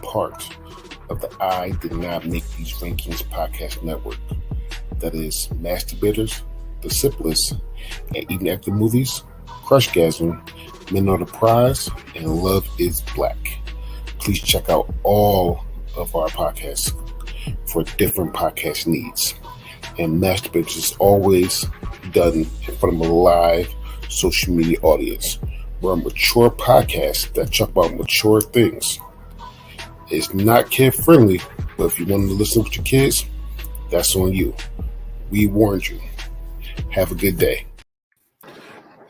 part of the I Did Not Make These Rankings podcast network. That is Masturbators, The Sipless, and Eating After Movies, Crushgasm, Men Are the Prize, and Love is Black. Please check out all of our podcasts for different podcast needs. And Masturbators is always done in front of a live social media audience. We're a mature podcast that talk about mature things. It's not kid friendly, but if you want to listen with your kids, that's on you. We warned you. Have a good day.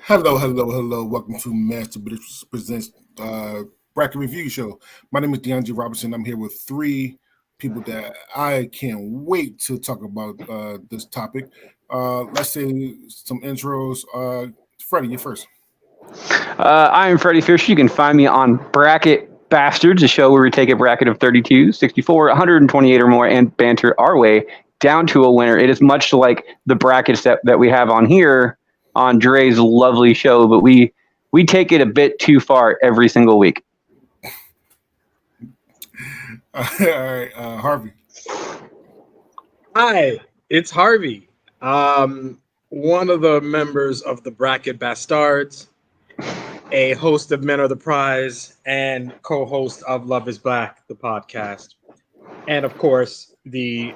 Hello. Welcome to Masturbators Presents Bracket Review Show. My name is DeAndre Robinson. I'm here with three people that I can't wait to talk about this topic. Let's say some intros. Freddie, you first. I'm Freddie Fisher. You can find me on Bracket Bastards, a show where we take a bracket of 32, 64, 128 or more and banter our way down to a winner. It is much like the brackets that we have on here on Dre's lovely show, but we take it a bit too far every single week. All right, Harvey. Hi, it's Harvey. One of the members of the Bracket Bastards, a host of Men Are the Prize, and co-host of Love is Black, the podcast. And of course, the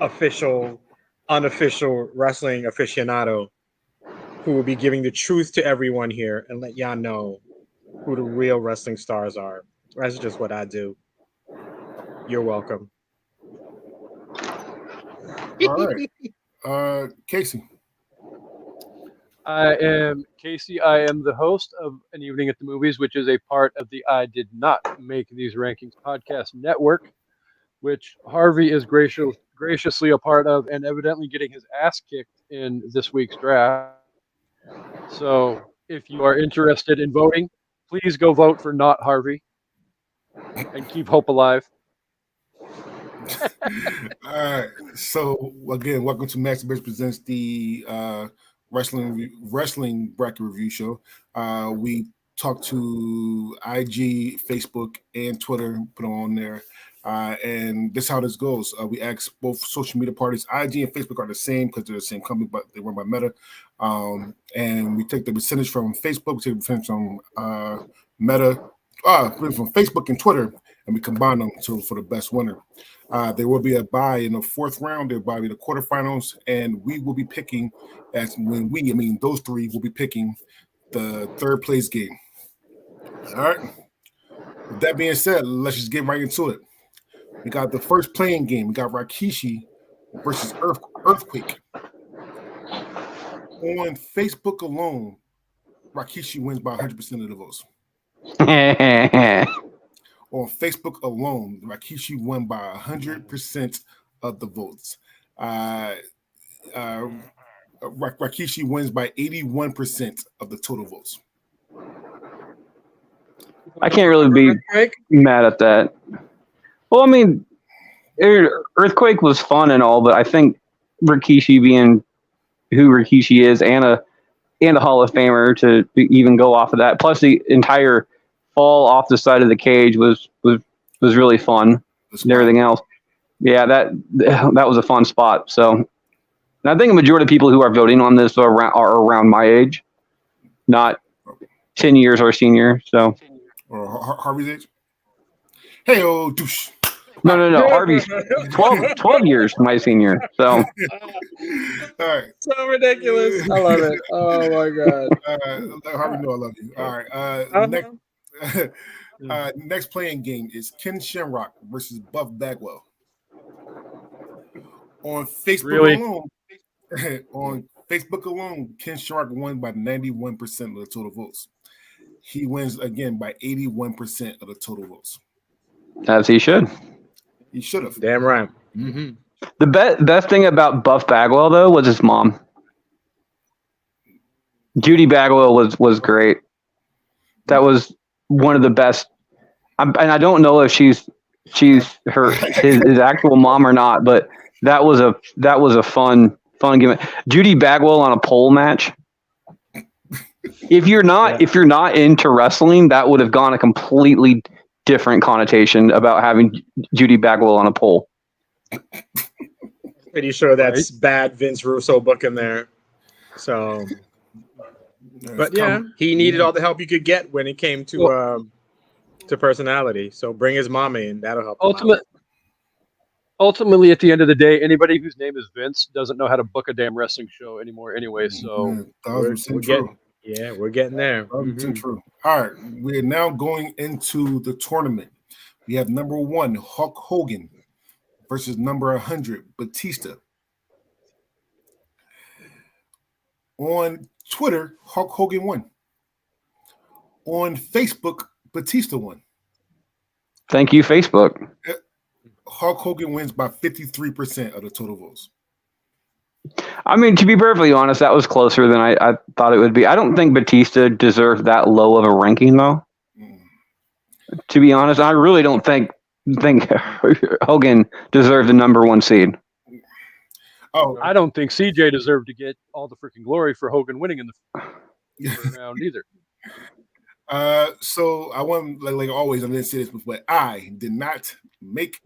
unofficial wrestling aficionado who will be giving the truth to everyone here and let y'all know who the real wrestling stars are. That's just what I do. You're welcome. All right. Casey. I am Casey. I am the host of An Evening at the Movies, which is a part of the I Did Not Make These Rankings podcast network, which Harvey is graciously a part of and evidently getting his ass kicked in this week's draft. So if you are interested in voting, please go vote for not Harvey and keep hope alive. All right. So again, welcome to Masturbators Presents the wrestling bracket review show. We talk to IG, Facebook, and Twitter, put on there. And this is how this goes. We ask both social media parties. IG and Facebook are the same because they're the same company, but they run by Meta. And we take the percentage from Facebook, we take the percentage from Meta, from Facebook and Twitter, and we combine them for the best winner. There will be a bye in the fourth round. There will be the quarterfinals, and we will be picking, those three will be picking the third place game. All right. With that being said, let's just get right into it. We got the first playing game. We got Rikishi versus Earthquake. On Facebook alone, Rikishi wins by 100% of the votes. On Facebook alone, Rikishi won by 100% of the votes. Rikishi wins by 81% of the total votes. I can't really be mad at that. Well, I mean, Earthquake was fun and all, but I think Rikishi being who Rikishi is and a Hall of Famer to even go off of that, plus the entire fall off the side of the cage was really fun and everything else. Yeah, that was a fun spot. So, and I think a majority of people who are voting on this are around my age, not 10 years or senior. So, or Harvey's age. Hey, douche. No. Harvey's 12 years my senior. So, all right. So ridiculous. I love it. Oh my god. Harvey, know I love you. All right. Next playing game is Ken Shamrock versus Buff Bagwell. On Facebook alone, Ken Shamrock won by 91% of the total votes. He wins again by 81% of the total votes. As he should. He should have. Damn right. Mm-hmm. The best thing about Buff Bagwell though was his mom. Judy Bagwell was great. That was one of the best. And I don't know if she's his actual mom or not, but that was a fun gimmick. Judy Bagwell on a pole match. If you're not into wrestling, that would have gone a completely different connotation about having Judy Bagwell on a pole. Pretty sure that's bad Vince Russo book in there. So, but yeah, he needed all the help he could get when it came to personality. So bring his mom in. That'll help. Ultimately, at the end of the day, anybody whose name is Vince doesn't know how to book a damn wrestling show anymore anyway. So we're getting there. 100% true. All right, we're now going into the tournament. We have number 1, Hulk Hogan versus number 100, Batista. On Twitter, Hulk Hogan won. On Facebook, Batista won. Thank you, Facebook. Hulk Hogan wins by 53% of the total votes. I mean, to be perfectly honest, that was closer than I thought it would be. I don't think Batista deserved that low of a ranking, though. To be honest, I really don't think Hogan deserved the number 1 seed. Oh, I don't think CJ deserved to get all the freaking glory for Hogan winning in the first round either. So I want, like always, I didn't say this before, but I did not make.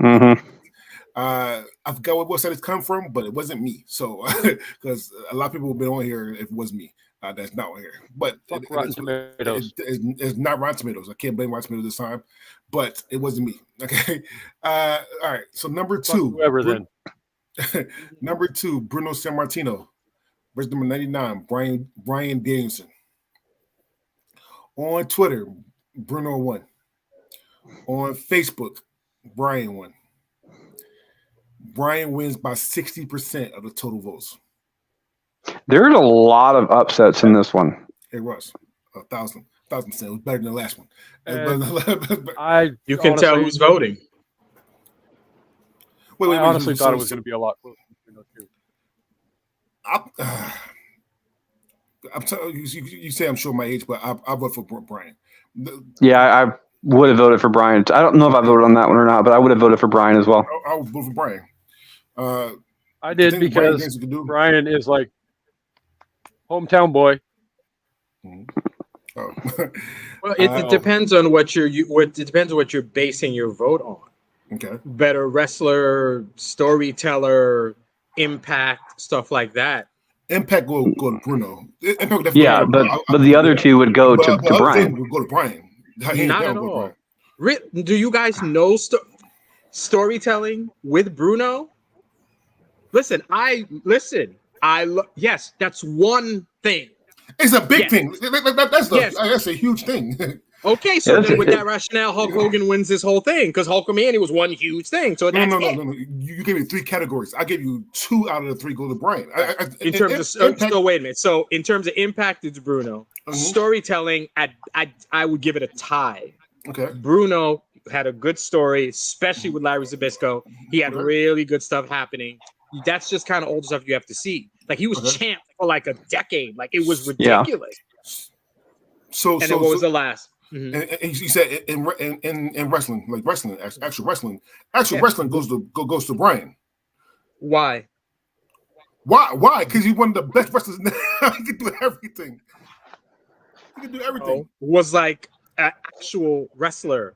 I forgot what website it's come from, but it wasn't me. So because a lot of people have been on here, if it was me, that's not on here. But Rotten Tomatoes. It's not Rotten Tomatoes. I can't blame Rotten Tomatoes this time, but it wasn't me. Okay. All right. So number 2, whoever then. Number 2, Bruno Sammartino versus number 99, Bryan Danielson. On Twitter, Bruno won. On Facebook, Bryan won. Bryan wins by 60% of the total votes. There's a lot of upsets in this one. It was 1,000%. It was better than the last one. You can tell who's voting. I honestly thought it was going to be a lot closer. I'm telling you say I'm showing my age, but I vote for Bryan. Yeah, I would have voted for Bryan. I don't know if I voted on that one or not, but I would have voted for Bryan as well. I would vote for Bryan. I did because Bryan is like hometown boy. Oh. Well, it depends on what you're basing your vote on. Okay. Better wrestler, storyteller, impact, stuff like that. Impact go to Bruno. Yeah, but the other two would go to Bryan. Would go to Bryan. Not at all. Do you guys know storytelling with Bruno? Listen, yes, that's one thing. It's a big thing. That's a huge thing. Okay, so then with that rationale, Hulk Hogan wins this whole thing because Hulkamania was one huge thing. So no. You gave me 3 categories. I gave you 2 out of the 3 go to Bryan. In terms of impact, so wait a minute. So in terms of impact, it's Bruno. Storytelling, I would give it a tie. Okay. Bruno had a good story, especially with Larry Zbyszko. He had really good stuff happening. That's just kind of old stuff you have to see. Like he was champ for like a decade. Like it was ridiculous. So then what was the last? Mm-hmm. And you said in wrestling, like actual wrestling goes to Bryan. Why? Why? Because he's one of the best wrestlers now. He can do everything. Was like an actual wrestler.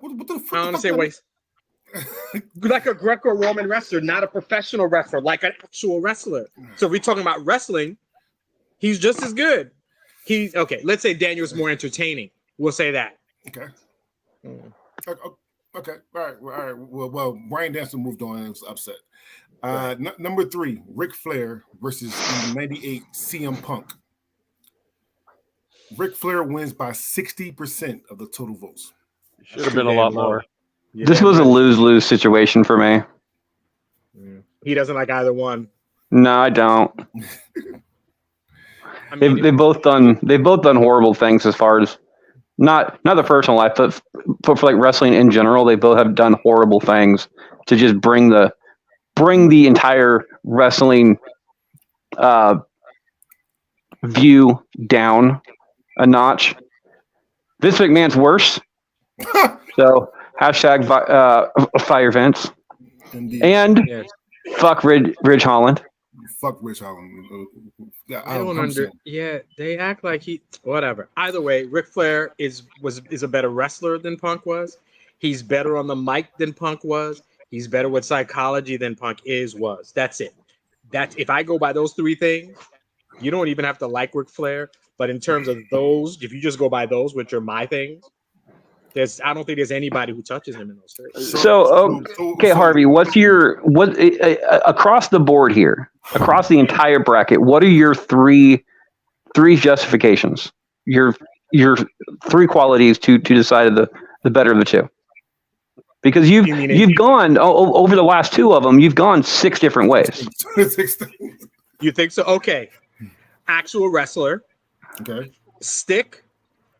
What the fuck? I don't say wait. Like a Greco-Roman wrestler, not a professional wrestler, like an actual wrestler. So if we're talking about wrestling, he's just as good. Let's say Daniel's more entertaining. We'll say that. Okay. Okay. All right. Well, Bryan Danielson moved on and was upset. Number 3, Ric Flair versus 98 CM Punk. Ric Flair wins by 60% of the total votes. Should have been a lot more. Yeah, this was a lose-lose situation for me. He doesn't like either one. No, I don't. I mean, they've both done horrible things as far as not the personal life, but for like wrestling in general. They both have done horrible things to just bring the entire wrestling view down a notch. Vince McMahon's worse. So hashtag fire Vince. Indeed. And fuck Ridge Holland. Fuck Ridge Holland. Yeah, I don't understand. Yeah, they act like whatever. Either way, Ric Flair is a better wrestler than Punk was. He's better on the mic than Punk was. He's better with psychology than Punk was. That's it. That's if I go by those three things, you don't even have to like Ric Flair. But in terms of those, if you just go by those, which are my things, I don't think there's anybody who touches him in those three. So Harvey, what's across the board here, across the entire bracket? What are your three justifications? Your three qualities to decide the better of the two. Because you've gone over the last two of them. You've gone 6 different ways. You think so? Okay. Actual wrestler. Okay. Stick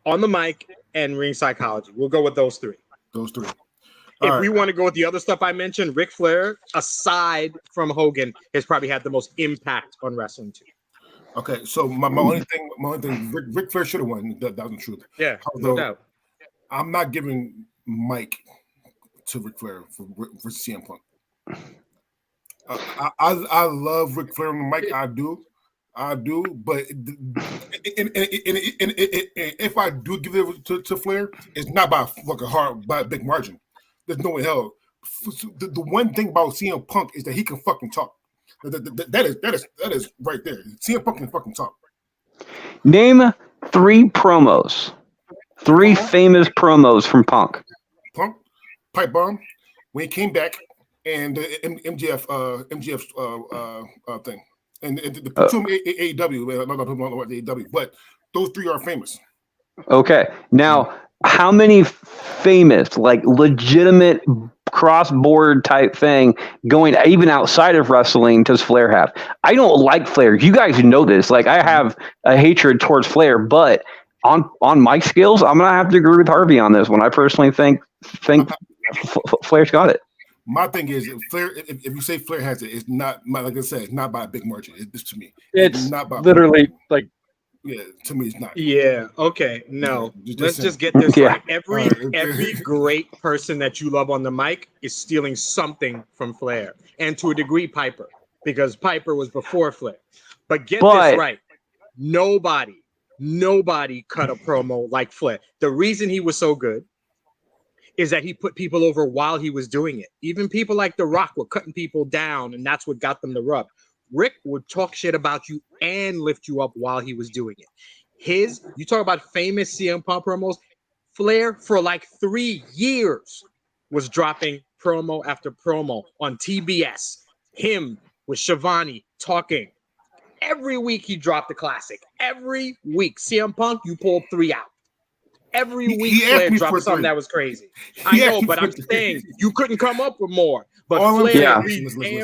on the mic and ring psychology. We'll go with those three. If we want to go with the other stuff I mentioned, Ric Flair, aside from Hogan, has probably had the most impact on wrestling too. Okay, so my only thing, Ric Flair should have won. That's the truth. Yeah, no doubt. I'm not giving Mike to Ric Flair for CM Punk. I love Ric Flair on the mic. I do, but if I do give it to Flair, it's not by a big margin. There's no way hell. The one thing about CM Punk is that he can fucking talk. That is right there. CM Punk can fucking talk. Name 3 promos. 3 famous promos from Punk. Punk, Pipe Bomb, when he came back, and the MJF thing. And the AEW, I'm not talking about AEW, but those 3 are famous. Okay. Now, how many famous, like legitimate cross-board type thing going even outside of wrestling does Flair have? I don't like Flair. You guys know this. Like, I have a hatred towards Flair, but on my skills, I'm gonna have to agree with Harvey on this one. I personally think Flair's got it. My thing is, Flair. If you say Flair has it, it's not. Like I said, it's not by a big margin. It's to me. It's not by literally like. Yeah, to me, it's not. Yeah. Okay. No. Let's just get this right. Every great person that you love on the mic is stealing something from Flair, and to a degree, Piper, because Piper was before Flair. But this right. Nobody cut a promo like Flair. The reason he was so good is that he put people over while he was doing it. Even people like The Rock were cutting people down, and that's what got them the rub. Rick would talk shit about you and lift you up while he was doing it. You talk about famous CM Punk promos, Flair for like 3 years was dropping promo after promo on TBS. Him with Shivani talking. Every week he dropped a classic. Every week. CM Punk, you pulled 3 out. Every week Flair dropped something that was crazy. I know, but I'm saying you couldn't come up with more. But Flair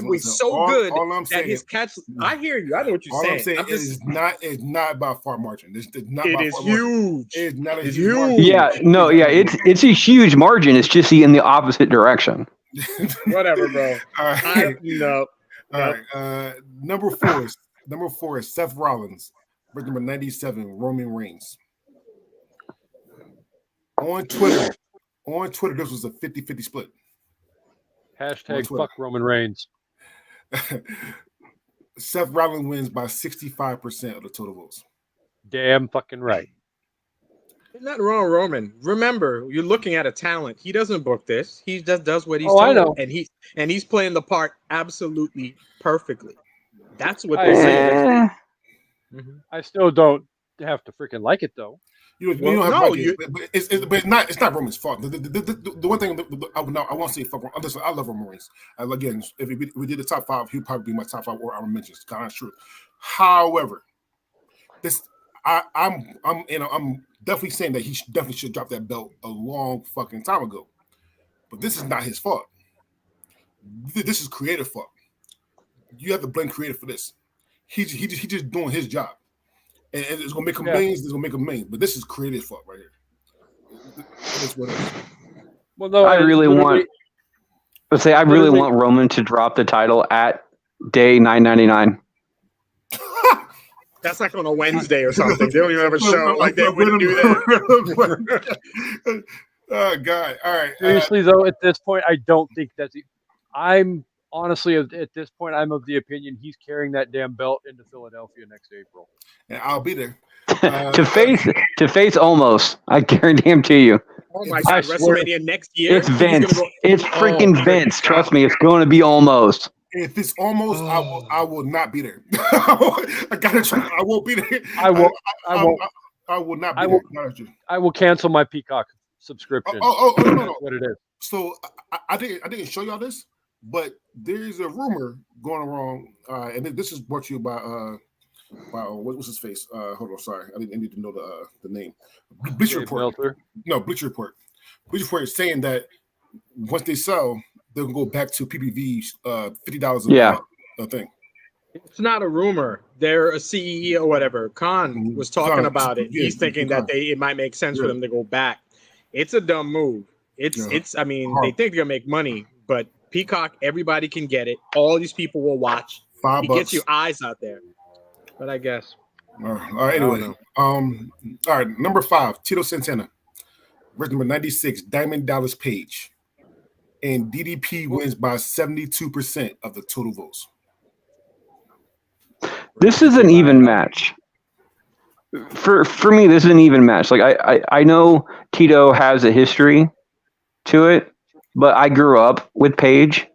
was so good that his catch. I hear you. I know what you're saying. I'm saying it's not by far margin. It's not. It is huge. It's not a huge margin. Yeah, no, yeah, it's a huge margin. It's just in the opposite direction. Whatever, bro. All right. No. All right. Number four is Seth Rollins. Number 97, Roman Reigns. On Twitter, this was a 50-50 split. Hashtag fuck Roman Reigns. Seth Rollins wins by 65% of the total votes. Damn fucking right. There's nothing wrong with Roman. Remember, you're looking at a talent. He doesn't book this. He just does what he's told. I know. And he's playing the part absolutely perfectly. That's what they're saying. I still don't have to freaking like it though. But it's not Roman's fault. The one thing I won't say fuck. Listen, I love Roman Reigns. Again, if we did the top 5, he'd probably be my top 5 or honorable mentions. Kind of true. However, I'm definitely saying that he definitely should drop that belt a long fucking time ago. But this is not his fault. This is creative fault. You have to blame creative for this. He's just doing his job. And it's gonna make him millions. It's gonna make him millions, but this is creative fuck right here. That's what it is. Well, no, I really want Roman to drop the title at day 999. That's like on a Wednesday or something. They don't even have a show like they wouldn't do that. Oh God! All right. Seriously though, at this point, I don't think I'm honestly, at this point, I'm of the opinion he's carrying that damn belt into Philadelphia next April. And I'll be there. to face almost. I guarantee him to you. Oh my I God! swear. WrestleMania next year. It's Vince. It's freaking Vince. Trust me, it's going to be almost. If it's almost, I will not be there. I gotta try. I won't be there. I won't. I will not be there. I will cancel my Peacock subscription. No. That's what it is. So I didn't show y'all this, but there's a rumor going around, and this is brought to you by what's his face? Hold on, sorry, I need to know the name. Bleacher Report. Meltzer. No, Bleacher Report. Bleacher Report is saying that once they sell, they'll go back to PPV $50 a thing. It's not a rumor. They're a CEO or whatever. Khan was talking about it. He's thinking that it might make sense for them to go back. It's a dumb move. I mean, they think they're gonna make money, but Peacock, everybody can get it. All these people will watch. $5. Gets you eyes out there. But I guess. All right. Anyway, all right. Number 5, Tito Santana. Verse number 96, Diamond Dallas Page, and DDP wins by 72% of the total votes. This is an even match. For me, this is an even match. Like I know Tito has a history to it, but I grew up with Page,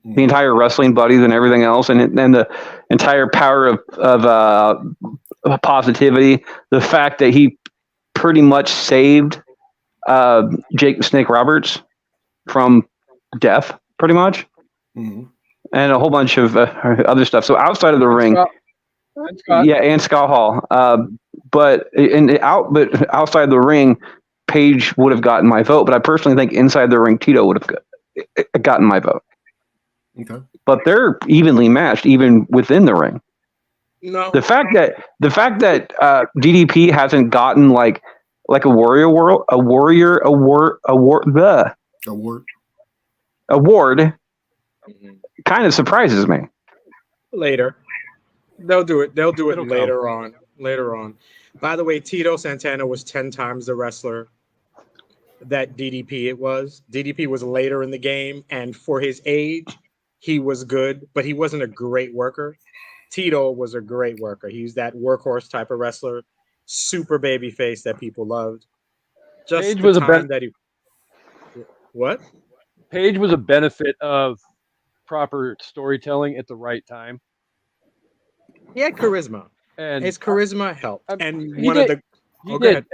the entire Wrestling Buddies and everything else, and the entire power of positivity. The fact that he pretty much saved Jake the Snake Roberts from death, pretty much, and a whole bunch of other stuff. So outside of the ring, and Scott Hall. But outside the ring, Page would have gotten my vote. But I personally think inside the ring, Tito would have gotten my vote. Okay. But they're evenly matched, even within the ring. No. The fact that DDP hasn't gotten like a award kind of surprises me. Later. They'll do it. They'll do it later on. Later on. By the way, Tito Santana was 10 times the wrestler that DDP was. DDP was later in the game, and for his age, he was good, but he wasn't a great worker. Tito was a great worker. He's that workhorse type of wrestler, super baby face that people loved. Just Page was What? Page was a benefit of proper storytelling at the right time. He had charisma, and his charisma helped. And he did,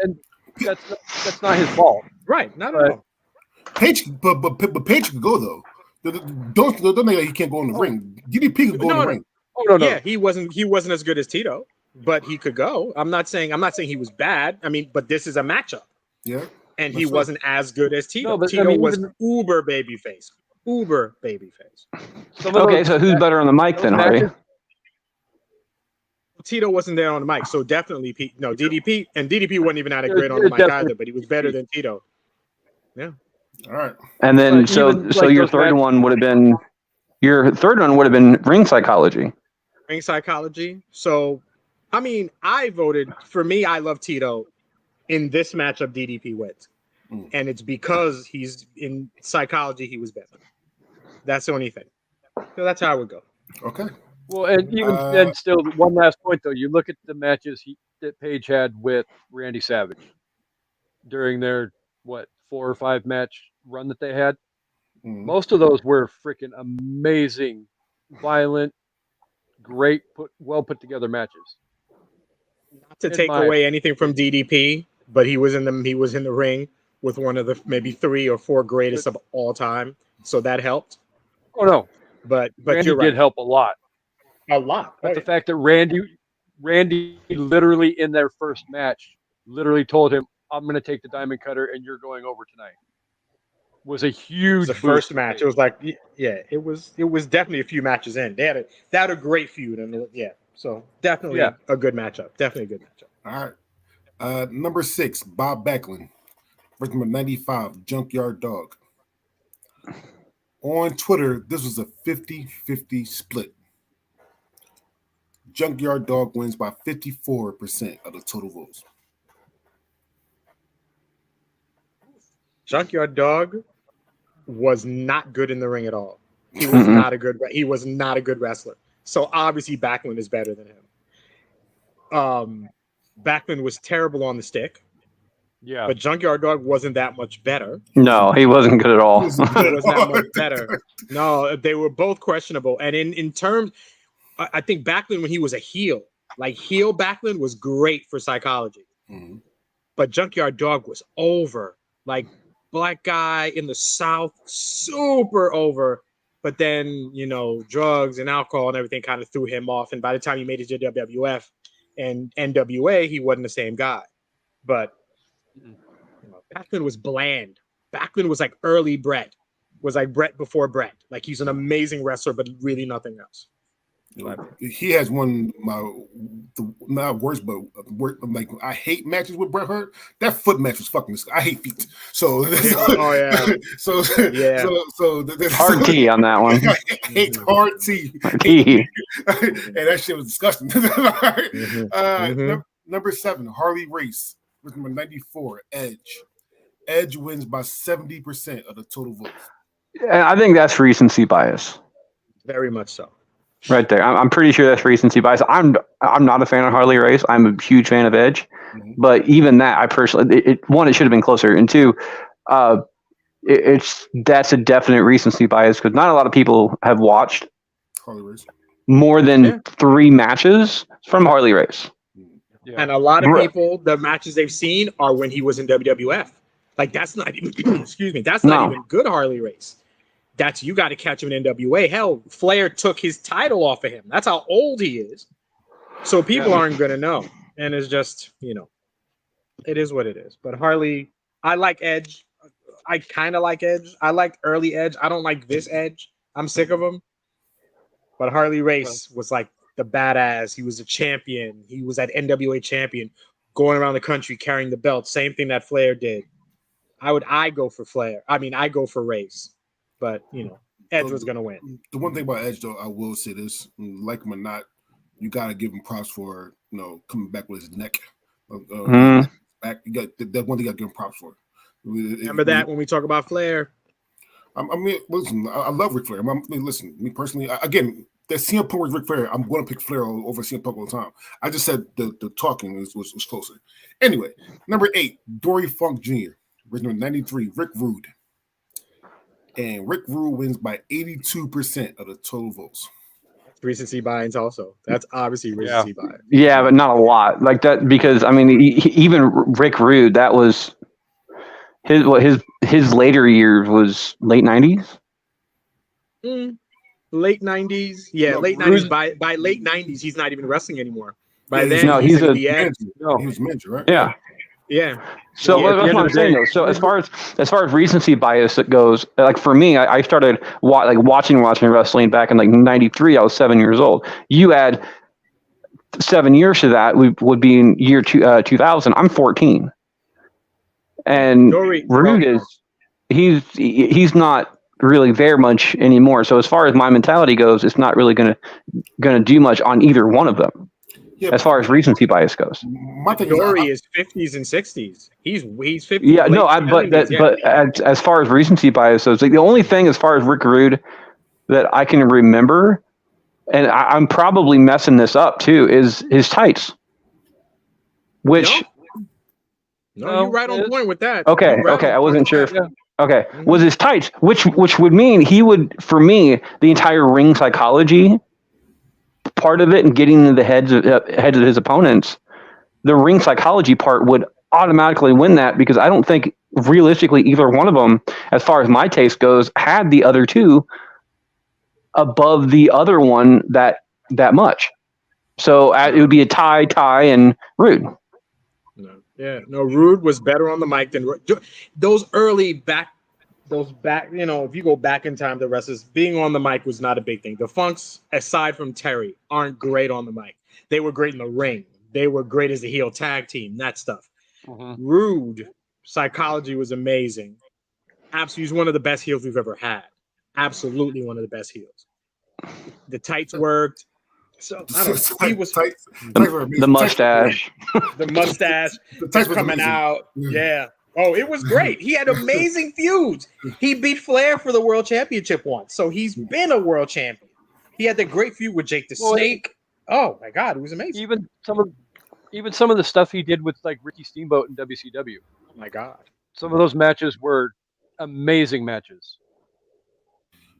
and that's not his fault, right? Not at all. Page, but Page could go though. Don't think that he can't go in the ring. DDP could go in the ring. Oh no. Yeah, he wasn't as good as Tito, but he could go. I'm not saying he was bad. I mean, but this is a matchup. Yeah. And he wasn't as good as Tito. No, but Tito was uber babyface. Okay, so who's better on the mic then, Harvey? Tito wasn't there on the mic, so definitely DDP, and DDP wasn't even that great on the mic either, but he was better than Tito. Yeah. All right. And then so your third one would have been ring psychology. Ring psychology. So, I mean, I love Tito. In this matchup, DDP wins. And it's because he's in psychology, he was better. That's the only thing. So that's how I would go. Okay. Well, and even then, still, one last point, though. You look at the matches that Page had with Randy Savage during their, 4 or 5 match run that they had. Most of those were freaking amazing, violent, great, well put together matches. Not to take away anything from DDP, but he was in the ring with one of the maybe 3 or 4 greatest of all time. So that helped. Oh no. But Randy you're right. did help a lot. But the fact that Randy literally in their first match literally told him, I'm gonna take the diamond cutter and you're going over tonight, was a huge the first match. It was like, yeah, it was definitely a few matches in. They had a great feud, and so definitely a good matchup. Definitely a good matchup. All right. Number 6, Bob Backlund. Verse number 95, Junkyard Dog. On Twitter, this was a 50-50 split. Junkyard Dog wins by 54% of the total votes. Junkyard Dog was not good in the ring at all. He was not a good. He was not a good wrestler. So obviously Backlund is better than him. Backlund was terrible on the stick. Yeah. But Junkyard Dog wasn't that much better. No, he wasn't good at all. He wasn't that much better. No, they were both questionable. And in terms, I think Backlund, when he was a heel, like heel Backlund was great for Psychology. Mhm. But Junkyard Dog was over. Like black guy in the South, super over. But then, drugs and alcohol and everything kind of threw him off. And by the time he made it to WWF and NWA, he wasn't the same guy. But Backlund was bland. Backlund was like early Brett. Was like Brett before Brett. Like he's an amazing wrestler, but really nothing else. He has one not worse, but like I hate matches with Bret Hart. That foot match was fucking. I hate feet. So oh yeah. So hard T on that one. I hate hard T. T. And that shit was disgusting. Number 7, Harley Race. Number 94, Edge. Edge wins by 70% of the total votes. And I think that's recency bias. Very much so. Right there. I'm pretty sure that's recency bias. I'm not a fan of Harley Race. I'm a huge fan of Edge. Mm-hmm. But even that, I personally, it should have been closer. And two, that's a definite recency bias because not a lot of people have watched Harley Race more than 3 matches from Harley Race. Yeah. And a lot of people, the matches they've seen are when he was in WWF. Like that's not even, excuse me, that's not even good Harley Race. That's you got to catch him in NWA. Hell, Flair took his title off of him. That's how old he is. So people aren't going to know. And it's just, it is what it is. But Harley, I like Edge. I kind of like Edge. I like early Edge. I don't like this Edge. I'm sick of him. But Harley Race was like the badass. He was a champion. He was that NWA champion going around the country carrying the belt. Same thing that Flair did. I go for Flair. I mean, I go for Race. But, Edge was going to win. The one thing about Edge, though, I will say this, like him or not, you got to give him props for, coming back with his neck. Back. That one thing you got to give him props for. Remember that when we talk about Flair? Listen, I love Ric Flair. Listen, me personally, again, that CM Punk was Ric Flair, I'm going to pick Flair over CM Punk all the time. I just said the talking was closer. Anyway, number 8, Dory Funk Jr., number 93, Rick Rude. And Rick Rude wins by 82% of the total votes. Recency bias also. That's obviously recency bias. Yeah, but not a lot like that because even Rick Rude, that was his later years was late 90s. Late 90s, late 90s. By late 90s, he's not even wrestling anymore. By then, he was manager, right? Yeah. Yeah. So that's what I'm saying though. So as far as recency bias it goes, like for me, I started watching wrestling back in like 93. I was 7 years old. You add 7 years to that, we would be in year 2000. I'm 14, and Rude is he's not really there much anymore. So as far as my mentality goes, it's not really gonna do much on either one of them. Yeah, as far as recency bias goes, Dory is 50s and 60s. He's 50s. Yeah, no, but as far as recency bias goes, like the only thing as far as Rick Rude that I can remember, and I'm probably messing this up too, is his tights. Which no, you're right on point with that. Okay, I wasn't sure. Okay, was his tights, which would mean he would, for me, the entire ring psychology part of it and getting into the heads of his opponents, the ring psychology part would automatically win that because I don't think realistically either one of them, as far as my taste goes, had the other two above the other one that much. So it would be a tie, and Rude. Rude was better on the mic than those early back. If you go back in time, the wrestlers being on the mic was not a big thing. The Funks, aside from Terry, aren't great on the mic. They were great in the ring. They were great as a heel tag team, that stuff. Rude, psychology was amazing. Absolutely, he's one of the best heels we've ever had. Absolutely one of the best heels. The tights worked. So I don't know. He was the mustache. The mustache. The tights coming out. Yeah. Oh, it was great. He had amazing feuds. He beat Flair for the world championship once, so he's been a world champion. He had the great feud with Jake the Snake. Oh my God, it was amazing. Even some of the stuff he did with like Ricky Steamboat in WCW. Oh my God, some of those matches were amazing matches.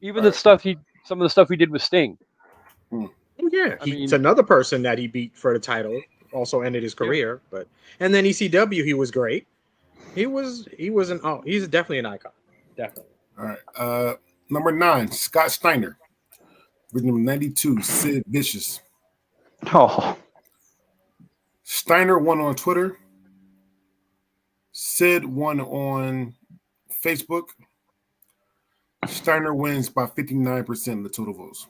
Even some of the stuff he did with Sting. Oh, yeah, it's another person that he beat for the title. Also ended his career, and then ECW, he was great. He's definitely an icon. Definitely. All right. Number 9, Scott Steiner. With number 92, Sid Vicious. Oh. Steiner won on Twitter. Sid won on Facebook. Steiner wins by 59% of the total votes.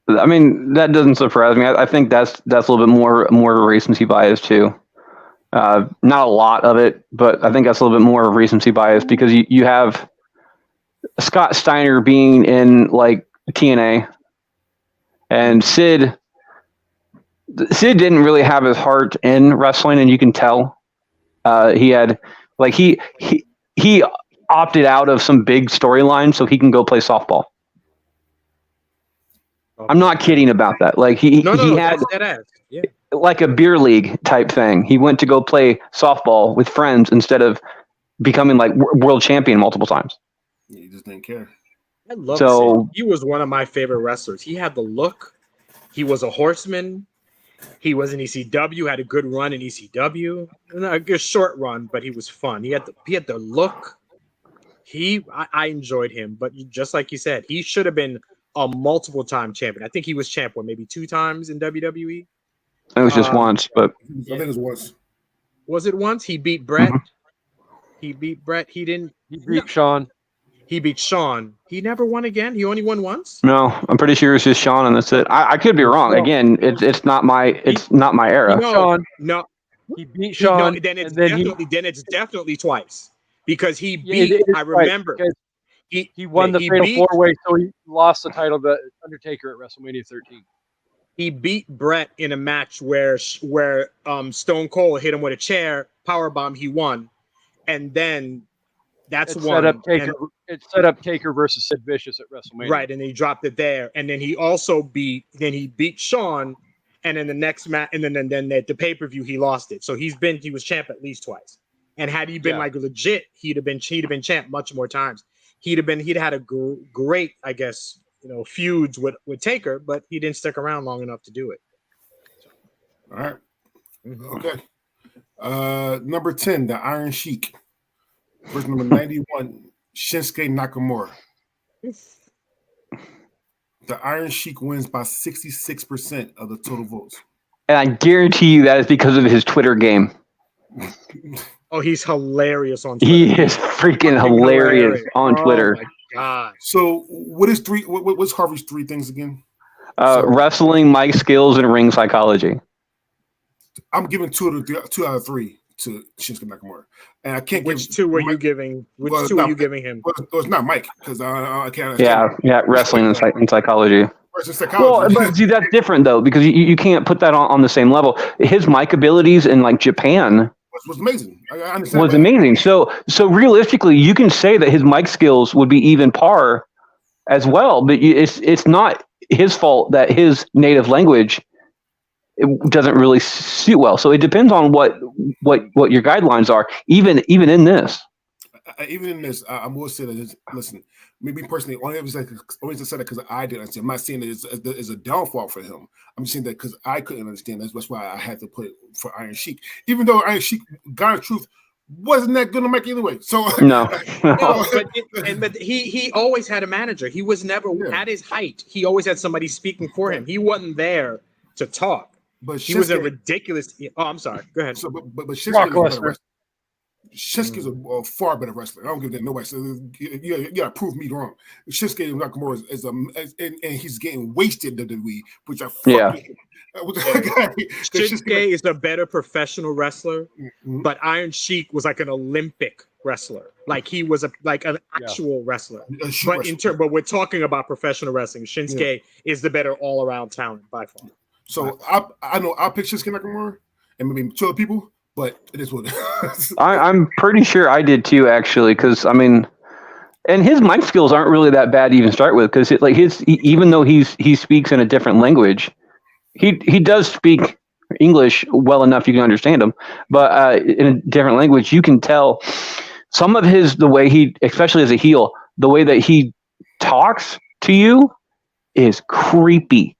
I mean, that doesn't surprise me. I think that's a little bit more recency bias too. Not a lot of it, but I think that's a little bit more recency bias because you have Scott Steiner being in like TNA, and Sid didn't really have his heart in wrestling, and you can tell. He had like he opted out of some big storyline so he can go play softball. I'm not kidding about that. Like he had like a beer league type thing. He went to go play softball with friends instead of becoming like world champion multiple times. Yeah, he just didn't care. I love Sid. He was one of my favorite wrestlers. He had the look. He was a horseman. He was in ECW. Had a good run in ECW. A good short run, but he was fun. He had the look. I enjoyed him, but just like you said, he should have been a multiple-time champion. I think he was champ, maybe 2 times in WWE? It was just once, but... I think it was once. Was it once? He beat Brett? Mm-hmm. He beat Brett. He beat Shawn. He beat Shawn. He never won again? He only won once? No, I'm pretty sure it's just Shawn and that's it. I could be wrong. Again, it's not my era. No. He beat Shawn. Then it's definitely twice. Because he beat, I remember... He won the Fatal 4-Way, so he lost the title to Undertaker at WrestleMania 13. He beat Brett in a match where Stone Cold hit him with a chair, powerbomb. He won, and then it set up Taker versus Sid Vicious at WrestleMania. Right, and he dropped it there, and then he also beat Shawn, and then the next match, and then at the pay-per-view he lost it. So he was champ at least twice, and had he been like legit, he'd have been champ much more times. He'd had a great, I guess, feuds with Taker, but he didn't stick around long enough to do it. All right. Okay. Number 10, the Iron Sheik. Versus number 91, Shinsuke Nakamura. The Iron Sheik wins by 66% of the total votes. And I guarantee you that is because of his Twitter game. Oh, he's hilarious on Twitter. He is freaking hilarious on Twitter. Oh my God. So what's Harvey's 3 things again? Wrestling, mic skills, and ring psychology. I'm giving 2 out of 3 to Shinsuke Nakamura. And I can't Which 2 were you giving? Which 2 are you giving him? Well, it's not Mike, because I can't understand. Yeah, wrestling and psychology. Well, but see, that's different though, because you can't put that on the same level. His mic abilities in like Japan was amazing. I understand. Was amazing. So realistically, you can say that his mic skills would be even par as well, but it's not his fault that his native language doesn't really suit well. So it depends on what your guidelines are. Even in this. I will say that. Listen, maybe personally, only said that because I didn't understand. I'm not saying that it's a downfall for him. I'm just saying that because I couldn't understand. That's why I had to put it for Iron Sheik. Even though Iron Sheik, God of Truth, wasn't that good to make anyway. So no. But he always had a manager. He was never at his height. He always had somebody speaking for him. He wasn't there to talk. But he was a ridiculous. Oh, I'm sorry. Go ahead. So, but Shinsuke's a far better wrestler. I don't give that nobody. So you gotta prove me wrong. Shinsuke Nakamura is and he's getting wasted in WWE, which I Shinsuke is a better professional wrestler, but Iron Sheik was like an Olympic wrestler. Like he was an actual wrestler. But we're talking about professional wrestling. Shinsuke is the better all around talent by far. So I know I'll pick Shinsuke Nakamura and maybe 2 other people. but it is what it is. I'm pretty sure I did too, actually, because I mean, and his mic skills aren't really that bad to even start with, because even though he speaks in a different language, he does speak English well enough you can understand him, but in a different language, you can tell some of the way he, especially as a heel, the way that he talks to you is creepy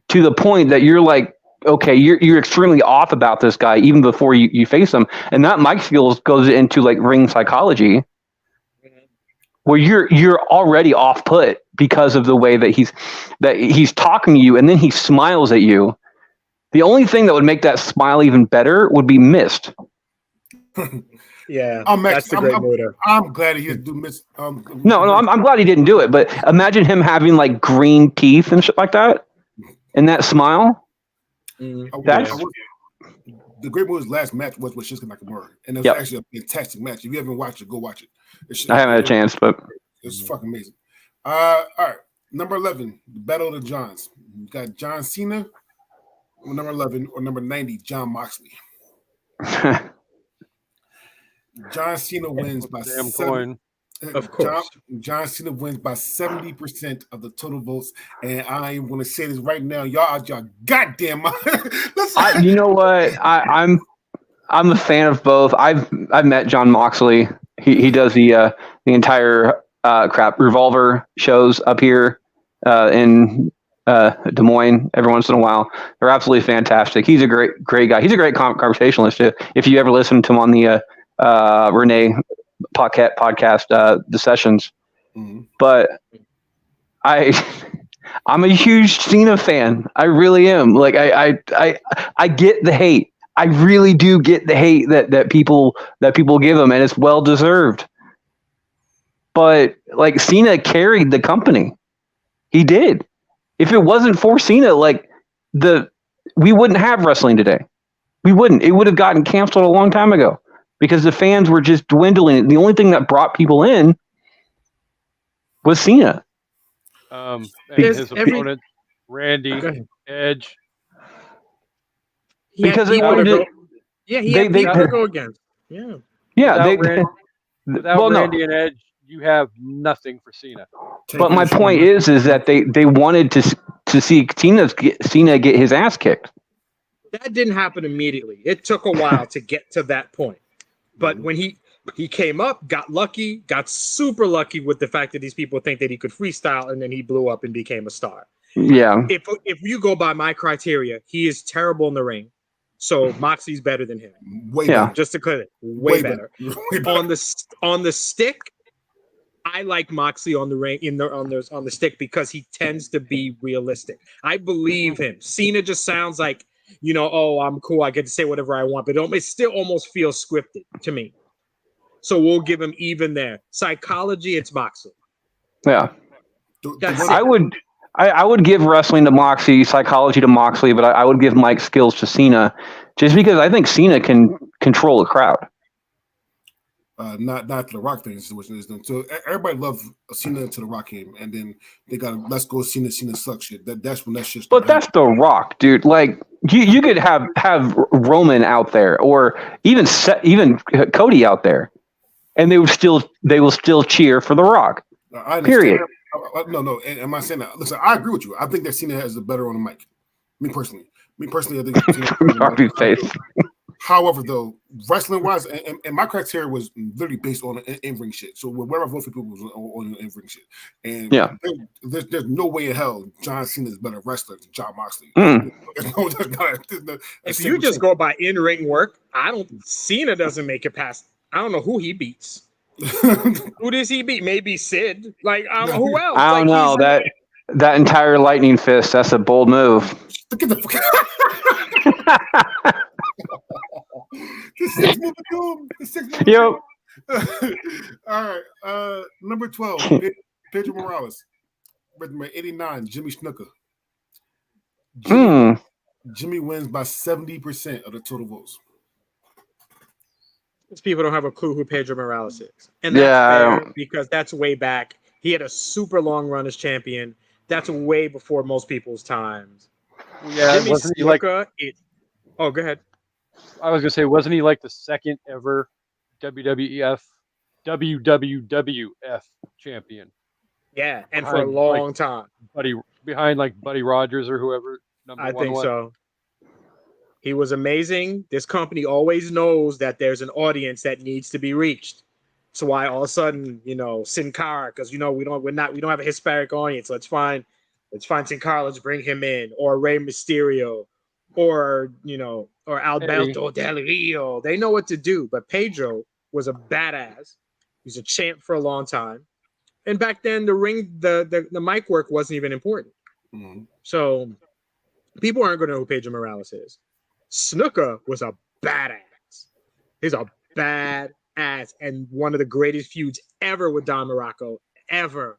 to the point that you're like, okay, you're extremely off about this guy even before you face him. And that mic skills goes into like ring psychology, where you're already off put because of the way that he's talking to you, and then he smiles at you. The only thing that would make that smile even better would be mist. Yeah, that's a great motor. I'm glad he didn't do mist. No, I'm glad he didn't do it. But imagine him having like green teeth and shit like that, and that smile. That's the Great Muda's last match was with Shinsuke Nakamura, and it was actually a fantastic match. If you haven't watched it, go watch it. I haven't had a chance, but it's fucking amazing. All right, number 11, the Battle of the Johns. You got John Cena, number 11, or number 90, John Moxley. John Cena wins by coin. Of course. John Cena wins by 70% of the total votes, and I am going to say this right now, y'all goddamn. You know what? I'm a fan of both. I've met John Moxley. He does the entire Revolver shows up here in Des Moines every once in a while. They're absolutely fantastic. He's a great guy. He's a great conversationalist too. If you ever listen to him on the Renee podcast, the sessions. But I'm a huge Cena fan. I really am. Like I get the hate. I really do get the hate that people give him, and it's well deserved. But like, Cena carried the company. He did. If it wasn't for Cena, like we wouldn't have wrestling today. We wouldn't. It would have gotten canceled a long time ago because the fans were just dwindling. The only thing that brought people in was Cena. And his opponent, Randy, Edge. Because they wanted to. Yeah, he had people to go against. Yeah. Yeah. Without Randy and Edge, you have nothing for Cena. But my point is that they wanted to see Cena get his ass kicked. That didn't happen immediately. It took a while to get to that point. But when he came up, got super lucky with the fact that these people think that he could freestyle, and then he blew up and became a star. Yeah. If you go by my criteria, he is terrible in the ring. So Moxley's better than him. Way better. Just to clear it, way better. On the stick, I like Moxley on the ring on the stick because he tends to be realistic. I believe him. Cena just sounds like, oh, I'm cool. I get to say whatever I want, but it still almost feels scripted to me. So we'll give him even there. Psychology, it's Moxley. Yeah. I would give wrestling to Moxley, psychology to Moxley, but I would give Mike's skills to Cena, just because I think Cena can control a crowd. Not to the Rock thing situation is them. So everybody loves Cena to the Rock game, and then they got let's go Cena suck shit. That's when that shit. But that's the Rock, dude. Like you could have Roman out there, or even Cody out there, and they will still cheer for the Rock. Period. No. Am I saying that? Listen, I agree with you. I think that Cena has the better on the mic. Me personally, I think Cena face. However, though, wrestling wise, and my criteria was literally based on in-ring shit. So wherever I vote for people was on in-ring shit. And there's no way in hell John Cena is a better wrestler than John Moxley. If you just go by in-ring work, Cena doesn't make it past. I don't know who he beats. Who does he beat? Maybe Sid. Like, who else? I don't know. That entire lightning fist, that's a bold move. Get the fuck The six movie. Yep. All right. Number 12, Pedro Morales. Number 89, Jimmy Snuka. Jimmy wins by 70% of the total votes. These people don't have a clue who Pedro Morales is. And that's fair because that's way back. He had a super long run as champion. That's way before most people's times. Yeah, Jimmy Snuka, go ahead. I was gonna say, wasn't he like the second ever WWF champion? Yeah, and for a long time. Behind Buddy Rogers or whoever I think so. He was amazing. This company always knows that there's an audience that needs to be reached. So why all of a sudden, Sin Cara, because we don't have a Hispanic audience. Let's find Sin Cara, let's bring him in, or Rey Mysterio, or Alberto Del Rio. They know what to do. But Pedro was a badass. He was a champ for a long time. And back then, the mic work wasn't even important. Mm-hmm. So people aren't going to know who Pedro Morales is. Snuka was a badass. He's a badass and one of the greatest feuds ever with Don Morocco. Ever.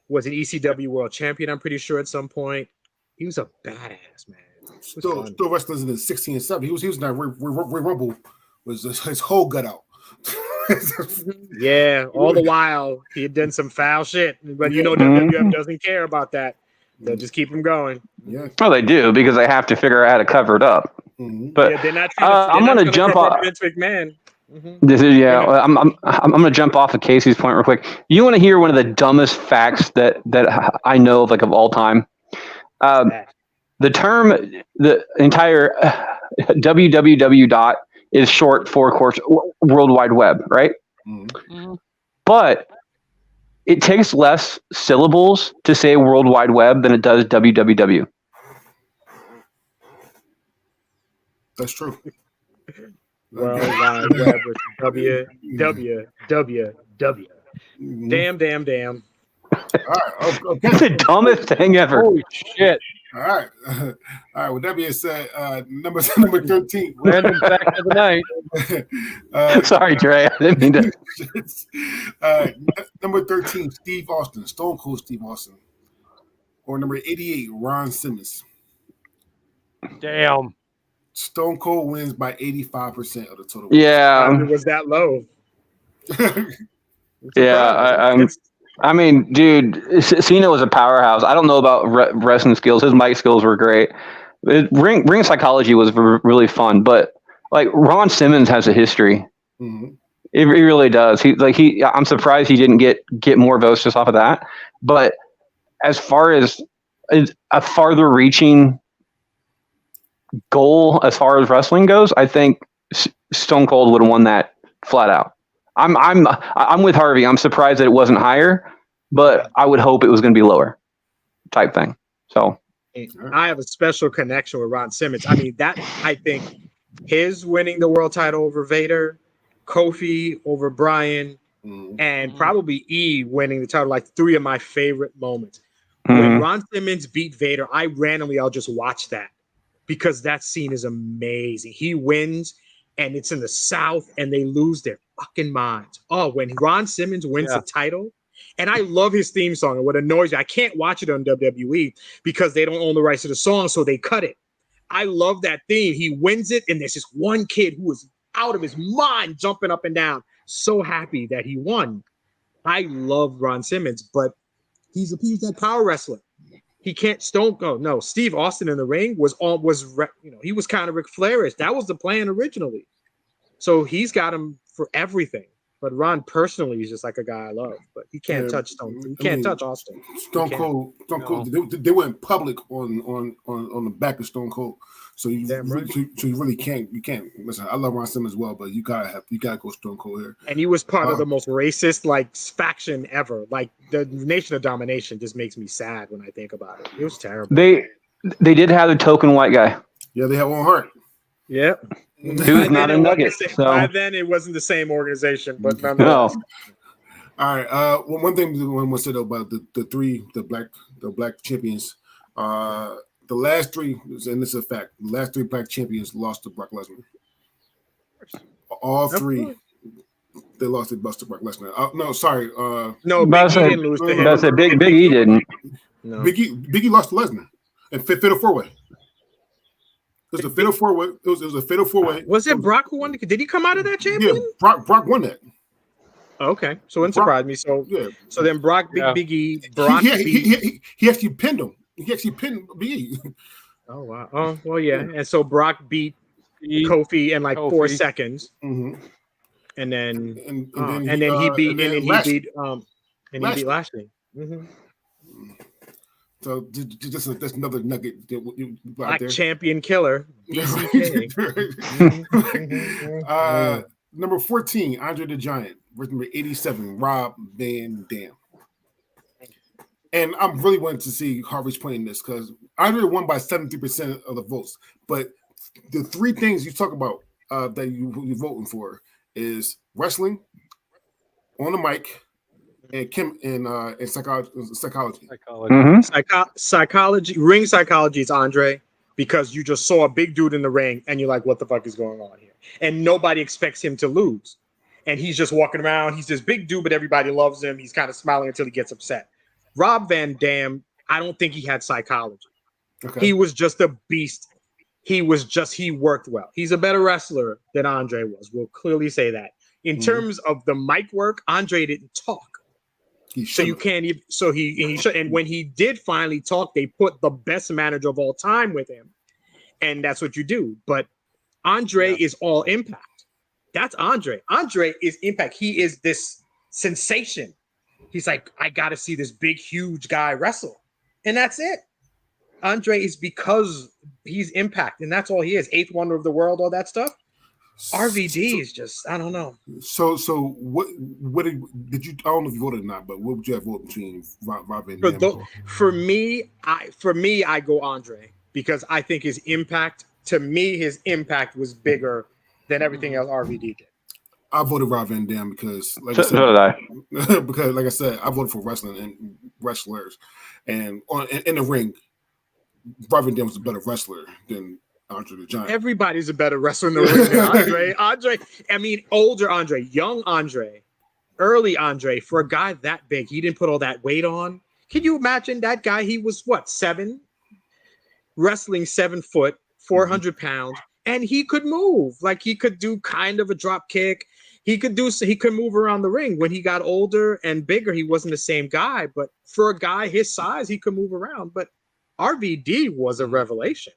Was an ECW world champion, I'm pretty sure, at some point. He was a badass, man. Still wrestling in the 16 and 7. He was in that Royal Rumble was his whole gut out. Yeah, all the while he had done some foul shit, but WWF doesn't care about that. They'll just keep him going. Yeah, well, they do because they have to figure out how to cover it up. Mm-hmm. But yeah, they're not I'm going to jump off. Vince McMahon. Mm-hmm. This is I'm going to jump off of Casey's point real quick. You want to hear one of the dumbest facts that I know of, like, of all time? The term, the entire www is short for, of course, World Wide Web, right? Mm-hmm. But it takes less syllables to say World Wide Web than it does www. That's true. World Wide Web with www. Mm-hmm. Damn. All right. Okay. It's the dumbest thing ever. Holy shit. All right. All right. With that being said, number 13. Random fact of the night. Sorry, Trey. I didn't mean to. Number 13, Steve Austin, Stone Cold Steve Austin. Or number 88, Ron Simmons. Damn. Stone Cold wins by 85% of the total. Yeah. It was that low. Yeah. I mean, dude, Cena was a powerhouse. I don't know about wrestling skills. His mic skills were great. Ring psychology was really fun, but like Ron Simmons has a history. Mm-hmm. He really does. I'm surprised he didn't get more votes just off of that. But as far as a farther reaching goal as far as wrestling goes, I think Stone Cold would have won that flat out. I'm with Harvey. I'm surprised that it wasn't higher, but I would hope it was going to be lower, type thing. So I have a special connection with Ron Simmons. I mean, I think his winning the world title over Vader, Kofi over Bryan, and probably E winning the title, like three of my favorite moments. When Ron Simmons beat Vader, I'll just watch that because that scene is amazing. He wins. And it's in the South, and they lose their fucking minds. Oh, when Ron Simmons wins the title, and I love his theme song. And what annoys me, I can't watch it on WWE because they don't own the rights to the song, so they cut it. I love that theme. He wins it, and there's this one kid who is out of his mind, jumping up and down, so happy that he won. I love Ron Simmons, but he's that power wrestler. He can't no. Steve Austin in the ring he was kind of Ric Flair-ish. That was the plan originally. So he's got him for everything. But Ron personally is just like a guy I love. But he can't touch Stone. He can't touch Austin. Stone Cold. They went public on the back of Stone Cold. So you really can't. You can't listen. I love Ron Simmons as well, but you gotta go Stone Cold here. And he was part of the most racist faction ever. Like the Nation of Domination just makes me sad when I think about it. It was terrible. They did have the token white guy. Yeah, they had one heart. Yep. Who's not a Nugget. By then it wasn't the same organization, but no. All right. One thing I want to say though about the black champions. The last three, and this is a fact, the last three black champions lost to Brock Lesnar. All three, they lost to Brock Lesnar. No, sorry. No, Big E didn't lose to him. That's a Big E didn't. No. Big E lost to Lesnar and fatal four-way. It was a fatal four-way. It was a fatal four-way. Was it Brock who won? Did he come out of that champion? Yeah, Brock won that. Okay, so it surprised me. So then Brock, Big E, Brock. He actually pinned him. He actually pinned Big E. Oh wow. Oh well, yeah. And so Brock beat Kofi in like 4 Kofi. seconds, Mhm. and then And then he beat Lashley. Lashley. Mhm. So that's another nugget that you out Black there. champion killer, BCK. Number 14, Andre the Giant. Versus number 87, Rob Van Dam. And I'm really wanting to see Harvey's playing this because Andre won by 73% of the votes. But the three things you talk about that you're voting for is wrestling, on the mic, and psychology. Mm-hmm. Psychology, ring psychology is Andre, because you just saw a big dude in the ring and you're like, what the fuck is going on here? And nobody expects him to lose. And he's just walking around. He's this big dude, but everybody loves him. He's kind of smiling until he gets upset. Rob Van Dam, I don't think he had psychology. Okay. He was just a beast. He worked well. He's a better wrestler than Andre was. We'll clearly say that. In terms of the mic work, Andre didn't talk. So you can't even. So he should. And when he did finally talk, they put the best manager of all time with him, and that's what you do. But Andre is all impact. That's Andre. Andre is impact. He is this sensation. He's like, I got to see this big, huge guy wrestle, and that's it. Andre is because he's impact, and that's all he is. Eighth wonder of the world, all that stuff. RVD is just, I don't know. So what did you? I don't know if you voted or not, but what would you have voted between Rob and Dam? For me, I go Andre because I think his impact was bigger than everything else RVD did. I voted Rob Van Dam because, like I said, I voted for wrestling and wrestlers, and in the ring, Rob Van Dam was a better wrestler than Andre the Giant. Everybody's a better wrestler in the ring than Andre. I mean, older Andre, young Andre, early Andre. For a guy that big, he didn't put all that weight on. Can you imagine that guy? He was what, 7? Wrestling 7 foot, 400 pounds, and he could move. Like he could do kind of a drop kick. He could move around the ring. When he got older and bigger, he wasn't the same guy. But for a guy his size, he could move around. But RVD was a revelation.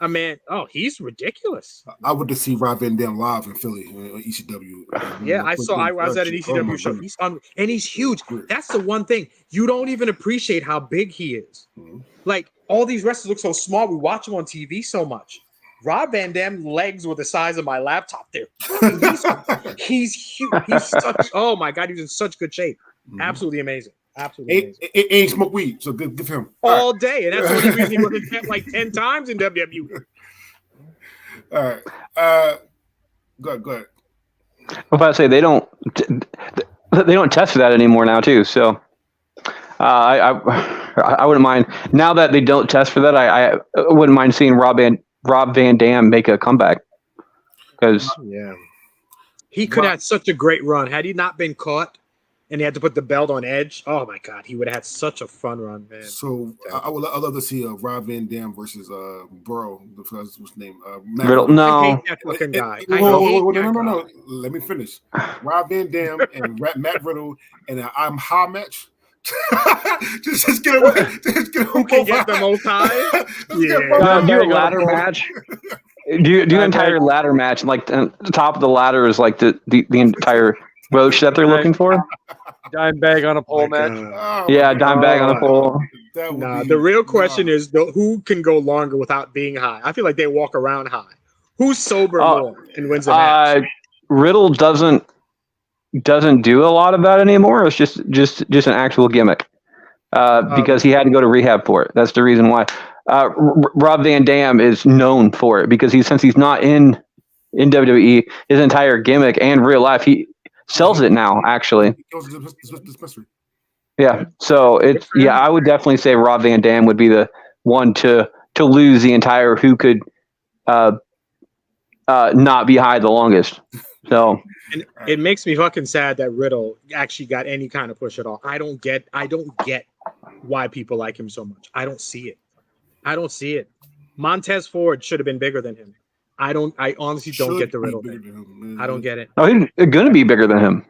I mean, he's ridiculous. I would to see Rob Van Dam live in Philly, ECW. Yeah, I was at an ECW show. He's and he's huge. That's the one thing. You don't even appreciate how big he is. Mm-hmm. Like, all these wrestlers look so small. We watch them on TV so much. Rob Van Dam's legs were the size of my laptop there. He's huge. He's such, oh my God, he's in such good shape. Mm-hmm. Absolutely amazing. Absolutely amazing. Ain't smoke weed, so give him all day, and that's the only reason he wasn't kept like 10 times in WWE. All right, go ahead. I'm about to say they don't test for that anymore now too. So I wouldn't mind now that they don't test for that. I wouldn't mind seeing Rob Van Dam make a comeback because he could have had such a great run had he not been caught. And he had to put the belt on Edge. Oh my God, he would have had such a fun run, man. So I'd love to see Rob Van Dam versus Burrow. What's his name? Riddle. No, I hate that fucking guy. No. Let me finish. Rob Van Dam and Matt Riddle and I'm high match. just get away. Who can get the most high? Do a ladder match. Do an entire ladder match, and like the top of the ladder is like the entire roach that they're looking for. Dime bag on a pole match. Dime bag on a pole. The real question is who can go longer without being high? I feel like they walk around high. Who's sober more and wins a match? Riddle doesn't do a lot of that anymore. It's just an actual gimmick because he had to go to rehab for it. That's the reason why. Rob Van Dam is known for it because since he's not in WWE, his entire gimmick and real life, he sells it now, actually. Yeah. So I would definitely say Rob Van Dam would be the one to lose the entire who could not be high the longest. So it makes me fucking sad that Riddle actually got any kind of push at all. I don't get why people like him so much. I don't see it. Montez Ford should have been bigger than him. I honestly don't get the Riddle thing. I don't get it. Oh, he's going to be bigger than him.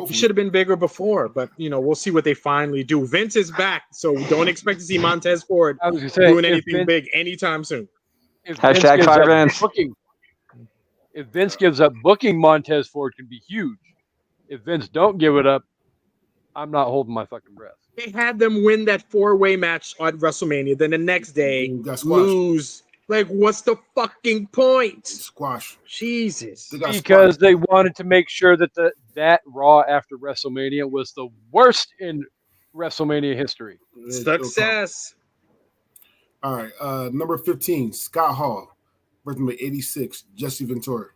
He should have been bigger before, but we'll see what they finally do. Vince is back, so don't expect to see Montez Ford doing anything big anytime soon. Hashtag fire Vince. If Vince gives up booking, Montez Ford can be huge. If Vince don't give it up, I'm not holding my fucking breath. They had them win that 4-way match at WrestleMania, then the next day lose. Like, what's the fucking point? Squash. Jesus. Because they wanted to make sure that that Raw after WrestleMania was the worst in WrestleMania history. Success. All right. Number 15, Scott Hall. Versus number 86, Jesse Ventura.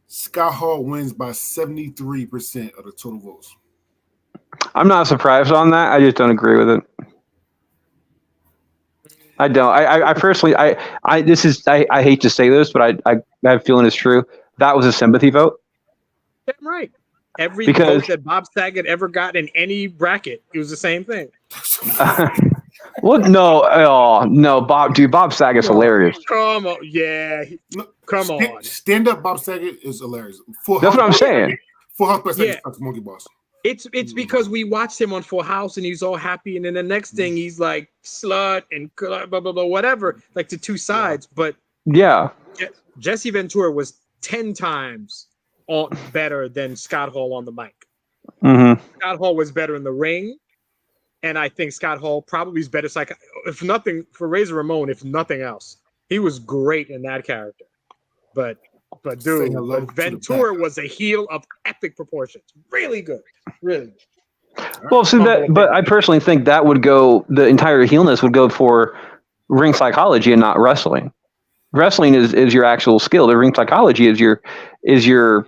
Scott Hall wins by 73% of the total votes. I'm not surprised on that. I just don't agree with it. I don't. I personally, I hate to say this, but I have a feeling it's true. That was a sympathy vote. Damn right. Every vote that Bob Saget ever got in any bracket, it was the same thing. Well, no, Bob Saget's hilarious. Come on, yeah. Come on. Stand-up Bob Saget is hilarious. That's what I'm saying. Full House Bob Saget is Monkey Boss. It's because we watched him on Full House and he's all happy, and then the next thing he's like slut and blah blah blah whatever, like the two sides. But Jesse Ventura was 10 times better than Scott Hall on the mic. Mm-hmm. Scott Hall was better in the ring, and I think Scott Hall probably is better. If nothing for Razor Ramon, if nothing else, he was great in that character. But dude, Ventura was a heel of epic proportions. Really good. Really good. Well, but I personally think that would go, the entire heelness would go for ring psychology and not wrestling. Wrestling is your actual skill. The ring psychology is your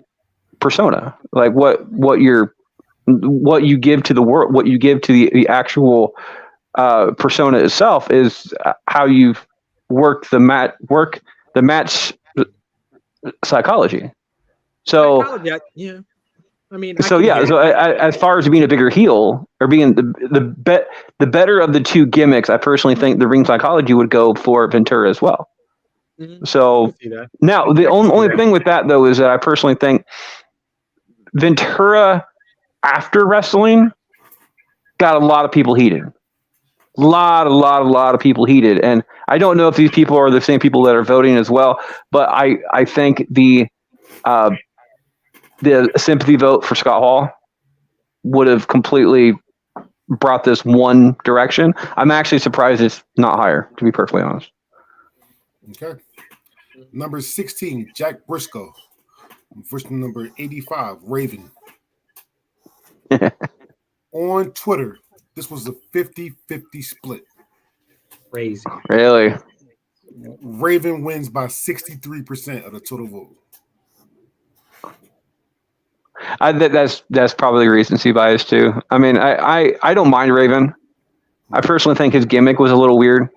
persona. Like what you give to the world, what you give to the actual persona itself is how you work the match psychology. So yeah, I mean, so as far as being a bigger heel or being the better of the two gimmicks, I personally think the ring psychology would go for Ventura as well. Mm-hmm. So now the only thing with that though is that I personally think Ventura after wrestling got a lot of people heated. A lot of people heated. And I don't know if these people are the same people that are voting as well, but I think the sympathy vote for Scott Hall would have completely brought this one direction. I'm actually surprised it's not higher, to be perfectly honest. Okay. Number 16, Jack Briscoe. Versus number 85, Raven. On Twitter, this was a 50-50 split. Crazy. Really? Raven wins by 63% of the total vote. That's probably recency bias too. I mean, I don't mind Raven. I personally think his gimmick was a little weird.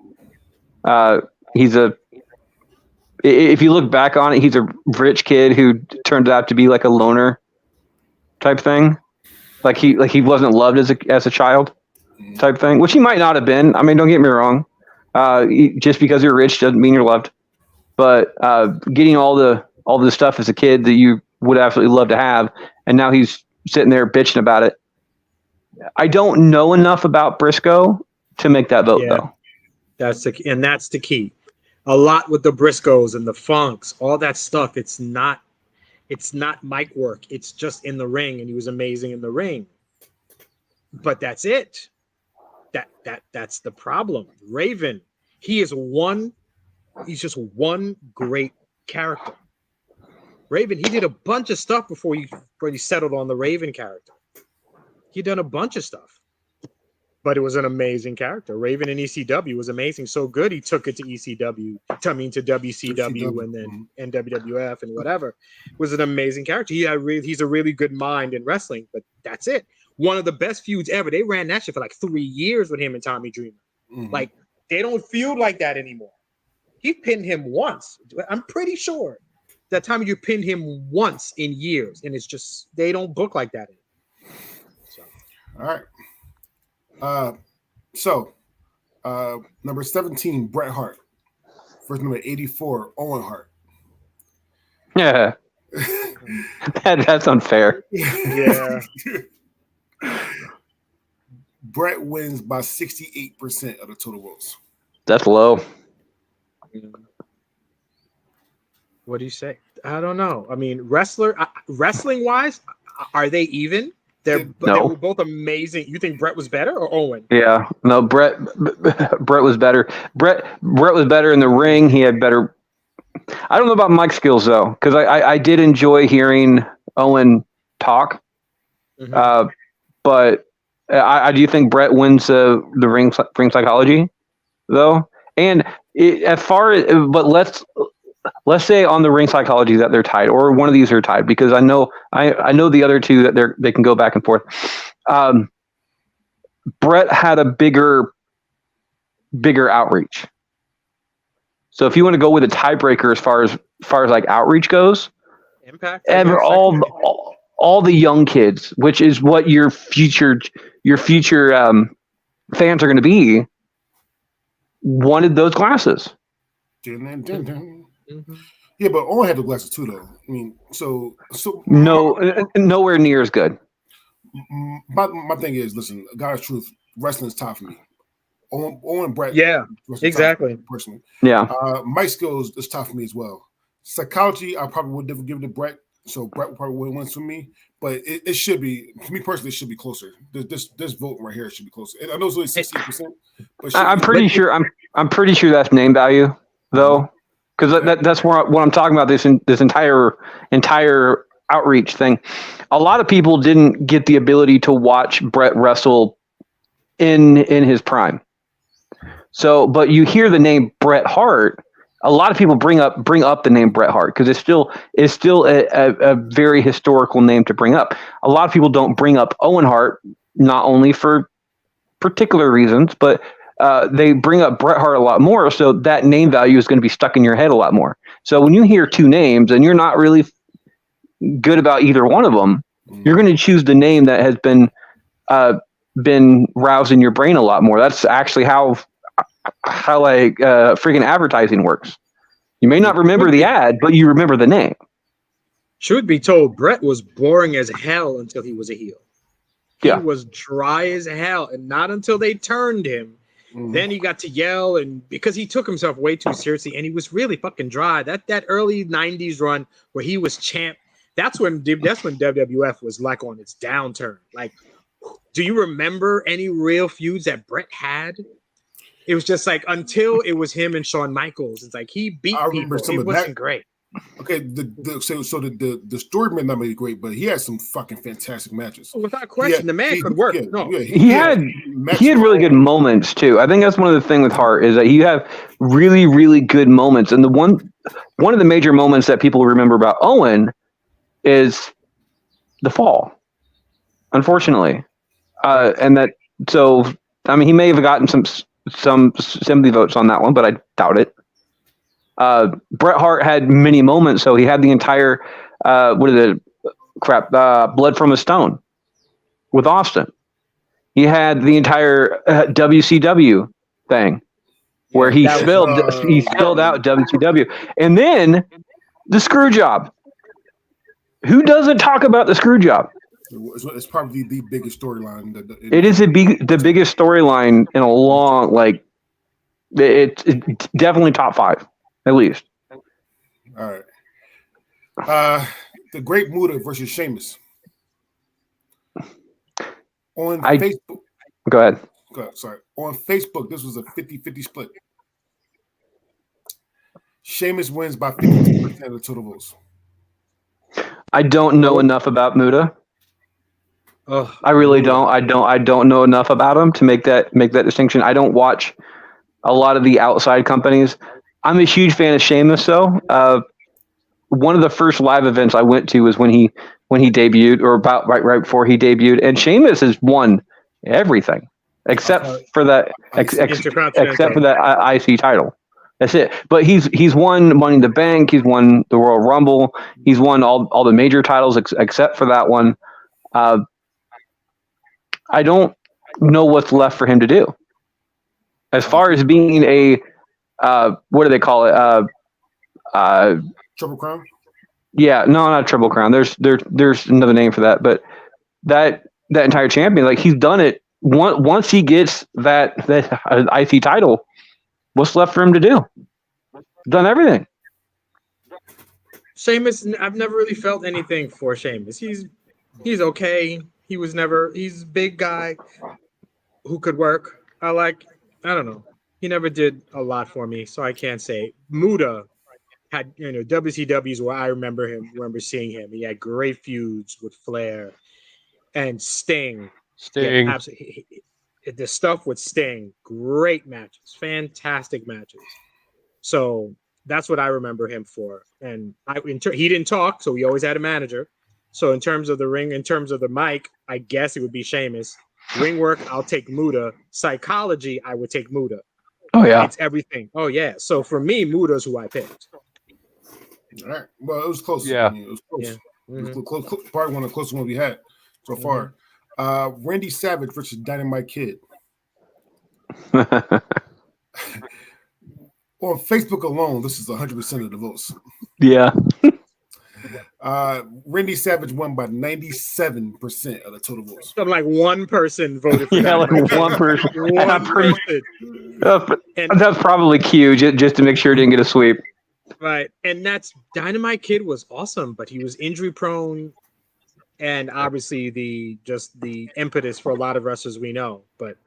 If you look back on it, he's a rich kid who turned out to be like a loner type thing. Like he wasn't loved as a child type thing, which he might not have been. I mean, don't get me wrong. Just because you're rich doesn't mean you're loved. But getting all the stuff as a kid that you would absolutely love to have, and now he's sitting there bitching about it. I don't know enough about Briscoe to make that vote though. That's the key. A lot with the Briscoes and the Funks, all that stuff. It's not mic work. It's just in the ring, and he was amazing in the ring. But that's it. That's the problem. Raven, he's just one great character. Raven, he did a bunch of stuff before he settled on the Raven character. He done a bunch of stuff. But it was an amazing character. Raven in ECW was amazing. So good, he took it to ECW, to WCW, and WWF and whatever. It was an amazing character. He's a really good mind in wrestling, but that's it. One of the best feuds ever. They ran that shit for like 3 years with him and Tommy Dreamer. Mm-hmm. Like, they don't feud like that anymore. He pinned him once. I'm pretty sure that Tommy Dreamer pinned him once in years, and it's just, they don't book like that anymore. So. All right. Number 17, Bret Hart. First number 84, Owen Hart. Yeah. That's unfair. Yeah. Brett wins by 68% of the total votes. That's low. What do you say? I don't know. I mean, wrestling wise, are they even? They were both amazing. You think Brett was better or Owen? Yeah, no, Brett was better. Brett was better in the ring. He had better. I don't know about mic skills though, because I did enjoy hearing Owen talk. Mhm. But I do think Brett wins the ring psychology though, and but let's say on the ring psychology that they're tied, or one of these are tied, because I know the other two that they can go back and forth. Brett had a bigger outreach. So if you want to go with a tiebreaker as far as like outreach goes, Impact. All the young kids, which is what your future fans are going to be, wanted those glasses. Mm-hmm. Yeah, but Owen had the glasses too, though. I mean, so nowhere near as good. My thing is, listen, God's truth, wrestling is top for me. Owen and Brett, yeah, exactly. Personally, yeah. Mike skills is tough for me as well. Psychology, I probably would never give it to Brett, so Brett probably would win for me. But it should be, for me personally, it should be closer. This vote right here should be closer. I know it's only 60%, but I'm pretty sure that's name value though, because that's what I'm talking about. This entire outreach thing. A lot of people didn't get the ability to watch Brett wrestle in his prime. So, but you hear the name Bret Hart, a lot of people bring up the name Bret Hart because it's still a very historical name to bring up. A lot of people don't bring up Owen Hart, not only for particular reasons, but they bring up Bret Hart a lot more. So that name value is going to be stuck in your head a lot more. So when you hear two names and you're not really good about either one of them, you're going to choose the name that has been roused in your brain a lot more. That's actually how like freaking advertising works. You may not remember the ad, but you remember the name. Truth be told, Brett was boring as hell until he was a heel. He was dry as hell, and not until they turned him. Then he got to yell, and because he took himself way too seriously, and he was really fucking dry. That early '90s run where he was champ, that's when WWF was like on its downturn. Like, do you remember any real feuds that Brett had? It was just like until it was him and Shawn Michaels. It's like he beat people. It wasn't great. Okay, the story may not be great, but he had some fucking fantastic matches. Without question, the man could work. He had really good moments too. I think that's one of the things with Hart is that you have really, really good moments. And the one of the major moments that people remember about Owen is the fall, unfortunately. And that, so I mean, he may have gotten some sympathy votes on that one, but I doubt it. Bret Hart had many moments, so he had the entire Blood from a Stone with Austin. He had the entire WCW thing where he spilled out WCW, and then the screw job. Who doesn't talk about the screw job? It's probably the biggest storyline. It is the biggest storyline in a long, like, it's definitely top 5, at least. All right. The Great Muta versus Sheamus. On Facebook. Go ahead. Sorry. On Facebook, this was a 50-50 split. Sheamus wins by 52% of the total votes. I don't know enough about Muta. I really don't. I don't know enough about him to make that distinction. I don't watch a lot of the outside companies. I'm a huge fan of Sheamus, though. One of the first live events I went to was when he debuted, or about right before he debuted, and Sheamus has won everything except for that IC title. That's it. But he's won Money in the Bank. He's won the Royal Rumble. He's won all the major titles except for that one. I don't know what's left for him to do. As far as being a what do they call it? Triple Crown? Yeah, no, not Triple Crown. There's another name for that, but that entire champion, like he's done it. Once he gets that IC title, what's left for him to do? Done everything. Sheamus, I've never really felt anything for Sheamus. He's okay. He's a big guy who could work. I don't know. He never did a lot for me, so I can't say. Muta had, WCWs where I remember seeing him. He had great feuds with Flair and Sting. Sting. Yeah, absolutely. The stuff with Sting, great matches, fantastic matches. So that's what I remember him for. And he didn't talk, so he always had a manager. So in terms of the ring, in terms of the mic, I guess it would be Sheamus. Ring work, I'll take Muta. Psychology, I would take Muta. Oh yeah, it's everything. Oh yeah. So for me, Muta's who I picked. All right. Well, it was close. Yeah. It was close. Yeah. It was close. Probably one of the closest ones we had so far. Randy Savage versus Dynamite Kid. On Facebook alone, this is 100% of the votes. Yeah. Randy Savage won by 97% of the total votes. So like one person voted for Yeah, that. like one person. And I'm pretty. And- That's probably Q, just to make sure it didn't get a sweep. Right. And that's Dynamite Kid was awesome, but he was injury prone and obviously the impetus for a lot of wrestlers we know. But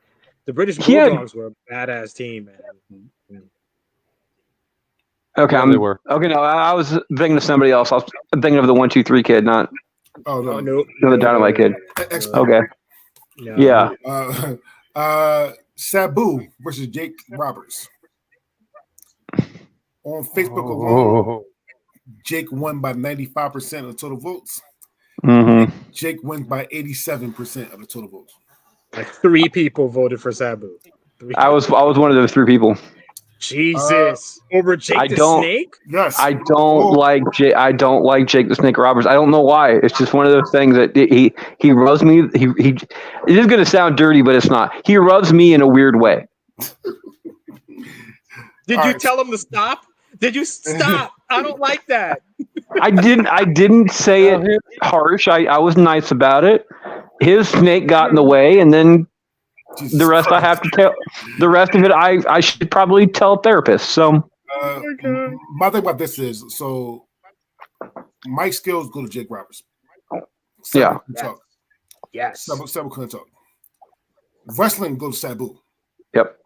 the British Bulldogs were a badass team, man. Okay, Yeah, they were. Okay, no, I was thinking of somebody else. I was thinking of the 1, 2, 3 kid, not No, the Dynamite Kid. Okay. No. Yeah. Sabu versus Jake Roberts. On Facebook alone, Jake won by 95% of the total votes. Mm-hmm. Jake wins by 87% of the total votes. Like 3 people voted for Sabu. I was one of those 3 people. Jesus. Over Jake the Snake? Yes. I don't like Jake the Snake Roberts. I don't know why. It's just one of those things that he rubs me. He it is going to sound dirty, but it's not. He rubs me in a weird way. Did you tell him to stop? Did you stop? I don't like that. I didn't say it harsh. I was nice about it. His snake got in the way, and then the rest I have to tell. The rest of it I should probably tell a therapist. So my thing about this is, so Mike skills go to Jake Roberts. Yeah. Yes. Sabu couldn't talk. Wrestling goes to Sabu. Yep.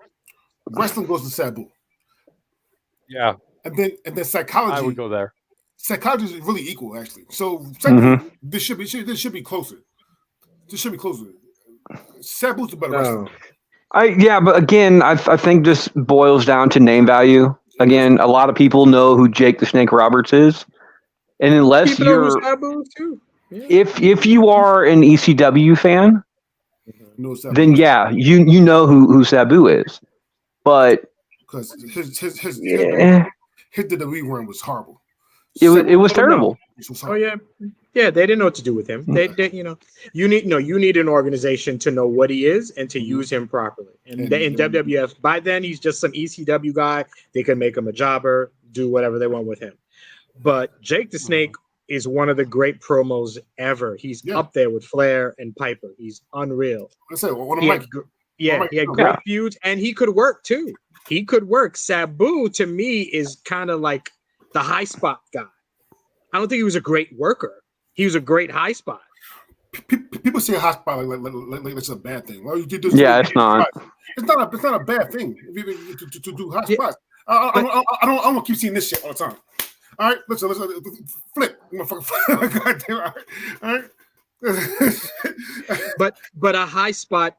Wrestling goes to Sabu. Yeah. And then psychology. I would go there. Psychology is really equal, actually. So this should be closer. This should be closer. Sabu's the better wrestler. But again, I think this boils down to name value. Again, a lot of people know who Jake the Snake Roberts is, and unless you're, if you are an ECW fan, then yeah, you know who Sabu is, but because his WWE run was horrible. It was terrible. Oh yeah, they didn't know what to do with him. They you need an organization to know what he is and to use him properly. And in WWF, by then he's just some ECW guy. They can make him a jobber, do whatever they want with him. But Jake the Snake is one of the great promos ever. He's up there with Flair and Piper. He's unreal. He had great feuds, and he could work too. He could work. Sabu to me is kind of like the high spot guy. I don't think he was a great worker. He was a great high spot. People say high spot like it's a bad thing. Well, it's not. It's not a bad thing to do high spots. I don't want to keep seeing this shit all the time. All right, let's flip. God damn, all right. But a high spot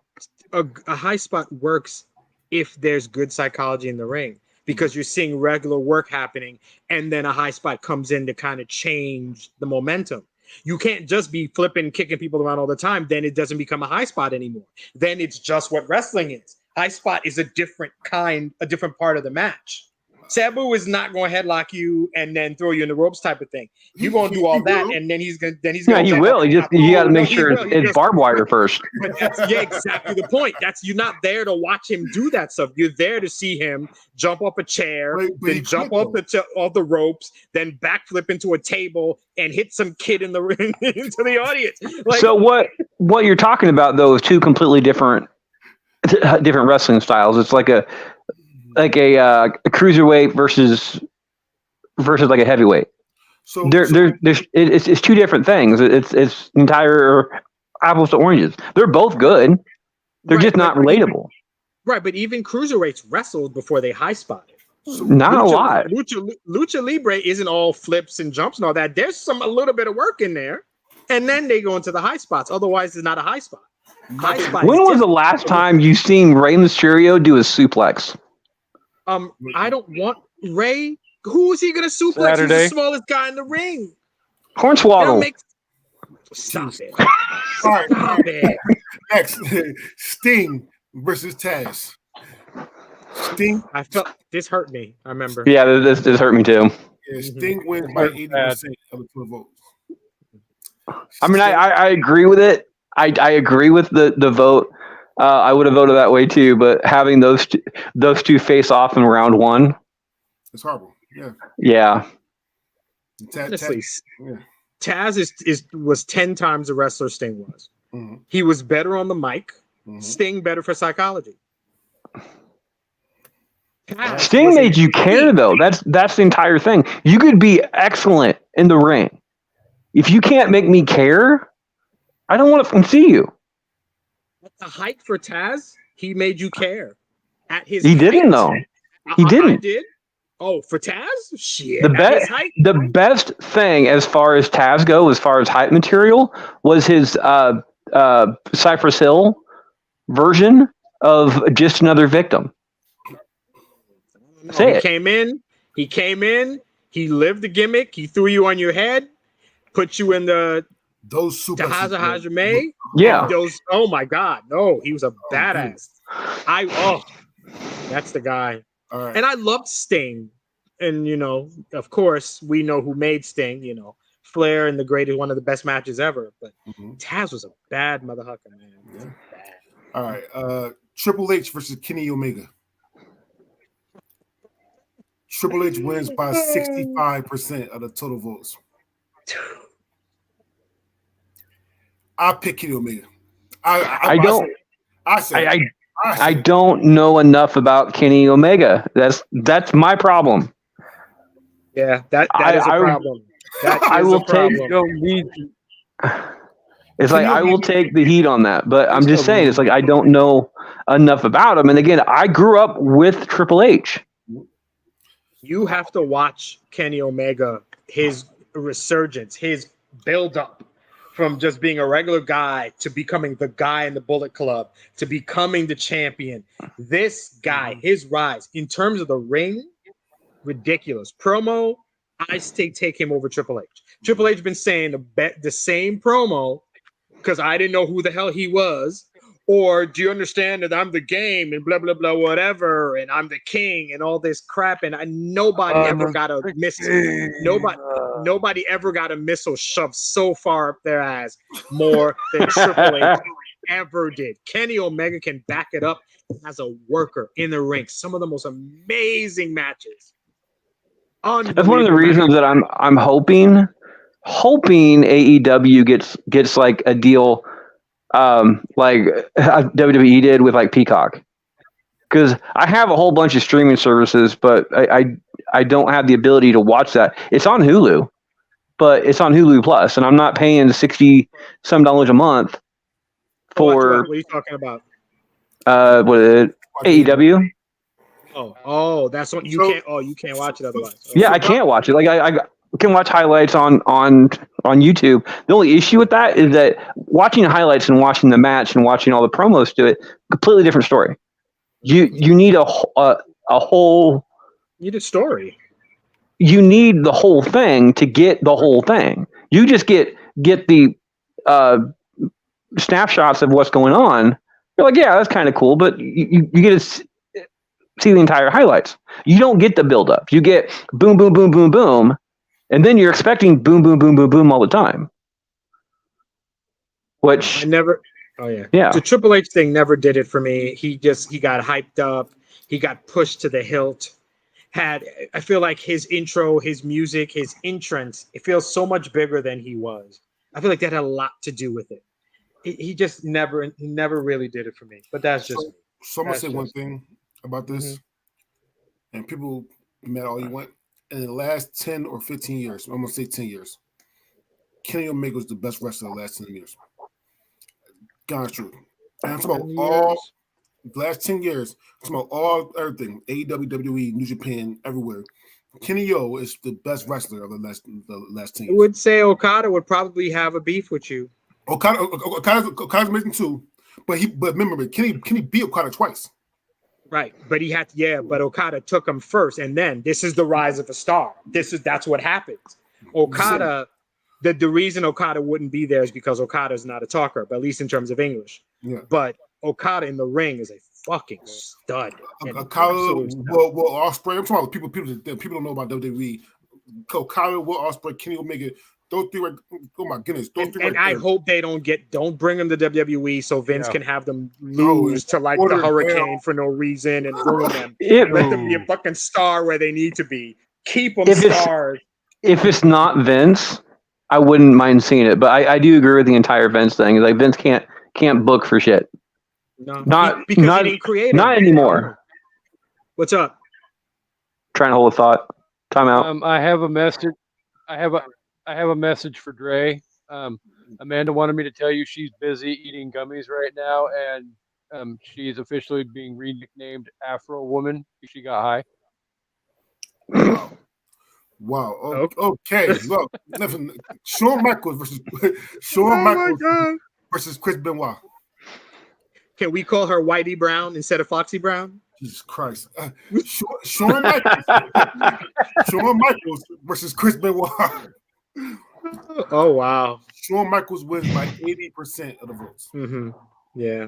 works if there's good psychology in the ring, because you're seeing regular work happening and then a high spot comes in to kind of change the momentum. You can't just be flipping, kicking people around all the time. Then it doesn't become a high spot anymore. Then it's just what wrestling is. High spot is a different part of the match. Sabu is not going to headlock you and then throw you in the ropes type of thing. You're going to do all that, and then he's going. Yeah, he will. You got to make sure it's barbed wire first. But that's exactly the point. You're not there to watch him do that stuff. You're there to see him jump up a chair, then jump off the ropes, then backflip into a table and hit some kid in the ring into the audience. So what you're talking about though is two completely different wrestling styles. It's like a cruiserweight versus like a heavyweight. So it's two different things. It's entire apples to oranges. They're both good. They're just not relatable. Right, but even cruiserweights wrestled before they high spotted. Not a lot. Lucha Libre isn't all flips and jumps and all that. There's a little bit of work in there, and then they go into the high spots. Otherwise, it's not a high spot. When was the last time you seen Rey Mysterio do a suplex? I don't want Ray. Who is he going to suplex? Saturday. He's the smallest guy in the ring. Hornswoggle. Stop it. All right. Stop it. Next, Sting versus Taz. Sting. I felt this hurt me. I remember. Yeah, this hurt me too. Yeah, Sting wins by 80% of the 12 votes. I mean, I agree with it. I agree with the vote. I would have voted that way too, but having those two face off in round one, it's horrible. Yeah. Yeah. Honestly, Taz was 10 times the wrestler Sting was. Mm-hmm. He was better on the mic. Mm-hmm. Sting better for psychology. Sting made you care though. That's the entire thing. You could be excellent in the ring. If you can't make me care, I don't want to see you. At the height for Taz, he made you care. At his he didn't though. He didn't. I did. Oh, for Taz? Shit. The best thing as far as Taz go, as far as hype material, was his Cypress Hill version of Just Another Victim. He came in, he lived the gimmick, he threw you on your head, put you in those super Hajime. Yeah. Oh my God. No, he was a badass. That's the guy. All right. And I loved Sting. And of course, we know who made Sting, Flair and the greatest, one of the best matches ever. But Taz was a bad motherfucker, man. Yeah. Bad. All right. Triple H versus Kenny Omega. Triple H wins by 65% of the total votes. I pick Kenny Omega. I don't know enough about Kenny Omega. That's my problem. Yeah, that is a problem. I will take. It's like I will take the heat on that, but I'm just saying it's like I don't know enough about him. And again, I grew up with Triple H. You have to watch Kenny Omega, his resurgence, his build-up from just being a regular guy to becoming the guy in the Bullet Club, to becoming the champion. This guy, his rise, in terms of the ring, ridiculous. Promo, I take him over Triple H. Triple H been saying the same promo because I didn't know who the hell he was. Or do you understand that I'm the game and blah, blah, blah, whatever, and I'm the king and all this crap, and nobody ever got a missile. Nobody ever got a missile shoved so far up their ass more than Triple H ever did. Kenny Omega can back it up as a worker in the ring. Some of the most amazing matches. That's one of the reasons that I'm hoping AEW gets like a deal like WWE did with like Peacock, because I have a whole bunch of streaming services, but I don't have the ability to watch that. It's on Hulu, but it's on Hulu Plus, and I'm not paying $60 some a month for. What are you talking about? AEW. Oh, that's what you can't. Oh, you can't watch it otherwise. Yeah, I can't watch it. Like I can watch highlights on YouTube. The only issue with that is that watching highlights and watching the match and watching all the promos to it, completely different story. You need a whole. You need a story. You need the whole thing to get the whole thing. You just get the snapshots of what's going on. You're like, yeah, that's kind of cool, but you get see the entire highlights. You don't get the build up. You get boom, boom, boom, boom, boom, and then you're expecting boom, boom, boom, boom, boom all the time. Which I never. Oh yeah. Yeah. The Triple H thing never did it for me. He got hyped up. He got pushed to the hilt. I feel like his intro, his music, his entrance, it feels so much bigger than he was. I feel like that had a lot to do with it. He just never really did it for me. But that's just so I'm gonna say one thing about this, and people mad all you want. In the last 10 or 15 years, I'm gonna say 10 years, Kenny Omega was the best wrestler of the last 10 years. God's truth. And I'm talking about all the last 10 years, I'm talking about everything, AEW, WWE, New Japan, everywhere. Kenny O is the best wrestler of the last 10 years. I would say Okada would probably have a beef with you. Okada's amazing too, but remember, Kenny beat Okada twice. Right, but he had to, but Okada took him first, and then this is the rise of a star. That's what happens. Okada, the reason Okada wouldn't be there is because Okada is not a talker, but at least in terms of English. Yeah. But Okada in the ring is a fucking stud. Okada, Will Ospreay. I'm talking about people don't know about WWE. Okada, Will Ospreay, Kenny Omega. Those three, oh my goodness! And I hope they don't bring them to WWE so Vince can have them lose to like the Hurricane for no reason and ruin them. Let them be a fucking star where they need to be. Keep them stars. If it's not Vince, I wouldn't mind seeing it. But I do agree with the entire Vince thing. Like Vince can't book for shit. No, because he didn't create it. Not anymore. What's up? Trying to hold a thought. Time out. I have a message. I have a message for Dre. Amanda wanted me to tell you she's busy eating gummies right now, and she's officially being re-nicknamed Afro Woman. She got high. Wow. Okay. Look, Shawn Michaels versus Chris Benoit. Can we call her Whitey Brown instead of Foxy Brown? Jesus Christ. Shawn Michaels versus Chris Benoit. Oh wow! Shawn Michaels wins by 80% of the votes. Mm-hmm. Yeah,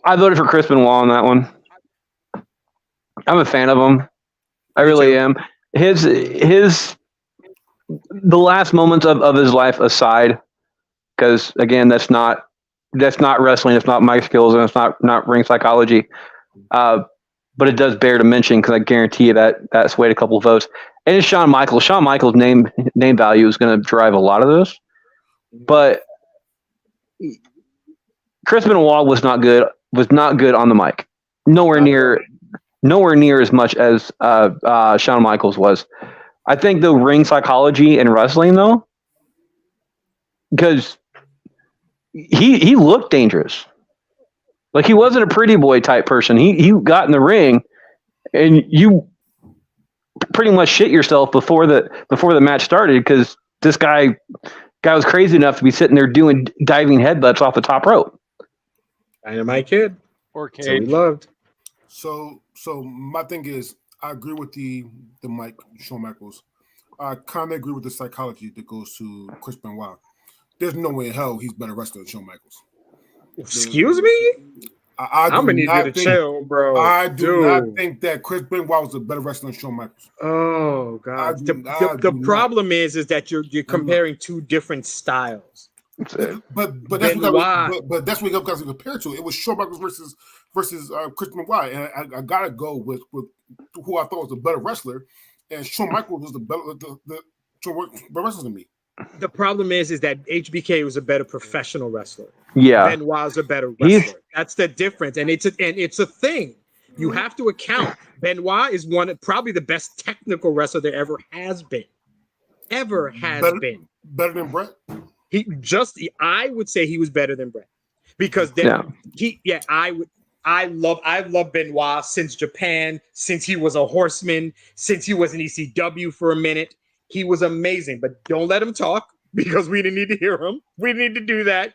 I voted for Chris Benoit on that one. I'm a fan of him. I really am. The last moments of his life aside, because again, that's not wrestling. That's not my skills, and it's not ring psychology. But it does bear to mention because I guarantee you that swayed a couple of votes. And it's Shawn Michaels. Shawn Michaels' name value is going to drive a lot of those. But Chris Benoit was not good. Was not good on the mic. Nowhere near as much as Shawn Michaels was. I think the ring psychology in wrestling though, because he looked dangerous. Like he wasn't a pretty boy type person. He got in the ring, and you pretty much shit yourself before the match started because this guy was crazy enough to be sitting there doing diving headbutts off the top rope. Dynamite Kid or Cage. So we loved. So my thing is, I agree with the Mike Shawn Michaels. I kind of agree with the psychology that goes to Chris Benoit. There's no way in hell he's better wrestler than Shawn Michaels. Excuse me? I'm gonna need you to chill, bro. I do not think that Chris Benoit was a better wrestler than Shawn Michaels. Oh God! The problem is that you're comparing two different styles. But that's what you guys compare to. It was Shawn Michaels versus Chris Benoit, and I gotta go with who I thought was a better wrestler, and Shawn Michaels was the better wrestler than me. The problem is that HBK was a better professional wrestler. Yeah, Benoit was a better wrestler. That's the difference, and it's a thing. You have to account. Benoit is probably the best technical wrestler there ever has been. Better than Bret. I would say he was better than Bret because I love Benoit since Japan, since he was a horseman, since he was in ECW for a minute. He was amazing, but don't let him talk because we didn't need to hear him. We didn't need to do that.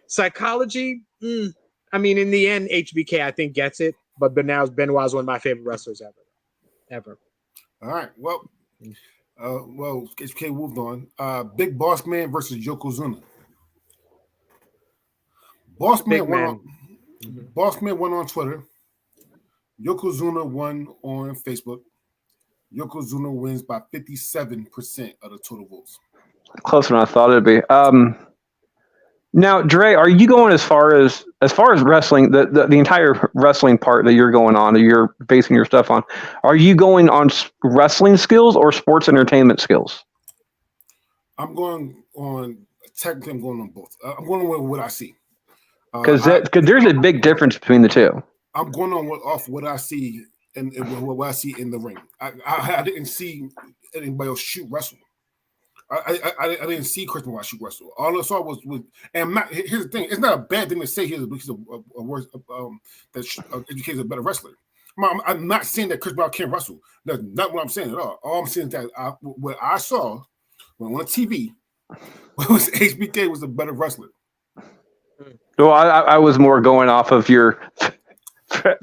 Psychology, I mean, in the end, HBK, I think, gets it, but Benoit is one of my favorite wrestlers ever. All right. Well, HBK moved on. Big Boss Man versus Yokozuna. Boss Man went on Twitter Yokozuna won on Facebook. Yokozuna wins by 57% of the total votes. Closer than I thought it'd be. Now, Dre, are you going as far as wrestling, the entire wrestling part that you're going on, that you're basing your stuff on? Are you going on wrestling skills or sports entertainment skills? I'm going on. Technically, I'm going on both. I'm going on what I see. Because there's a big difference between the two. I'm going on off what I see and what I see in the ring. I didn't see anybody else shoot wrestle. I didn't see Christian Watch shoot wrestle. All I saw was and here's the thing: it's not a bad thing to say he's a worse that educates a better wrestler. I'm not saying that Chris Brown can't wrestle. That's not what I'm saying at all. All I'm saying is that what I saw when on TV was HBK was a better wrestler. Well, I was more going off of your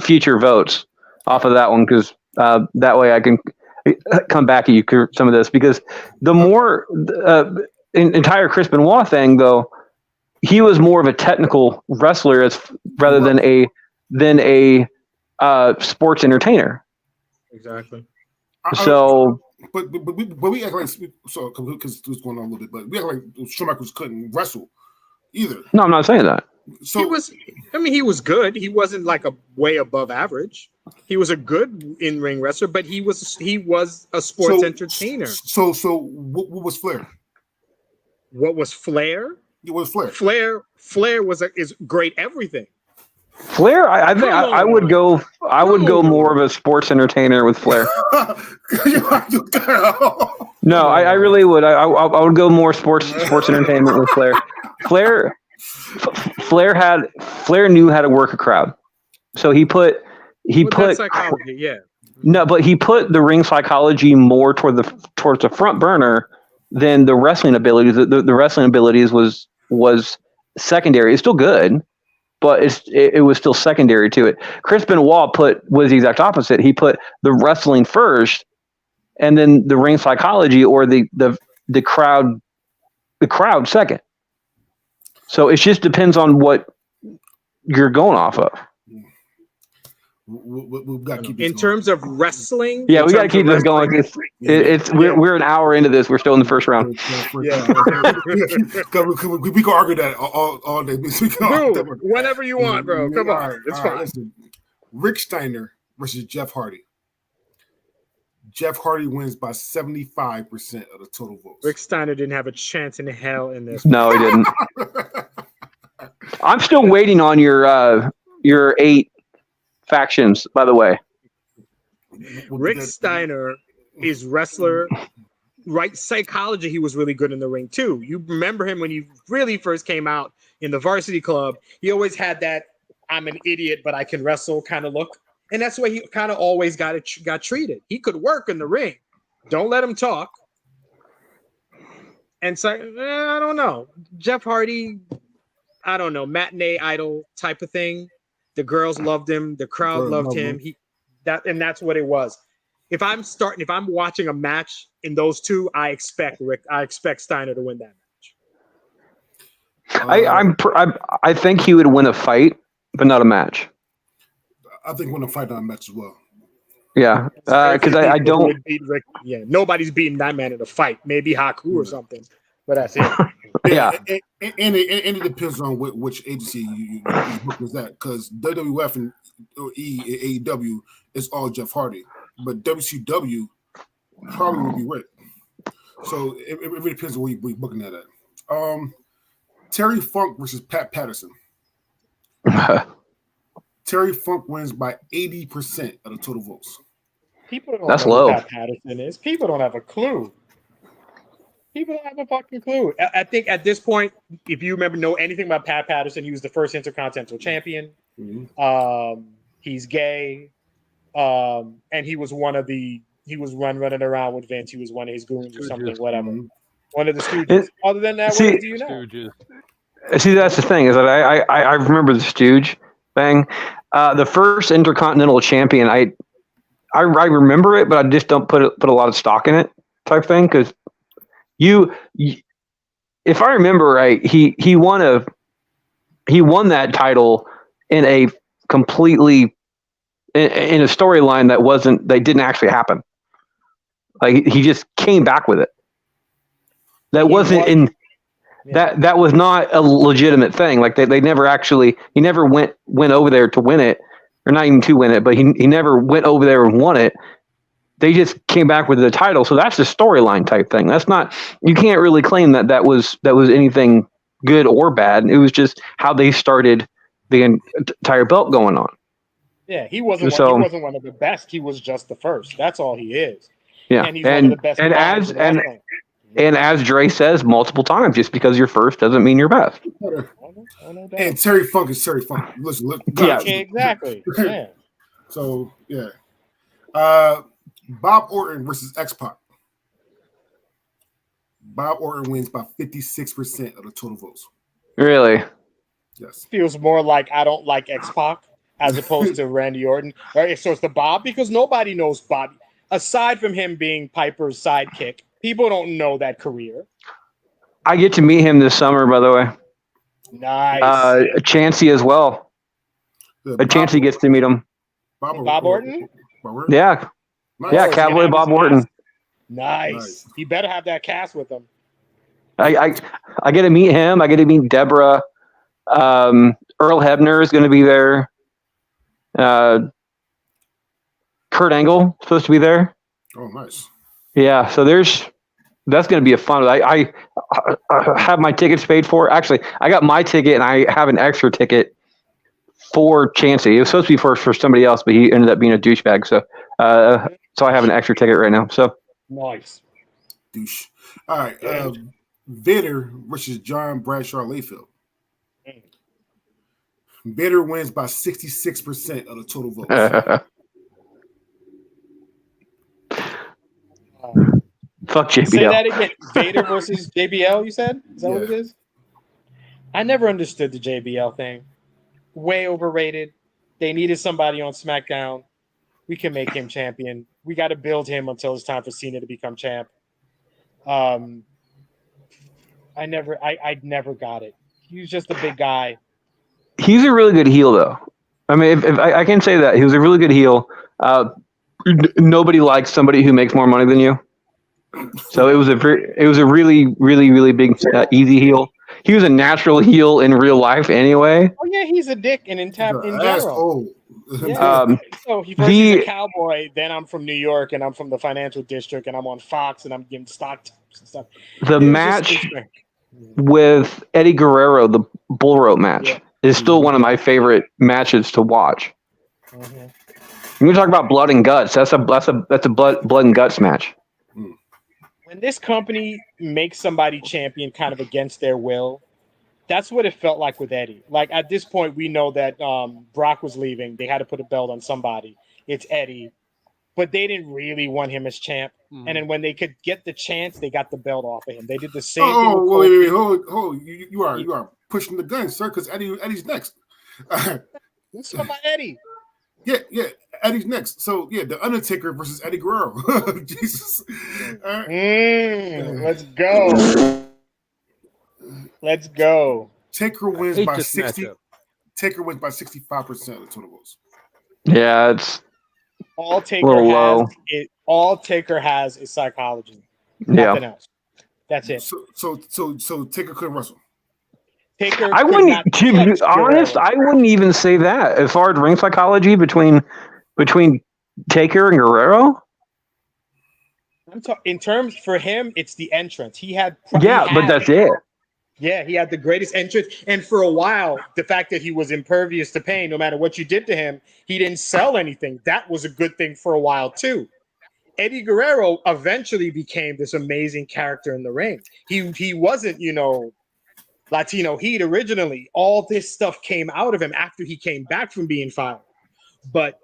future votes off of that one because that way I can come back at you for some of this, because the more entire Chris Benoit thing, though, he was more of a technical wrestler rather than a sports entertainer. Exactly. So, but we act like so because it was going on a little bit, but we act like Schumacher couldn't wrestle either. No, I'm not saying that. So he was good. He wasn't like a way above average. He was a good in-ring wrestler, but he was a sports entertainer. So what was Flair? What was Flair? It was Flair. Flair is great everything. Flair, I think I would go. I would go more of a sports entertainer with Flair. No, I really would. I would go more sports entertainment with Flair. Flair knew how to work a crowd, so he put psychology, yeah. No, but he put the ring psychology more towards the front burner than the wrestling abilities. The wrestling abilities was secondary. It's still good, but it was still secondary to it. Chris Benoit was the exact opposite. He put the wrestling first, and then the ring psychology or the crowd second. So it just depends on what you're going off of. We've got to keep in terms of wrestling. Yeah, we got to keep this going. We're an hour into this. We're still in the first round. Yeah, we can argue that all day. Dude, whenever you want, bro. Come on, it's fine. Listen. Rick Steiner versus Jeff Hardy. Jeff Hardy wins by 75% of the total votes. Rick Steiner didn't have a chance in hell in this. No, he didn't. I'm still waiting on your 8 factions, by the way. Rick Steiner is wrestler, right? Psychology, he was really good in the ring too. You remember him when he really first came out in the Varsity Club. He always had that "I'm an idiot, but I can wrestle" kind of look. And that's the way he kind of always got treated. He could work in the ring. Don't let him talk. And so, I don't know. Jeff Hardy, I don't know, matinee idol type of thing. The girls loved him. The crowd loved him. That's what it was. If I'm watching a match in those two, I expect Steiner to win that match. I think he would win a fight, but not a match. I think win a fight, not a match as well. Yeah, because I don't. Nobody's beating that man in a fight. Maybe Haku or something, but that's it. Yeah, and it depends on which agency you book is that, because WWF and AEW is all Jeff Hardy, but WCW probably would be Rick. So it really depends on where you're booking that at. Terry Funk versus Pat Patterson. Terry Funk wins by 80% of the total votes. People don't That's know low. Who Pat Patterson is. People don't have a clue. People don't have a fucking clue. I think at this point, if you know anything about Pat Patterson, he was the first Intercontinental Champion. Mm-hmm. He's gay, and he was running around with Vince. He was one of his goons or something, whatever. Mm-hmm. One of the Stooges. Other than that, what do you know? Stooges. See, that's the thing is that I remember the Stooge thing. The first Intercontinental Champion, I remember it, but I just don't put a lot of stock in it, type thing. Because if I remember right, he won that title in a completely in a storyline that didn't actually happen. Like he just came back with it. That that was not a legitimate thing. Like they never actually, he never went over there to win it, or not even to win it, but he never went over there and won it. They just came back with the title. So that's a storyline type thing. That's not, you can't really claim that was anything good or bad. It was just how they started the entire belt going on. Yeah, he wasn't one of the best. He was just the first. That's all he is. Yeah, and he's one of the best. And as Dre says multiple times, just because you're first doesn't mean you're best. And Terry Funk is Terry Funk. Listen, look. Yeah, exactly. Yeah. So yeah, Bob Orton versus X-Pac. Bob Orton wins by 56% of the total votes. Really? Yes. Feels more like I don't like X-Pac as opposed to Randy Orton. Right? So it's the Bob, because nobody knows Bobby aside from him being Piper's sidekick. People don't know that career. I get to meet him this summer, by the way. Nice. Chancey as well. Chancey gets to meet him. Bob Orton? Yeah. Nice. Yeah, Cowboy Bob Orton. Nice. He better have that cast with him. I get to meet him. I get to meet Deborah. Earl Hebner is going to be there. Kurt Angle is supposed to be there. Oh, nice. Yeah, so that's going to be a fun. I have my tickets paid for. Actually, I got my ticket and I have an extra ticket for Chancey. It was supposed to be for somebody else, but he ended up being a douchebag. So I have an extra ticket right now. So nice. Douche. All right. Vader versus John Bradshaw Layfield. Vader wins by 66% of the total votes. Fuck JBL. Say that again. Vader versus JBL, you said? Is that what it is? I never understood the JBL thing. Way overrated. They needed somebody on SmackDown. We can make him champion. We got to build him until it's time for Cena to become champ. I never got it. He was just a big guy. He's a really good heel, though. I mean, if I can say that. He was a really good heel. Nobody likes somebody who makes more money than you. So it was a really, really, really big, easy heel. He was a natural heel in real life anyway. Oh, yeah, he's a dick in general. Yeah. So he's a cowboy. Then I'm from New York, and I'm from the financial district, and I'm on Fox, and I'm giving stock tips and stuff. The match with Eddie Guerrero, the bull rope match, is still one of my favorite matches to watch. Mm-hmm. We talk about blood and guts. That's a blood and guts match. When this company makes somebody champion kind of against their will, that's what it felt like with Eddie. Like at this point, we know that Brock was leaving. They had to put a belt on somebody. It's Eddie. But they didn't really want him as champ. Mm-hmm. And then when they could get the chance, they got the belt off of him. They did the same thing. Oh, wait. Hold. You are pushing the gun, sir, because Eddie's next. Let's talk about Eddie. Yeah. Eddie's next. So, The Undertaker versus Eddie Guerrero. Jesus. Let's go. Taker wins by 60. Taker wins by 65% of the total votes. Yeah, it's all Taker has is psychology. Nothing else. That's it. So Taker couldn't wrestle. I wouldn't, to be honest, I wouldn't even say that. As far as ring psychology between Taker and Guerrero, in terms for him, it's the entrance. But that's it. Yeah, he had the greatest entrance, and for a while, the fact that he was impervious to pain, no matter what you did to him, he didn't sell anything. That was a good thing for a while too. Eddie Guerrero eventually became this amazing character in the ring. He wasn't, Latino Heat originally. All this stuff came out of him after he came back from being fired. But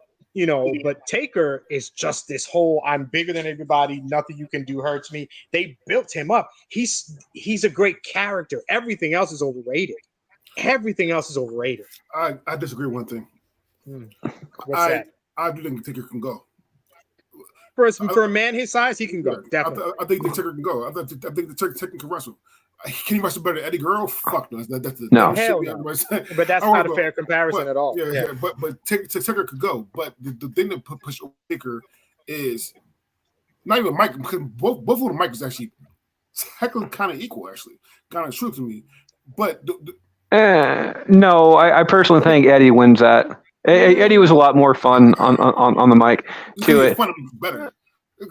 Taker is just this whole, I'm bigger than everybody, nothing you can do hurts me. They built him up. He's a great character. Everything else is overrated. I disagree with one thing. What's that? I do think Taker can go. For a man his size, he can go. Definitely. I think the Taker can go. I think the Taker can wrestle. Can he wrestle better than Eddie Guerrero? Fuck no. That's the No. dumbest shit Hell we no. ever said. But that's I wanna not a go- fair comparison but- at all. Yeah, Yeah. but Taker could go. But the thing that push Taker is not even Mike, because both of the Mike is actually technically kind of equal, actually. Kind of true to me. But No, I personally think Eddie wins that. Eddie was a lot more fun on the mic to it. Fun better.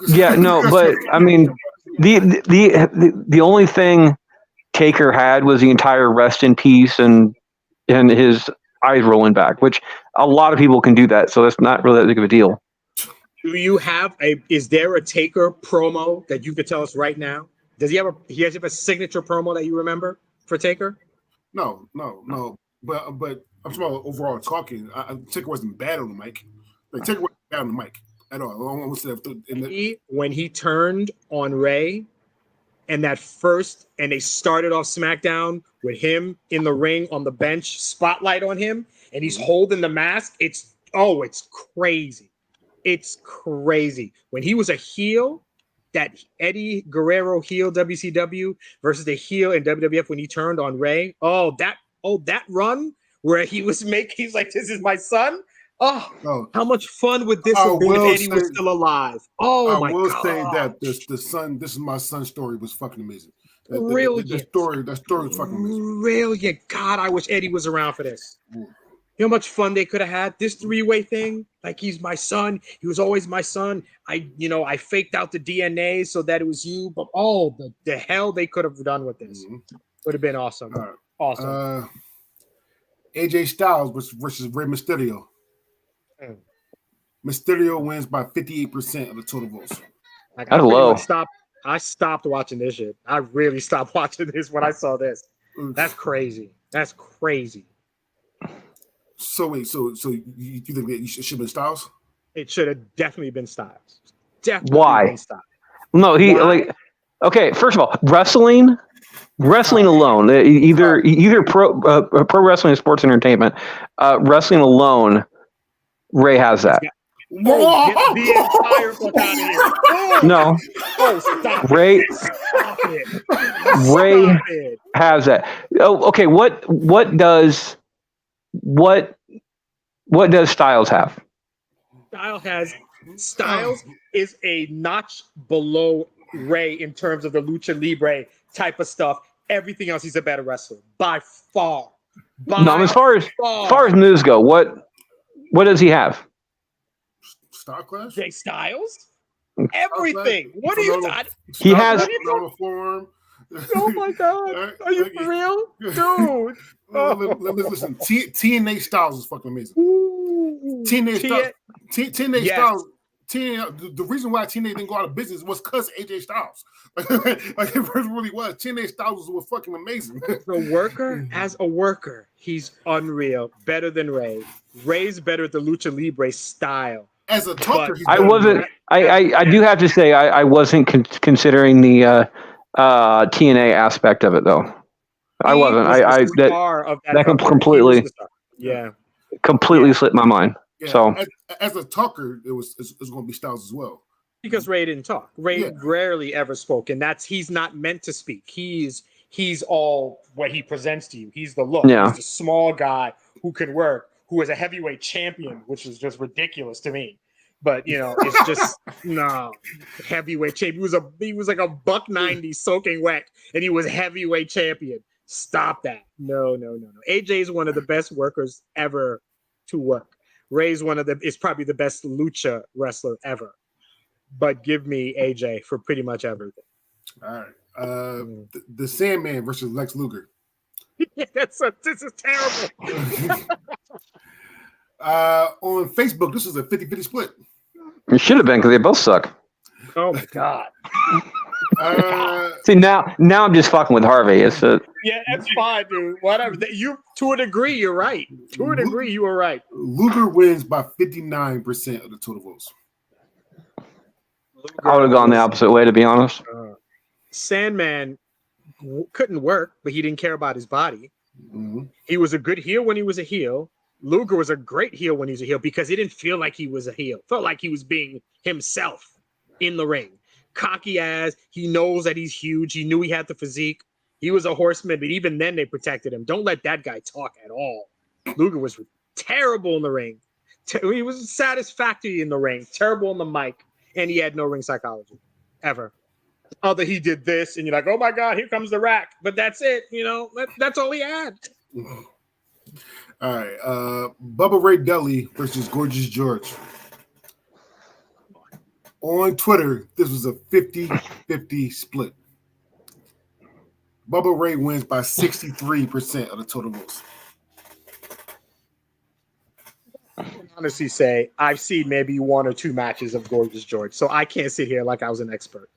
Yeah, no, but I mean, the only thing Taker had was the entire rest in peace and his eyes rolling back, which a lot of people can do that, so that's not really that big of a deal. Do you have is there a Taker promo that you could tell us right now? Does he have a signature promo that you remember for Taker? No. But I'm talking about overall talking. Taker wasn't bad on the mic. Like Taker wasn't bad on the mic at all. I almost said When he turned on Ray, and they started off SmackDown with him in the ring on the bench, spotlight on him, and he's holding the mask. It's crazy. It's crazy. When he was a heel, that Eddie Guerrero heel WCW versus the heel in WWF when he turned on Ray. That run where he's like, this is my son. Oh, how much fun would this have been if Eddie was still alive? Oh my God. I will say that the son, this is my son's story was fucking amazing. Brilliant. That story was fucking amazing. Brilliant. God, I wish Eddie was around for this. You know how much fun they could have had? This three-way thing, like he's my son. He was always my son. I faked out the DNA so that it was you. But the hell they could have done with this would have been awesome. Awesome. AJ Styles versus Rey Mysterio. Mysterio wins by 58% of the total votes. Like, That's low. I stopped watching this shit. I really stopped watching this when I saw this. That's crazy. That's crazy. So wait, so you think that it should have been Styles? It should have definitely been Styles. Definitely Why? been Styles. No, okay. First of all, wrestling alone, either pro wrestling and sports entertainment, wrestling alone, Ray has that. Get the entire fuck out of here. No, Stop Ray. Stop it. Ray Stop it. has that. Oh, okay. What does Styles have? Styles is a notch below Ray in terms of the lucha libre type of stuff. Everything else, he's a better wrestler by far. As far as moves go, what does he have? Star Clash? Jay Styles? Everything. What are you talking? He has. Form. Oh my God! Are you for real, dude? Listen, TNA Styles is fucking amazing. TNA Styles. The reason why TNA didn't go out of business was because AJ Styles. Like it really was. TNA Styles was fucking amazing. As a worker, he's unreal. Better than Ray. Ray's better at the lucha libre style. As a talker, he's I wasn't. I do have to say I wasn't considering the TNA aspect of it though. I wasn't. That completely. Yeah. Completely slipped my mind. Yeah, so as a talker, it's going to be Styles as well. Because Ray didn't talk. Ray rarely ever spoke, and he's not meant to speak. He's all what he presents to you. He's the look. Yeah. He's the small guy who can work, who is a heavyweight champion, which is just ridiculous to me. But it's just no heavyweight champion. He was like a $190 soaking wet, and he was heavyweight champion. Stop that. No. AJ is one of the best workers ever to work. Ray's is probably the best lucha wrestler ever. But give me AJ for pretty much everything. All right. The Sandman versus Lex Luger. This is terrible. On Facebook, this is a 50-50 split. It should have been because they both suck. Oh my God. See now I'm just fucking with Harvey. Yeah, that's fine, dude. Whatever. You to a degree, you're right. To a degree, you were right. Luger wins by 59% of the total votes. I would have gone the opposite way, to be honest. Sandman couldn't work, but he didn't care about his body. Mm-hmm. He was a good heel when he was a heel. Luger was a great heel when he was a heel because he didn't feel like he was a heel. Felt like he was being himself in the ring. Cocky ass. He knows that he's huge. He knew he had the physique. He was a horseman, but even then they protected him. Don't let that guy talk at all. Luger was terrible in the ring. He was satisfactory in the ring, terrible on the mic, and he had no ring psychology ever. Other he did this, and you're like, oh my God, here comes the rack. But that's it, that's all he had. All right, Bubba Ray Dudley versus Gorgeous George. On Twitter, this was a 50-50 split. Bubba Ray wins by 63% of the total votes. I can honestly say I've seen maybe 1 or 2 matches of Gorgeous George, so I can't sit here like I was an expert.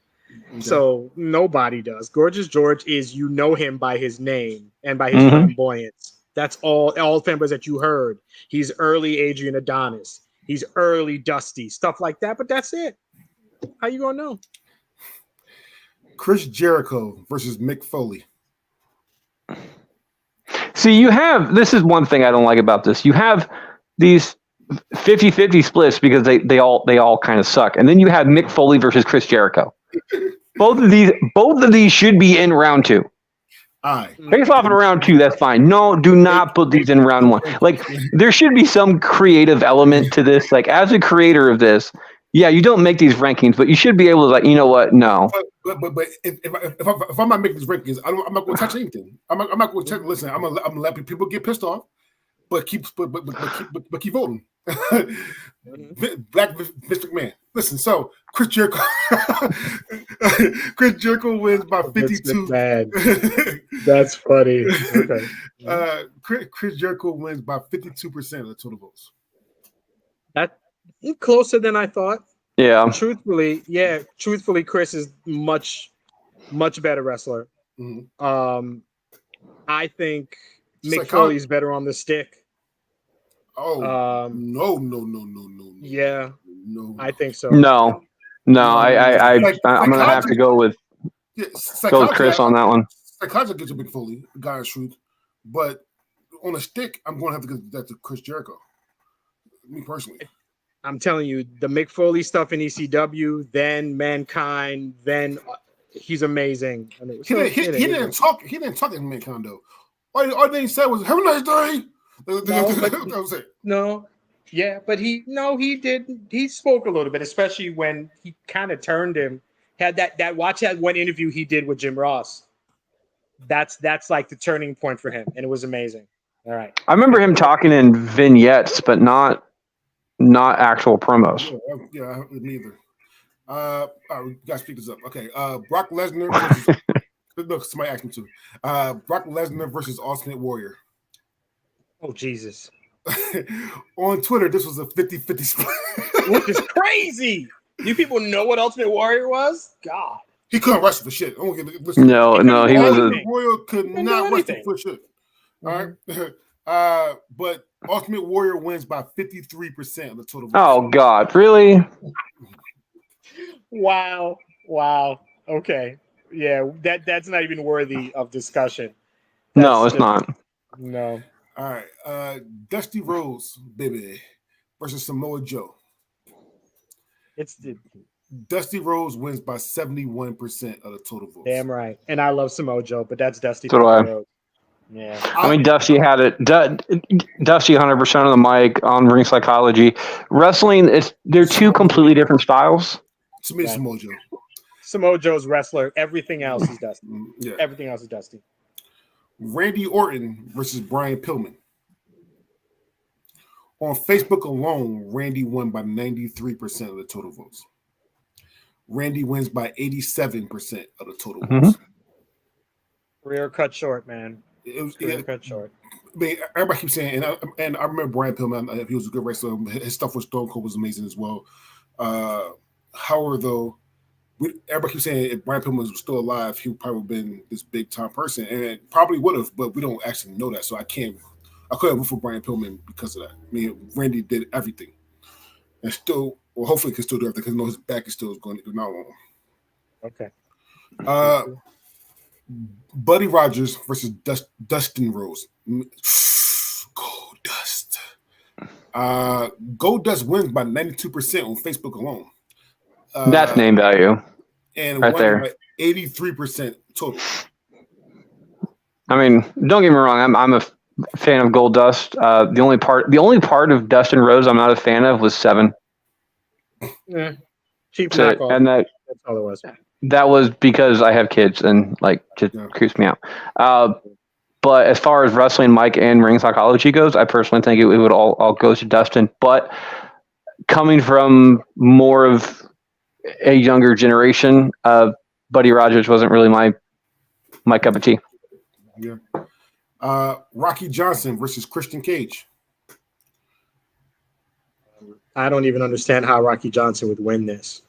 Okay. So nobody does. Gorgeous George is, him by his name and by his flamboyance. That's all members that you heard. He's early Adrian Adonis. He's early Dusty, stuff like that, but that's it. How you gonna know? Chris Jericho versus Mick Foley. See, this is one thing I don't like about this. You have these 50-50 splits because they all kind of suck. And then you have Mick Foley versus Chris Jericho. Both of these should be in round 2. Face off in round 2, that's fine. No, do not put these in round 1. Like, there should be some creative element to this. Like, as a creator of this, yeah, you don't make these rankings, but you should be able to, like, you know what? No. But if I'm not making these rankings, I'm not going to touch anything. I'm not going to touch. Listen, I'm gonna let people get pissed off, but keep voting. Black Vince McMahon. Listen, so Chris Jericho wins by 52. That's funny. Okay. Chris Jericho wins by 52% of the total votes. That's closer than I thought. Yeah. Truthfully, Chris is much better wrestler. Mm-hmm. I think Mick Foley's better on the stick. Oh no! Yeah, no. I think so. No. I'm gonna have to go with Chris on that one. Psychology gets a Mick Foley, guy of truth, but on a stick, I'm going to have to give that to Chris Jericho. Me personally, I'm telling you, the Mick Foley stuff in ECW, then Mankind, then he's amazing. He didn't talk in Mankind though. All they said was "Have a nice day." No, yeah, but he did. He spoke a little bit, especially when he kind of turned him. Had that one interview he did with Jim Ross. That's like the turning point for him, and it was amazing. All right, I remember him talking in vignettes, but not actual promos. Yeah, neither. All right, we gotta speak this up. Okay, Brock Lesnar versus look, somebody asked me to. Brock Lesnar versus Ultimate Warrior. Oh, Jesus. On Twitter, this was a 50-50 split. Which is crazy. You people know what Ultimate Warrior was? God. He couldn't wrestle for shit. No, he was Ultimate Warrior could not wrestle for shit. All right. But Ultimate Warrior wins by 53% of the total votes. Oh, God. Really? Wow. Okay. Yeah, that's not even worthy of discussion. No, it's not. No. All right, Dusty Rhodes, baby, versus Samoa Joe. Dusty Rhodes wins by 71% of the total votes. Damn right, and I love Samoa Joe, but that's Dusty. Rhodes. Yeah, I mean Dusty had it. Dusty 100% on the mic on Ring Psychology. Wrestling, they're two completely different styles. To me, Samoa Joe. Samoa Joe's wrestler. Everything else is Dusty. Yeah, everything else is Dusty. Randy Orton versus Brian Pillman. On Facebook alone, Randy won by 93% of the total votes. Randy wins by 87% of the total votes. Career cut short, man. Career cut short. I mean, everybody keeps saying, and I remember Brian Pillman. He was a good wrestler. His stuff with Stone Cold was amazing as well. However, though, everybody keeps saying if Brian Pillman was still alive, he would probably have been this big time person, and probably would have, but we don't actually know that. So I couldn't root for Brian Pillman because of that. I mean, Randy did everything, and still, well, hopefully, he can still do everything because his back is still going to do not long. Okay. Buddy Rogers versus Dustin Rhodes. Goldust. Goldust wins by 92% on Facebook alone. That's name value. And right there. 83% total. I mean, don't get me wrong. I'm a fan of Goldust. The only part of Dustin Rhodes I'm not a fan of was 7. Yeah. Cheap That's it. knockoff. And That's all it was. that was because I have kids and like just creeps me out. But as far as wrestling, Mike, and ring psychology goes, I personally think it would all go to Dustin. But coming from more of a younger generation, Buddy Rogers wasn't really my cup of tea. Yeah. Rocky Johnson versus Christian Cage. I don't even understand how Rocky Johnson would win this.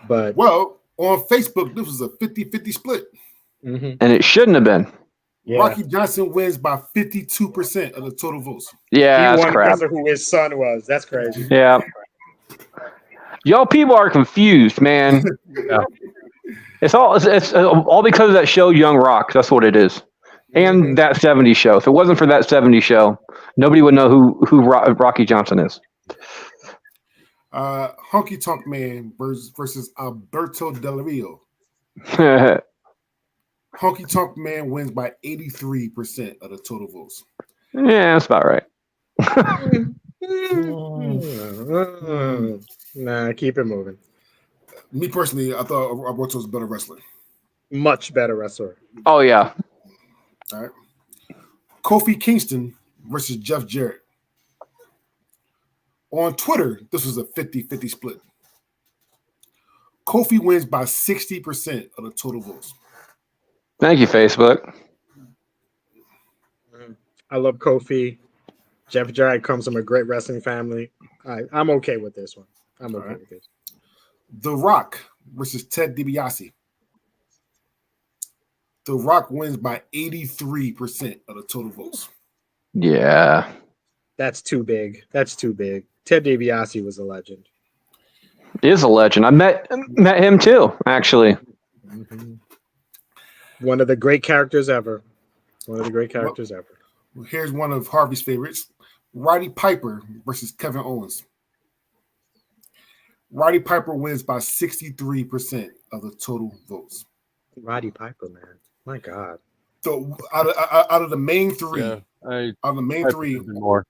But Well, on Facebook, this was a 50-50 split. mhm. And it shouldn't have been. Yeah. Rocky Johnson wins by 52% of the total votes. Yeah, He that's won crap. because of who his son was. That's crazy. Yeah. Y'all people are confused, man. Yeah. It's all because of that show Young Rock. That's what it is. And that 70s show. If it wasn't for that 70s show, nobody would know who Rocky Johnson is. Honky Tonk Man versus Alberto Del Rio. Honky Tonk Man wins by 83% of the total votes. Yeah, that's about right. Nah, keep it moving. Me personally, I thought Alberto was a better wrestler. Much better wrestler. Oh, yeah. All right. Kofi Kingston versus Jeff Jarrett. On Twitter, this was a 50-50 split. Kofi wins by 60% of the total votes. Thank you, Facebook. I love Kofi. Jeff Jarrett comes from a great wrestling family. I'm okay with this one. I'm okay with this. The Rock versus Ted DiBiase. The Rock wins by 83% of the total votes. Yeah. That's too big. That's too big. Ted DiBiase was a legend. He is a legend. I met him too, actually. One of the great characters ever. One of the great characters ever. Here's one of Harvey's favorites. Roddy Piper versus Kevin Owens. Roddy Piper wins by 63% of the total votes. Roddy Piper, man. My God. So out of the main three, Yeah, out of the main three, more.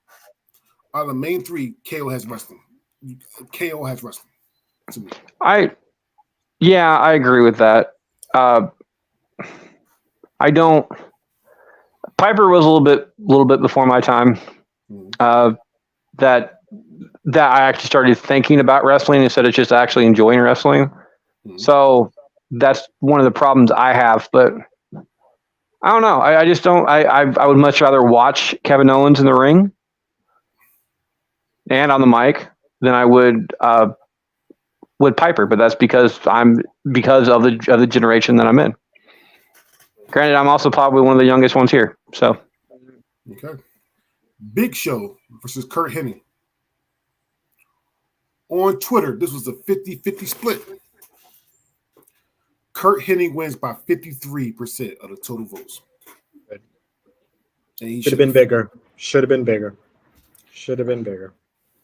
out of the main three, KO has wrestling. KO has wrestling. To me. I agree with that. I don't. Piper was a little bit before my time. That I actually started thinking about wrestling instead of just actually enjoying wrestling. So that's one of the problems I have. But I don't know. I just don't. I would much rather watch Kevin Owens in the ring and on the mic than I would Piper. But that's because of the generation that I'm in. Granted, I'm also probably one of the youngest ones here. So, okay. Big Show versus Kurt Hennig. On Twitter, this was a 50-50 split. Kurt Hennig wins by 53% of the total votes. And he Should have been bigger. Should have been bigger. Should have been bigger.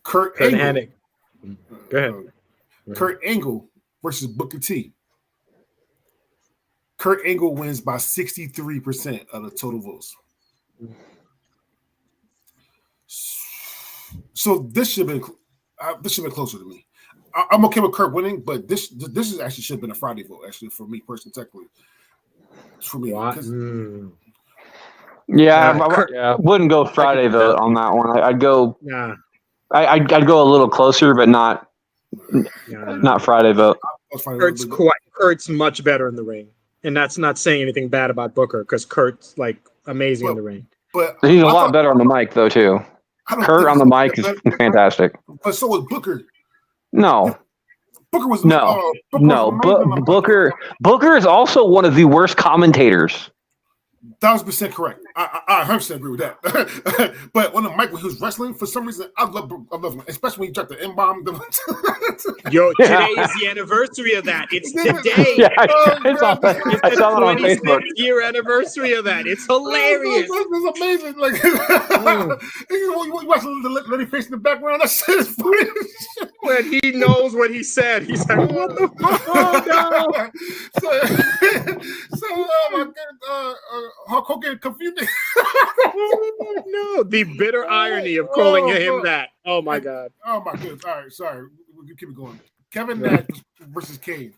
Kurt Angle. Hennig. Go ahead. Kurt Angle versus Booker T. Kurt Angle wins by 63% of the total votes. So this should have been closer to me. I'm okay with Kurt winning, but this is actually should have been a Friday vote. Actually, for me personally, technically, for me. I wouldn't go Friday vote on that one. I'd go. Nah. I'd go a little closer, but not Friday vote. Kurt's much better in the ring, and that's not saying anything bad about Booker because Kurt's like amazing in the ring. But he's a lot better on the mic though too. Kurt on the mic is fantastic. But so was Booker. No. Booker was Booker is also one of the worst commentators. 1,000% correct. I 100% agree with that. But on the mic when he was wrestling, for some reason, I love him, especially when he dropped the M-bomb. Yo, today is the anniversary of that. It's today. Yeah, It's I the saw that on Facebook. 26th year anniversary of that. It's hilarious. It's amazing. Like, you watch the lady face in the background. That shit is funny. When he knows what he said, he's like, "What the fuck?" Oh, no. So my God, Hulk Hogan confused. Oh, no, the bitter irony of calling him that. Oh my God. Oh my goodness. All right, sorry. We'll keep it going. Kevin Nash versus Kane.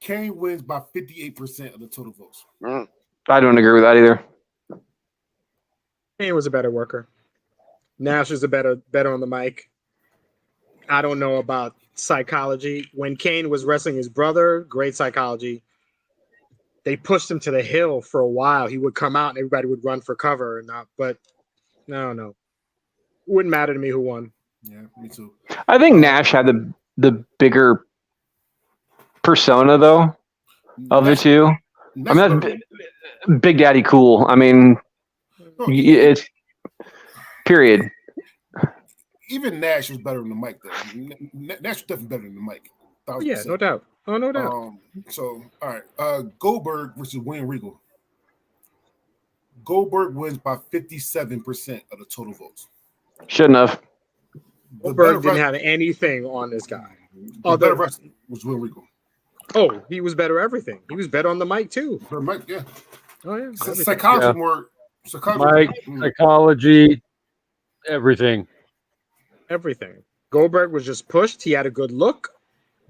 Kane wins by 58% of the total votes. I don't agree with that either. Kane was a better worker. Nash was better on the mic. I don't know about psychology. When Kane was wrestling his brother, great psychology. They pushed him to the hill for a while. He would come out and everybody would run for cover or not. But no. Wouldn't matter to me who won. Yeah, me too. I think Nash had the bigger persona though of the two. I mean, that's Big Daddy Cool. I mean, it's period. Even Nash was better than the mic, though. Nash was definitely better than the mic. Yeah, no doubt. Oh, no doubt. So, all right. Goldberg versus William Regal. Goldberg wins by 57% of the total votes. Shouldn't have. Goldberg didn't have anything on this guy. The better wrestler was William Regal. Oh, he was better everything. He was better on the mic, too. Better mic, yeah. Oh, yeah. Psychology more. Psychology, everything. Everything. Goldberg was just pushed. He had a good look.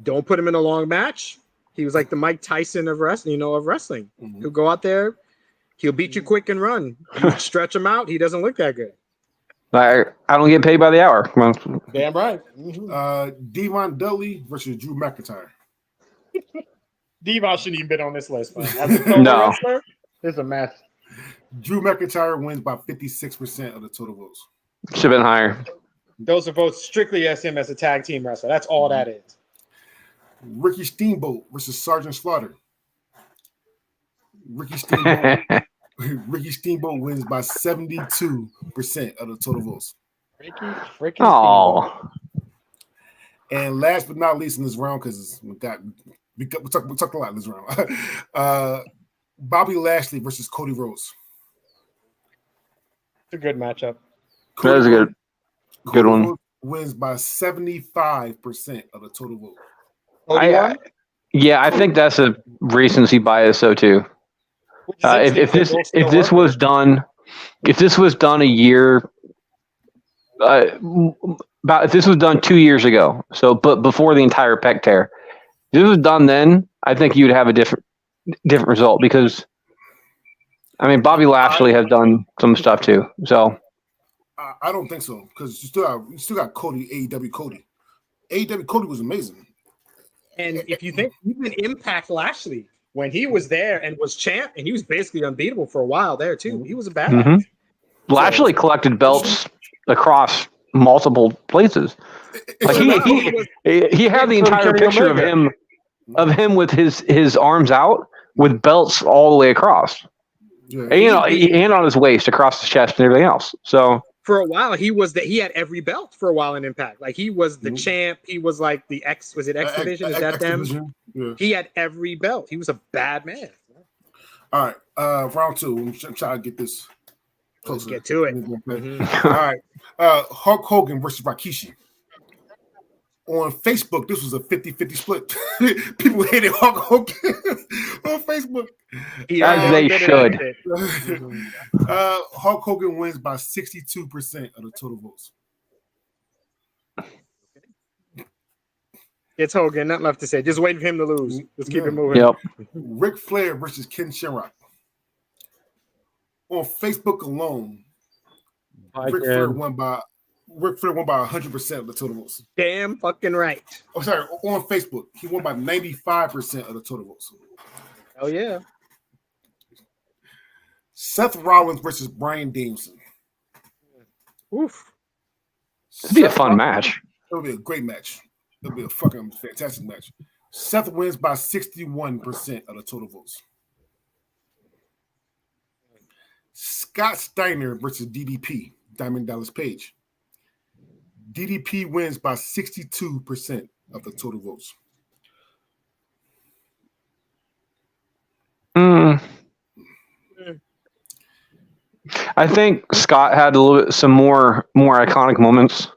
Don't put him in a long match. He was like the Mike Tyson of wrestling. Mm-hmm. He'll go out there. He'll beat you quick and run. You stretch him out. He doesn't look that good. I don't get paid by the hour. Damn right. Mm-hmm. Devon Dudley versus Drew McIntyre. Devon shouldn't even been on this list, man. As a solo wrestler, it's a mess. Drew McIntyre wins by 56% of the total votes. Should have been higher. Those are votes strictly as him as a tag team wrestler. That's all that is. Ricky Steamboat versus Sergeant Slaughter. Ricky Steamboat wins by 72% of the total votes. Ricky Oh. And last but not least in this round, because we talked a lot in this round. Bobby Lashley versus Cody Rhodes. It's a good matchup. That is a good one. Rhodes wins by 75% of the total vote. I think that's a recency bias, though, too. If this was done a year, if this was done 2 years ago, but before the entire pec tear, if this was done then, I think you'd have a different result because, I mean, Bobby Lashley has done some stuff too. So I don't think so because you still got Cody, AEW Cody. AEW Cody was amazing. And if you think even Impact Lashley, when he was there and was champ, and he was basically unbeatable for a while there too. He was a badass. Mm-hmm. Lashley collected belts across multiple places. Like he had the entire picture of him with his arms out with belts all the way across. Yeah. And on his waist, across his chest, and everything else. So for a while, he had every belt for a while in Impact. Like he was the champ. He was like the X. Was it X Division? Is that them? Yeah. He had every belt. He was a bad man. All right, round two. I'm trying to get this closer. Let's get to it. Mm-hmm. All right, Hulk Hogan versus Rikishi. On Facebook, this was a 50-50 split. People hated Hulk Hogan on Facebook. As they should. Hulk Hogan wins by 62% of the total votes. It's Hogan. Nothing left to say. Just waiting for him to lose. Let's keep it moving. Yep. Ric Flair versus Ken Shamrock. On Facebook alone, Ric Flair won by 100% of the total votes. Damn fucking right. Oh, sorry. On Facebook, he won by 95% of the total votes. Oh yeah. Seth Rollins versus Bryan Danielson. Oof. It'd be a fun match. It'll be a great match. It'll be a fucking fantastic match. Seth wins by 61% of the total votes. Scott Steiner versus DDP, Diamond Dallas Page. DDP wins by 62% of the total votes. I think Scott had a little bit some more iconic moments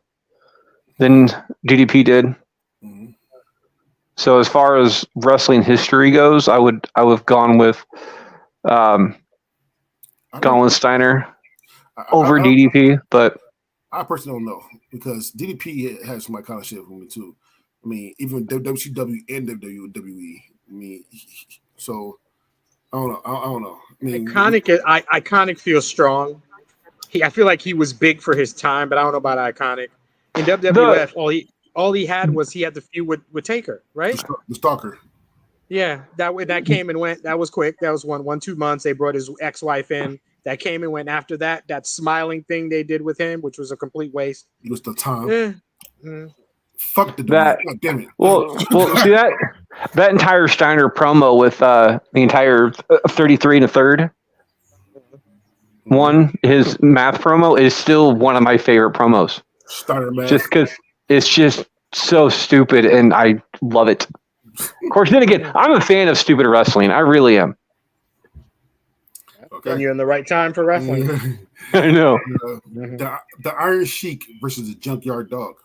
than DDP did. Mm-hmm. So as far as wrestling history goes, I would have gone with Steiner over DDP, but I personally don't know because DDP has some iconic shit for me too. I mean, even WCW and WWE. I mean, so I don't know. I don't know. I mean, Iconic feels strong. I feel like he was big for his time, but I don't know about Iconic. In WWF, all he had was he had the feud with Taker, right? The Stalker. Yeah, that came and went. That was quick. That was 2 months. They brought his ex-wife in. That came and went. After that smiling thing they did with him, which was a complete waste. It was the time. Fuck that. God damn it. Well, see that entire Steiner promo with the entire 33 1/3 one, his math promo is still one of my favorite promos. Steiner math. Just because it's just so stupid and I love it. Of course, then again, I'm a fan of stupid wrestling. I really am. Okay. And you're in the right time for wrestling. I know. The Iron Sheik versus the Junkyard Dog.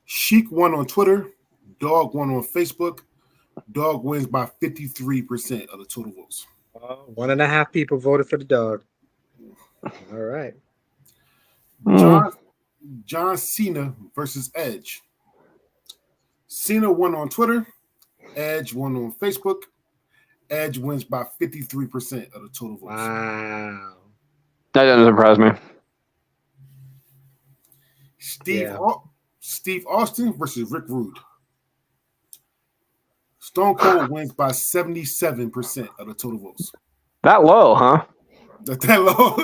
Sheik won on Twitter. Dog won on Facebook. Dog wins by 53% of the total votes. 1.5 people voted for the dog. All right. John Cena versus Edge. Cena won on Twitter. Edge won on Facebook. Edge wins by 53% of the total votes. Wow. That doesn't surprise me. Steve Austin versus Rick Rude. Stone Cold wins by 77% of the total votes. That low, huh? That low?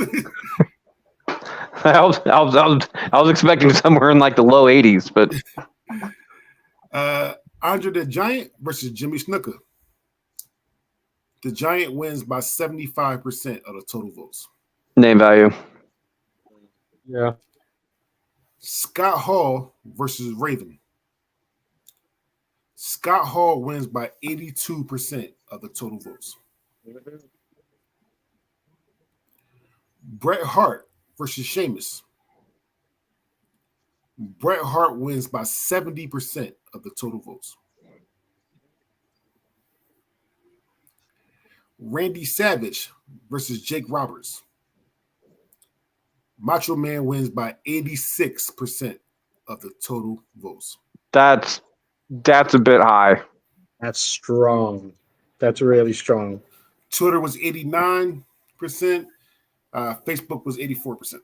I was expecting somewhere in like the low 80s, but Andre the Giant versus Jimmy Snuka. The Giant wins by 75% of the total votes. Name value. Yeah. Scott Hall versus Raven. Scott Hall wins by 82% of the total votes. Bret Hart versus Sheamus. Bret Hart wins by 70% of the total votes. Randy Savage versus Jake Roberts. Macho Man wins by 86% of the total votes. That's a bit high. That's strong. That's really strong. Twitter was 89%. Facebook was 84%.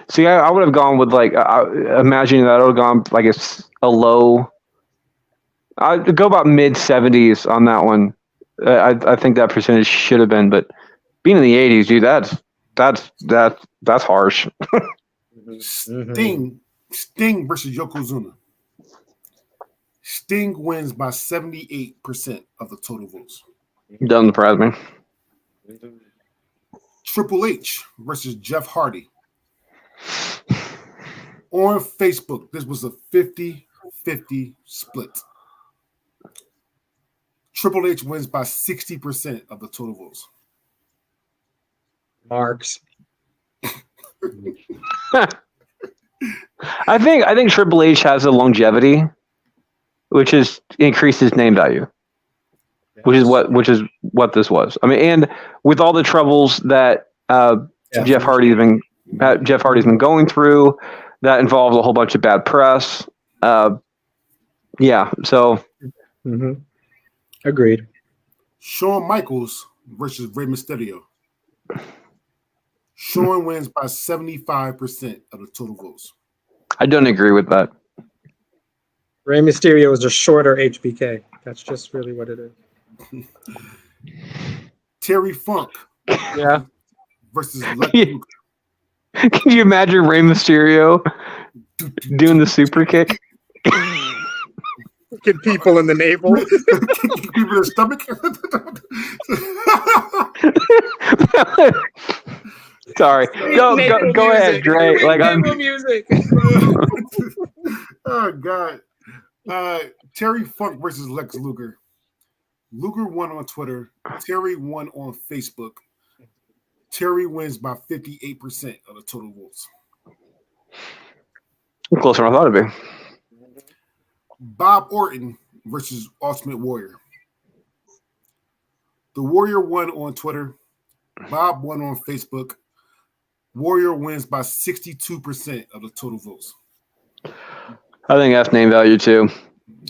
See, I would have gone with like imagining that I would have gone like a low. I'd go about mid 70s on that one. I think that percentage should have been, but being in the 80s, dude, that's harsh. Sting versus Yokozuna. Sting wins by 78% of the total votes. Doesn't surprise me. Triple H versus Jeff Hardy. On Facebook, this was a 50-50 split. Triple H wins by 60% of the total votes. Marks. I think Triple H has a longevity, which is increases name value, which is what this was. I mean, and with all the troubles that Jeff Hardy's been going through, that involves a whole bunch of bad press. So. Agreed. Shawn Michaels versus Rey Mysterio. Shawn wins by 75% of the total votes. I don't agree with that. Rey Mysterio is a shorter HBK. That's just really what it is. Terry Funk. Yeah. Versus Lex Luger. Can you imagine Rey Mysterio doing the super kick? Kicking people in the navel. Kicking people in the stomach. Sorry, go ahead, Dre. Like naval music. Oh God. Terry Funk versus Lex Luger. Luger won on Twitter. Terry won on Facebook. Terry wins by 58% of the total votes. Closer than I thought it'd be. Bob Orton versus Ultimate Warrior. The Warrior won on Twitter. Bob won on Facebook. Warrior wins by 62% of the total votes. I think that's name value too.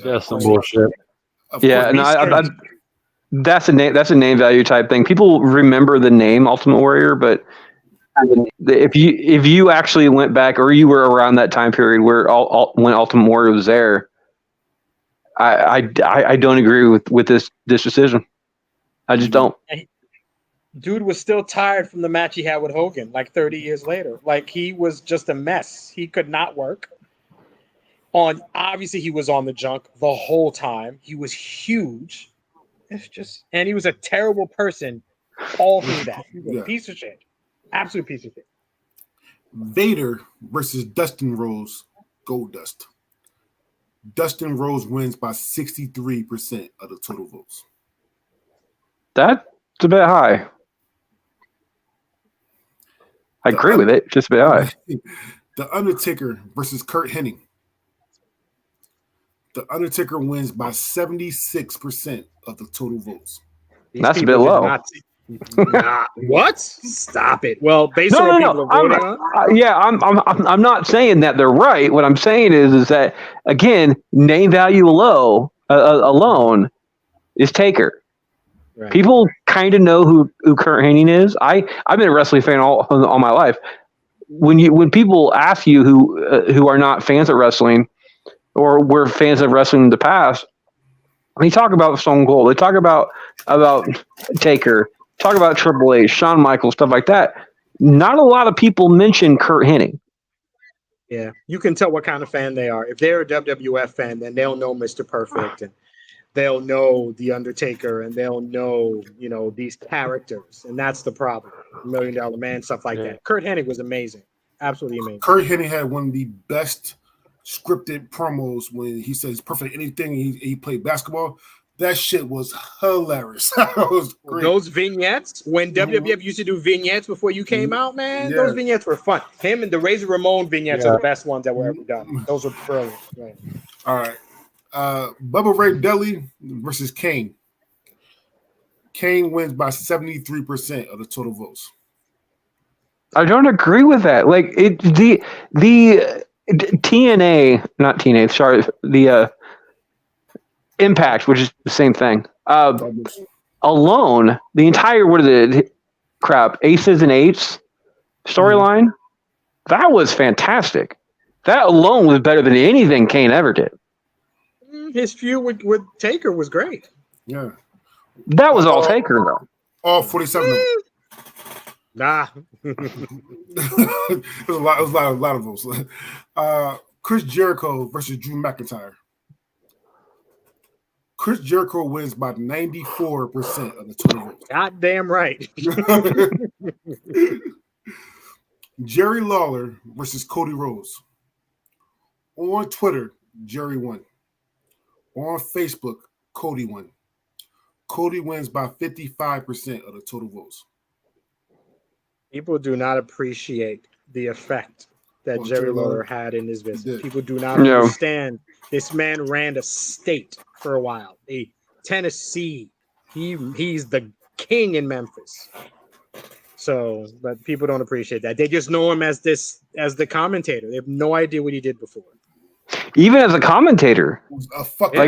That's some bullshit. Yeah, no, that's a name value type thing. People remember the name Ultimate Warrior, but if you actually went back or you were around that time period where when Ultimate Warrior was there, I don't agree with this decision. I just don't. Dude was still tired from the match he had with Hogan, like 30 years later. Like he was just a mess. He could not work. Obviously he was on the junk the whole time. He was huge. And he was a terrible person all through that. He was a piece of shit. Absolute piece of shit. Vader versus Dustin Rhodes, Goldust. Dustin Rhodes wins by 63% of the total votes. That's a bit high. I agree with it. Just a bit high. The Undertaker versus Kurt Hennig. The Undertaker wins by 76% of the total votes. That's a bit low. What? Stop it. Well, based on what people are voting on. I'm not saying that they're right. What I'm saying is that again, name value alone is Taker. Right. People kind of know who Kurt Hennig is. I've been a wrestling fan all my life. When people ask you who are not fans of wrestling or were fans of wrestling in the past, they talk about Stone Cold. They talk about Taker. Talk about Triple H, Shawn Michaels, stuff like that. Not a lot of people mention Kurt Hennig. Yeah, you can tell what kind of fan they are. If they're a WWF fan, then they'll know Mr. Perfect and they'll know The Undertaker and they'll know, these characters. And that's the problem. $1 Million Man, stuff like that. Kurt Hennig was amazing. Absolutely amazing. Kurt Hennig had one of the best scripted promos when he says perfect anything. He played basketball. That shit was hilarious. That was great. Those vignettes, when WWF used to do vignettes before you came out, man, those vignettes were fun. Him and the Razor Ramon vignettes are the best ones that were ever done. Those were brilliant. Right. All right. Bubba Ray Dudley versus Kane. Kane wins by 73% of the total votes. I don't agree with that. Like the TNA, not TNA, sorry, the Impact, which is the same thing. Alone, the entire Aces and Eights storyline, that was fantastic. That alone was better than anything Kane ever did. His feud with Taker was great. Yeah, that was all Taker though. All 47 of them. Nah, it was a lot of those. Chris Jericho versus Drew McIntyre. Chris Jericho wins by 94% of the total votes. Goddamn right. Jerry Lawler versus Cody Rhodes. On Twitter, Jerry won. On Facebook, Cody won. Cody wins by 55% of the total votes. People do not appreciate the effect that Jerry Lawler had in his business. People do not understand. This man ran a state for a while. Tennessee. He's the king in Memphis. So, but people don't appreciate that. They just know him as the commentator. They have no idea what he did before. Even as a commentator,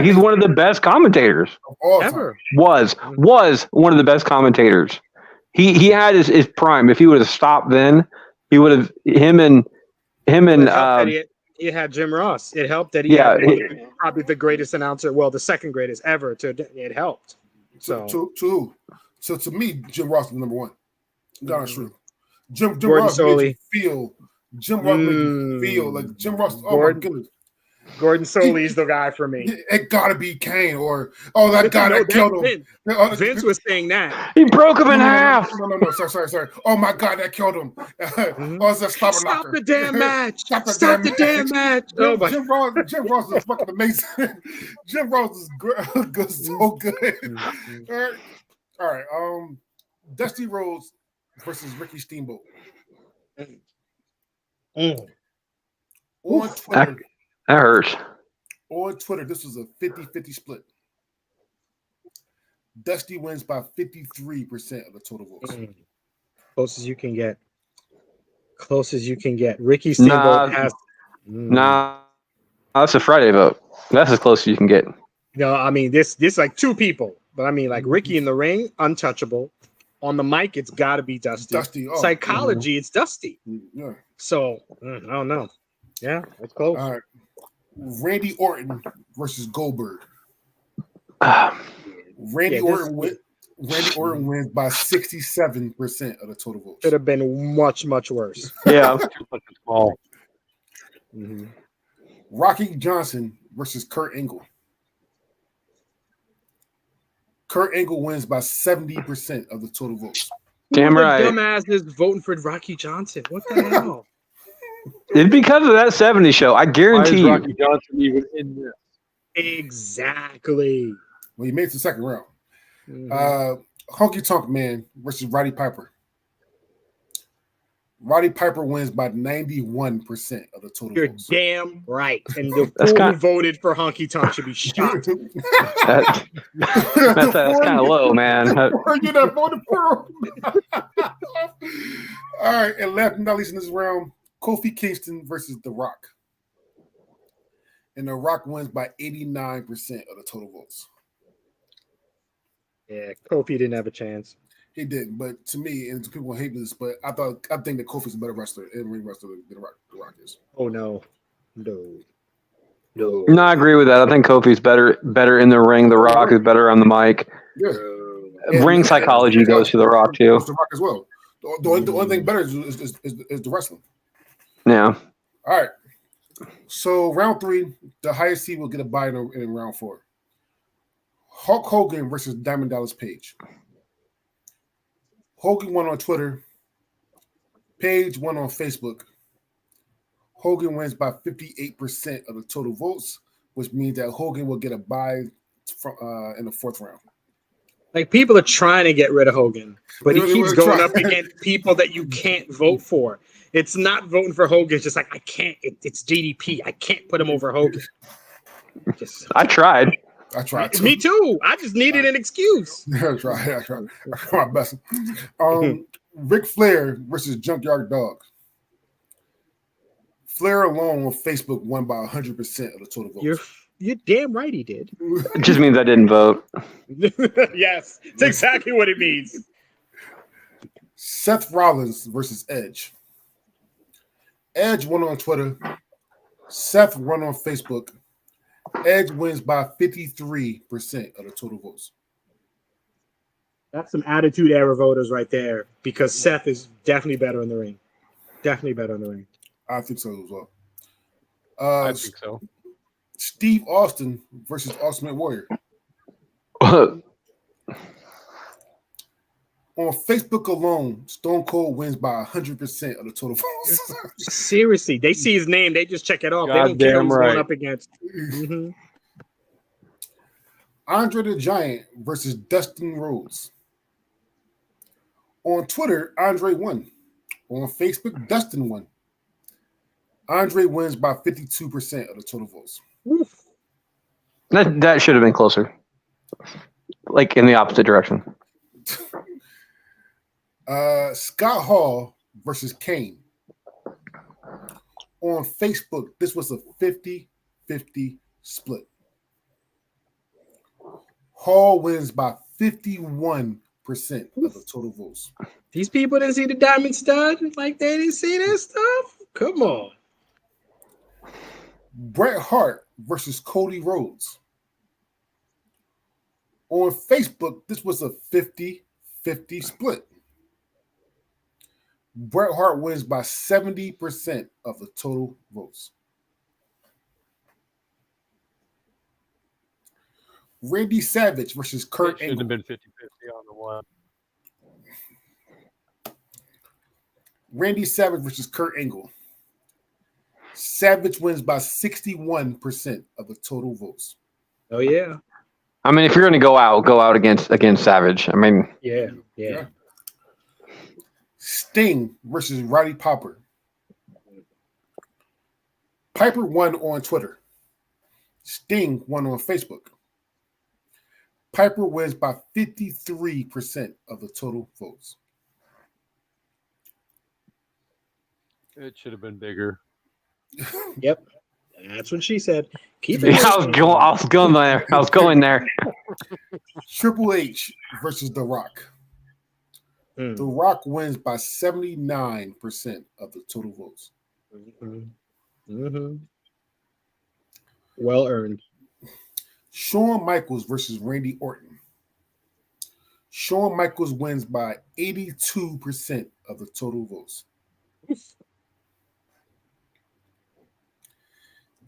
he's one of the best commentators ever. Was one of the best commentators. He had his prime. If he would have stopped then, he would have him and he had Jim Ross. It helped that he had probably the greatest announcer, the second greatest ever. It helped. So to me, Jim Ross was number one. Down the street. Jim Gordon Ross Soley. made you feel. Jim Ross made you feel like Jim Ross. Oh my goodness. Gordon Soley's the guy for me. It gotta be Kane or that guy that killed him. Vince was saying that. He broke him in half. No. Sorry. Oh my God, that killed him. It's a Stop the damn match. Stop the damn match. Oh my. Jim Ross is fucking amazing. Jim Ross is good, so good. All right. Dusty Rhodes versus Ricky Steamboat. On Twitter. That hurts. On Twitter, this was a 50-50 split. Dusty wins by 53% of the total votes. Close as you can get. Ricky Steamboat has. Nah, that's a Friday vote. That's as close as you can get. No, I mean this like two people, but I mean like Ricky in the ring, untouchable. On the mic, it's got to be Dusty. Psychology, it's Dusty. Yeah. So I don't know. Yeah, it's close. All right. Randy Orton versus Goldberg. Randy Orton wins by 67% of the total votes. Should have been much worse. Yeah. Small. Rocky Johnson versus Kurt Angle. Kurt Angle wins by 70% of the total votes. Damn right. Dumbasses voting for Rocky Johnson. What the hell? It's because of that 70s show. I guarantee you. Why is Rocky Johnson even in this? Exactly. Well, he made it to the second round. Honky Tonk Man versus Roddy Piper. Roddy Piper wins by 91% of the total votes. You're damn right. And the fool who voted for Honky Tonk should be shot. That's kind of low, man. You that voted for him. All right, and last but not least in this round, Kofi Kingston versus The Rock. And The Rock wins by 89% of the total votes. Yeah, Kofi didn't have a chance. He didn't, but to me, and people hate this, but I think that Kofi's a better wrestler, in-ring wrestler than The Rock is. Oh no. No, I agree with that. I think Kofi's better in the ring. The Rock is better on the mic. Yeah. Ring psychology goes to The Rock too. The Rock as well. The only thing better is the wrestling. Yeah. All right. So round 3, the highest seed will get a bye in round 4. Hulk Hogan versus Diamond Dallas Page. Hogan won on Twitter. Page won on Facebook. Hogan wins by 58% of the total votes, which means that Hogan will get a bye in the 4th round. Like, people are trying to get rid of Hogan, but he keeps going up against people that you can't vote for. It's not voting for Hogan. It's just like, I can't. It's DDP. I can't put him over Hogan. I tried. Too. Me too. I just needed an excuse. I tried my best. Ric Flair versus Junkyard Dog. Flair alone on Facebook won by 100% of the total votes. You're damn right he did. It just means I didn't vote. Yes, it's exactly what it means. Seth Rollins versus Edge. Edge won on Twitter. Seth won on Facebook. Edge wins by 53% of the total votes. That's some attitude era voters right there, because Seth is definitely better in the ring. I think so as well. I think so. Steve Austin versus Ultimate Warrior. On Facebook alone, Stone Cold wins by 100% of the total votes. Seriously, they see his name, they just check it off. They don't care who's going up against. Mm-hmm. Andre the Giant versus Dustin Rhodes. On Twitter, Andre won. On Facebook, Dustin won. Andre wins by 52% of the total votes. That should have been closer. Like in the opposite direction. Scott Hall versus Kane. On Facebook, this was a 50-50 split. Hall wins by 51% of the total votes. These people didn't see the Diamond Stud? Like, they didn't see this stuff? Come on. Bret Hart versus Cody Rhodes. On Facebook, this was a 50-50 split. Bret Hart wins by 70% of the total votes. Randy Savage versus Kurt It should have Angle. been 50-50 on the one. Randy Savage versus Kurt Angle. Savage wins by 61% of the total votes. Oh yeah. I mean, if you're going to go out against Savage. I mean, Yeah. Sting versus Roddy Piper. Piper won on Twitter. Sting won on Facebook. Piper wins by 53% of the total votes. It should have been bigger. Yep. That's what she said. Keep yeah, it. I was going there. Triple H versus The Rock. Mm. The Rock wins by 79% of the total votes. Mm-hmm. Well earned. Shawn Michaels versus Randy Orton. Shawn Michaels wins by 82% of the total votes.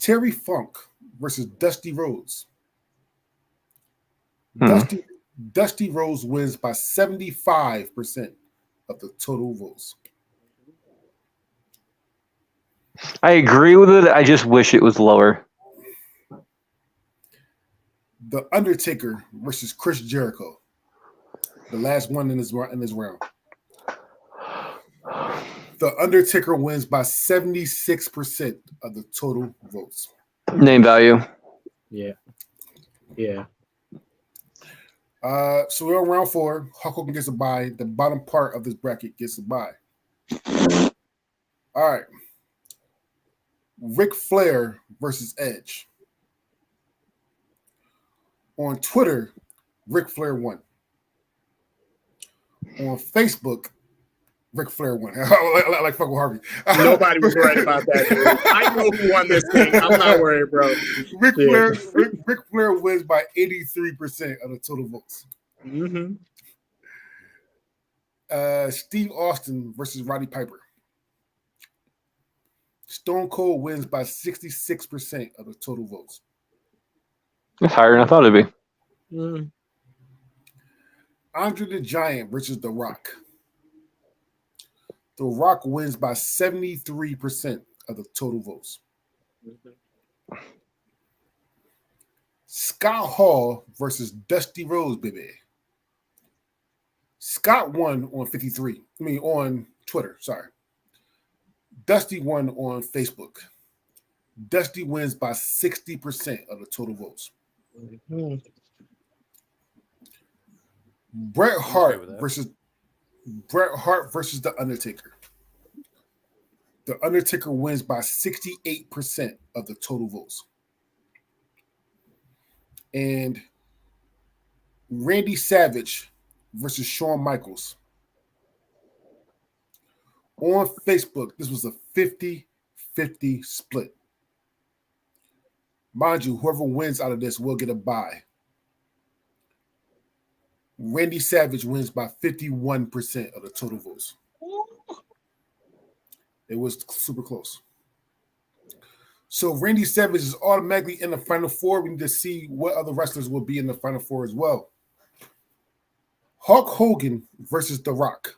Terry Funk versus Dusty Rhodes. Dusty Rhodes wins by 75% of the total votes. I agree with it. I just wish it was lower. The Undertaker versus Chris Jericho. The last one in this round. The Undertaker wins by 76% of the total votes. Name value. Yeah. So we're on round 4. Hulk Hogan gets a bye. The bottom part of this bracket gets a bye. All right. Ric Flair versus Edge. On Twitter, Ric Flair won. On Facebook, Ric Flair won. like fuck with Harvey. Nobody was worried about that, dude. I know who won this thing. I'm not worried, bro. Ric Flair wins by 83% of the total votes. Mm-hmm. Steve Austin versus Roddy Piper. Stone Cold wins by 66% of the total votes. It's higher than I thought it'd be. Mm. Andre the Giant versus The Rock. The Rock wins by 73% of the total votes. Scott Hall versus Dusty Rhodes, baby. Scott won on on Twitter, sorry. Dusty won on Facebook. Dusty wins by 60% of the total votes. Mm-hmm. Bret Hart versus The Undertaker. The Undertaker wins by 68% of the total votes. And Randy Savage versus Shawn Michaels. On Facebook, this was a 50-50 split. Mind you, whoever wins out of this will get a bye. Randy Savage wins by 51% of the total votes. It was super close. So Randy Savage is automatically in the Final Four. We need to see what other wrestlers will be in the Final Four as well. Hulk Hogan versus The Rock.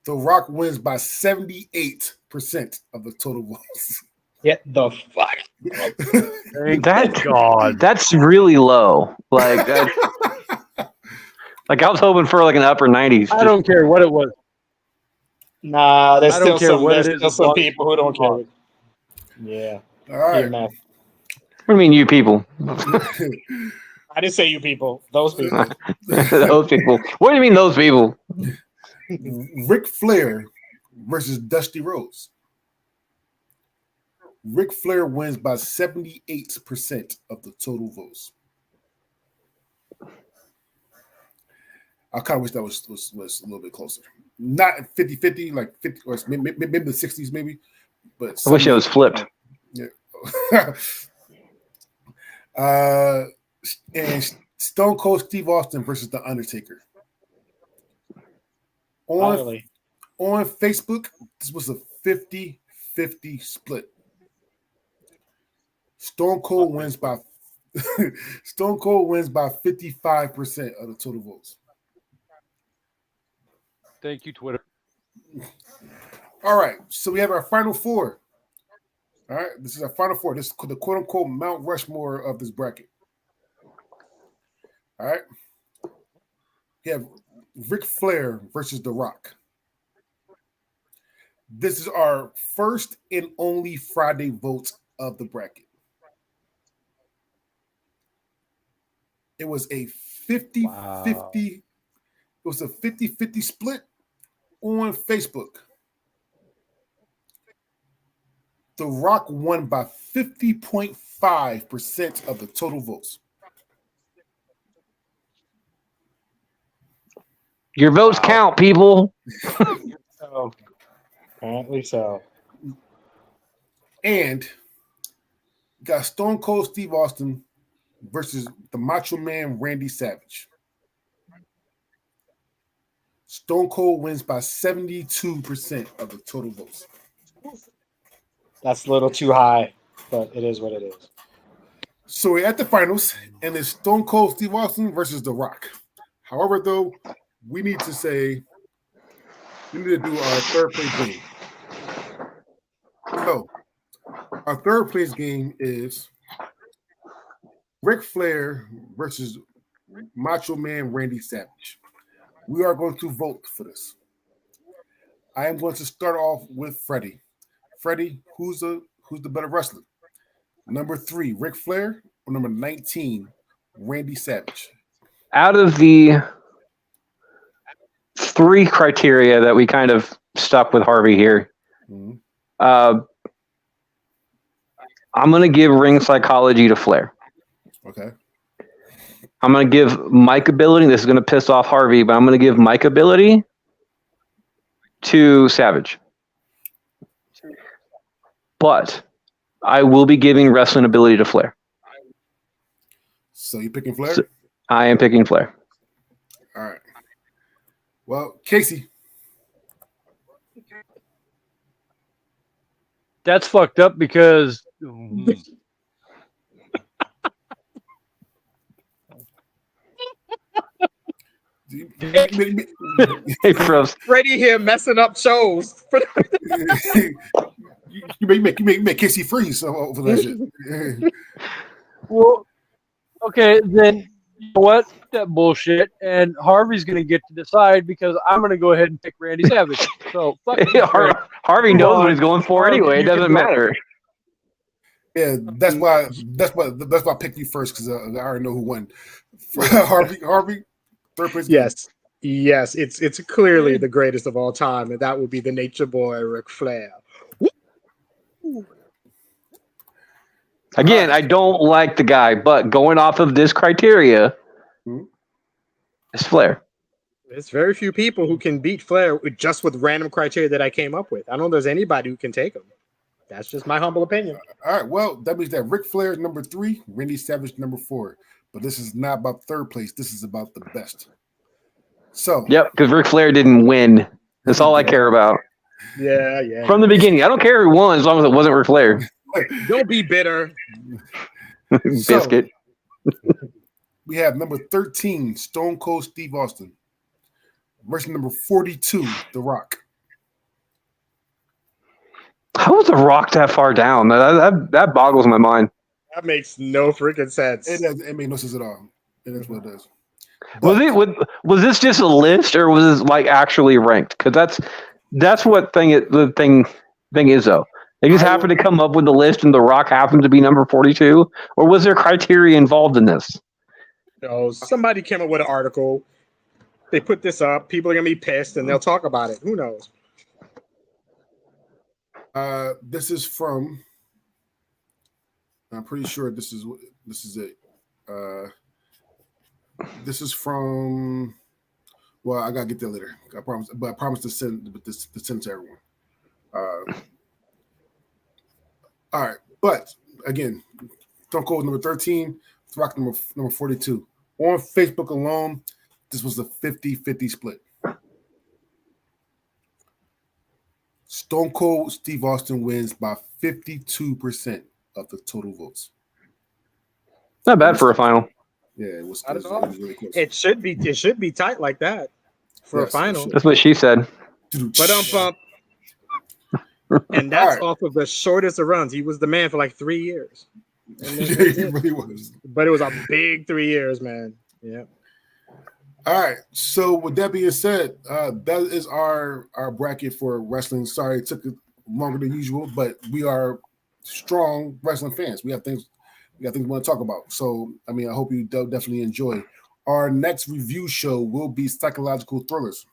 The Rock wins by 78% of the total votes. Get the fuck. That's really low. Like I was hoping for like an upper 90s. I don't care what it was. Nah, there's I don't still care some people who don't care. Yeah. All right. EMF. What do you mean, you people? I didn't say you people. Those people. Those people. What do you mean, those people? Ric Flair versus Dusty Rhodes. Ric Flair wins by 78% of the total votes. I kind of wish that was a little bit closer. Not 50-50, like 50 or maybe the 60s, maybe. But I wish it was flipped. Yeah. And Stone Cold Steve Austin versus The Undertaker. On Facebook, this was a 50-50 split. Stone Cold wins by Stone Cold wins by 55% of the total votes. Thank you, Twitter. All right, so we have our final four. All right, this is our final four. This is the quote unquote Mount Rushmore of this bracket. All right, we have Ric Flair versus The Rock. This is our first and only Friday vote of the bracket. It was a 50-50. Wow. It was a 50-50 split on Facebook. The Rock won by 50.5% of the total votes. Your votes count, people. So, apparently so. And got Stone Cold Steve Austin versus the Macho Man Randy Savage. Stone Cold wins by 72% of the total votes. That's a little too high, but it is what it is. So we're at the finals, and it's Stone Cold Steve Austin versus The Rock. However, though, we need to do our third place game. So our third place game is Ric Flair versus Macho Man Randy Savage. We are going to vote for this. I am going to start off with Freddie. Freddie, who's the better wrestler? Number 3, Ric Flair, or number 19, Randy Savage? Out of the 3 criteria that we kind of stuck with Harvey here, I'm going to give ring psychology to Flair. Okay. I'm going to give mic ability. This is going to piss off Harvey, but I'm going to give mic ability to Savage. But I will be giving wrestling ability to Flair. So you picking Flair? So I am picking Flair. All right. Well, Casey. That's fucked up because Hey, Pros. Freddie here messing up shows. you make Casey freeze over that shit. well, okay, then you know what? That bullshit, and Harvey's gonna get to decide because I'm gonna go ahead and pick Randy Savage. So fuck you, Harvey knows what he's going for anyway. It doesn't matter. Yeah, that's why I picked you first because I already know who won. Harvey, third place. Yes, it's clearly the greatest of all time, and that would be the Nature Boy Ric Flair. Again, I don't like the guy, but going off of this criteria, it's Flair. There's very few people who can beat Flair just with random criteria that I came up with. I don't know if there's anybody who can take him. That's just my humble opinion. All right, well, that means that Ric Flair is number 3, Randy Savage number 4. But this is not about third place. This is about the best. So Yep, because Ric Flair didn't win. That's all I care about. Yeah. From the beginning. I don't care who won as long as it wasn't Ric Flair. Don't be bitter. Biscuit. We have number 13, Stone Cold Steve Austin, versus number 42, The Rock. How was The Rock that far down? That boggles my mind. That makes no freaking sense. It makes no sense at all. It is what it is. Was this just a list or was this like actually ranked? Because that's what the thing is though. They just happened to come up with the list and The Rock happened to be number 42, or was there criteria involved in this? No, somebody came up with an article. They put this up. People are gonna be pissed, and they'll talk about it. Who knows? This is from. I'm pretty sure this is it. This is from. Well, I gotta get there later. I promise, but I promise to send to everyone. All right, but again, Stone Cold number 13, The Rock number 42. On Facebook alone, this was a 50-50 split. Stone Cold Steve Austin wins by 52% of the total votes. Not bad for a final. Yeah, it was, Not it at was, all. it was really close. It should be tight like that for a Yes, it final. should. That's what she said. But bump. And that's All right. off of the shortest of runs. He was the man for like 3 years. And Yeah, that's he it. really was. But it was a big 3 years, man. Yeah. All right. So with that being said, that is our bracket for wrestling. Sorry, it took longer than usual, but we are strong wrestling fans. We have things we want to talk about. So I mean, I hope you definitely enjoy. Our next review show will be psychological thrillers,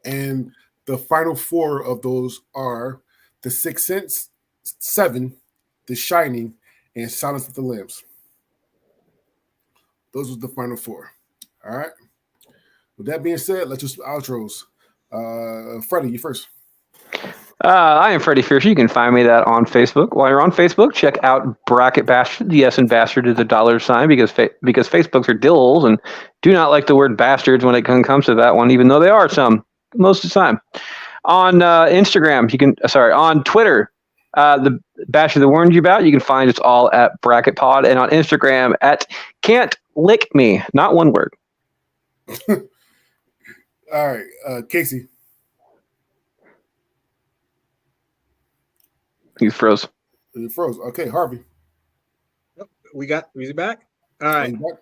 and the final 4 of those are The Sixth Sense, Seven, The Shining, and Silence of the Lambs. Those are the final 4. All right. With that being said, let's just outros. Freddie, you first. I am Freddie Fierce. You can find me that on Facebook. While you're on Facebook, check out Bracket Bastard. The S in bastard is a $sign because Facebooks are dills and do not like the word bastards when it comes to that one, even though they are some most of the time. On Instagram, on Twitter, the Bastard that warned you about, you can find us all at Bracket Pod, and on Instagram at Can't Lick Me, not one word. All right, Casey. You froze. You froze. Okay, Harvey. We back? All right. All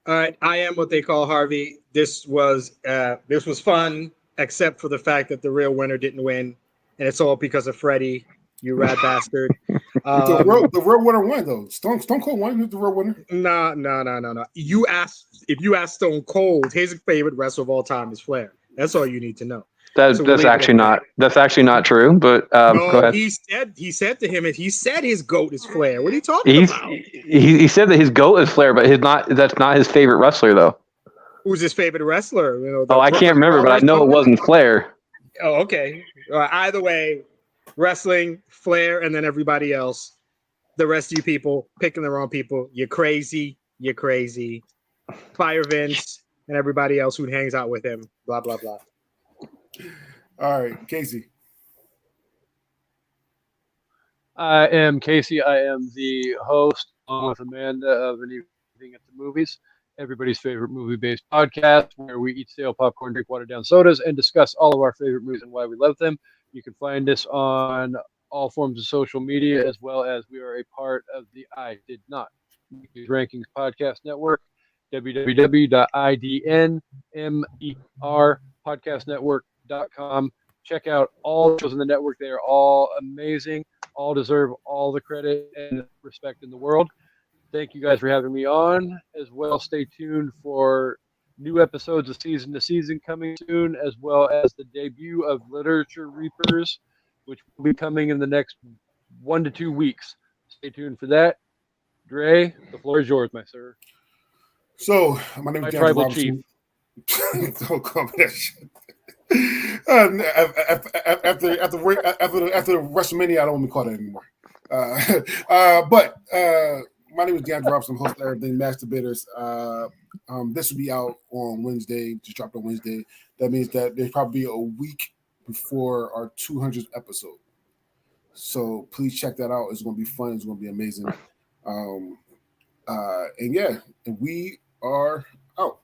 right. I am what they call Harvey. This was fun, except for the fact that the real winner didn't win. And it's all because of Freddie, you rat bastard. The real winner won, though. Stone Cold won. Who's the real winner? No. If you ask Stone Cold, his favorite wrestler of all time is Flair. That's all you need to know. That's actually not true. But go ahead. He said to him, he said his GOAT is Flair. What are you talking about? He said that his GOAT is Flair, but that's not his favorite wrestler, though. Who's his favorite wrestler? I can't remember, but I know it wasn't Flair. Oh, okay. Either way, wrestling, Flair, and then everybody else. The rest of you people picking the wrong people. You're crazy. Fire Vince and everybody else who hangs out with him. Blah, blah, blah. All right, Casey. I am Casey. I am the host, along with Amanda, of An Evening at the Movies, everybody's favorite movie-based podcast, where we eat stale popcorn, drink watered-down sodas, and discuss all of our favorite movies and why we love them. You can find us on all forms of social media, as well as we are a part of the I Did Not Make These Rankings podcast network, www.idnmerpodcastnetwork.com. Check out all shows in the network. They are all amazing. All deserve all the credit and respect in the world. Thank you guys for having me on. As well, stay tuned for new episodes of Season to Season coming soon, as well as the debut of Literature Reapers, which will be coming in the next 1 to 2 weeks. Stay tuned for that. Dre, the floor is yours, my sir. So, my name is Dan tribal Robinson. Don't call me that shit. After WrestleMania, I don't want to call that anymore. But my name is Dan Robinson, host of Everything Masturbators. This will be out on Wednesday. Just dropped on Wednesday. That means that there's probably a week before our 200th episode. So please check that out. It's going to be fun. It's going to be amazing. And we are out.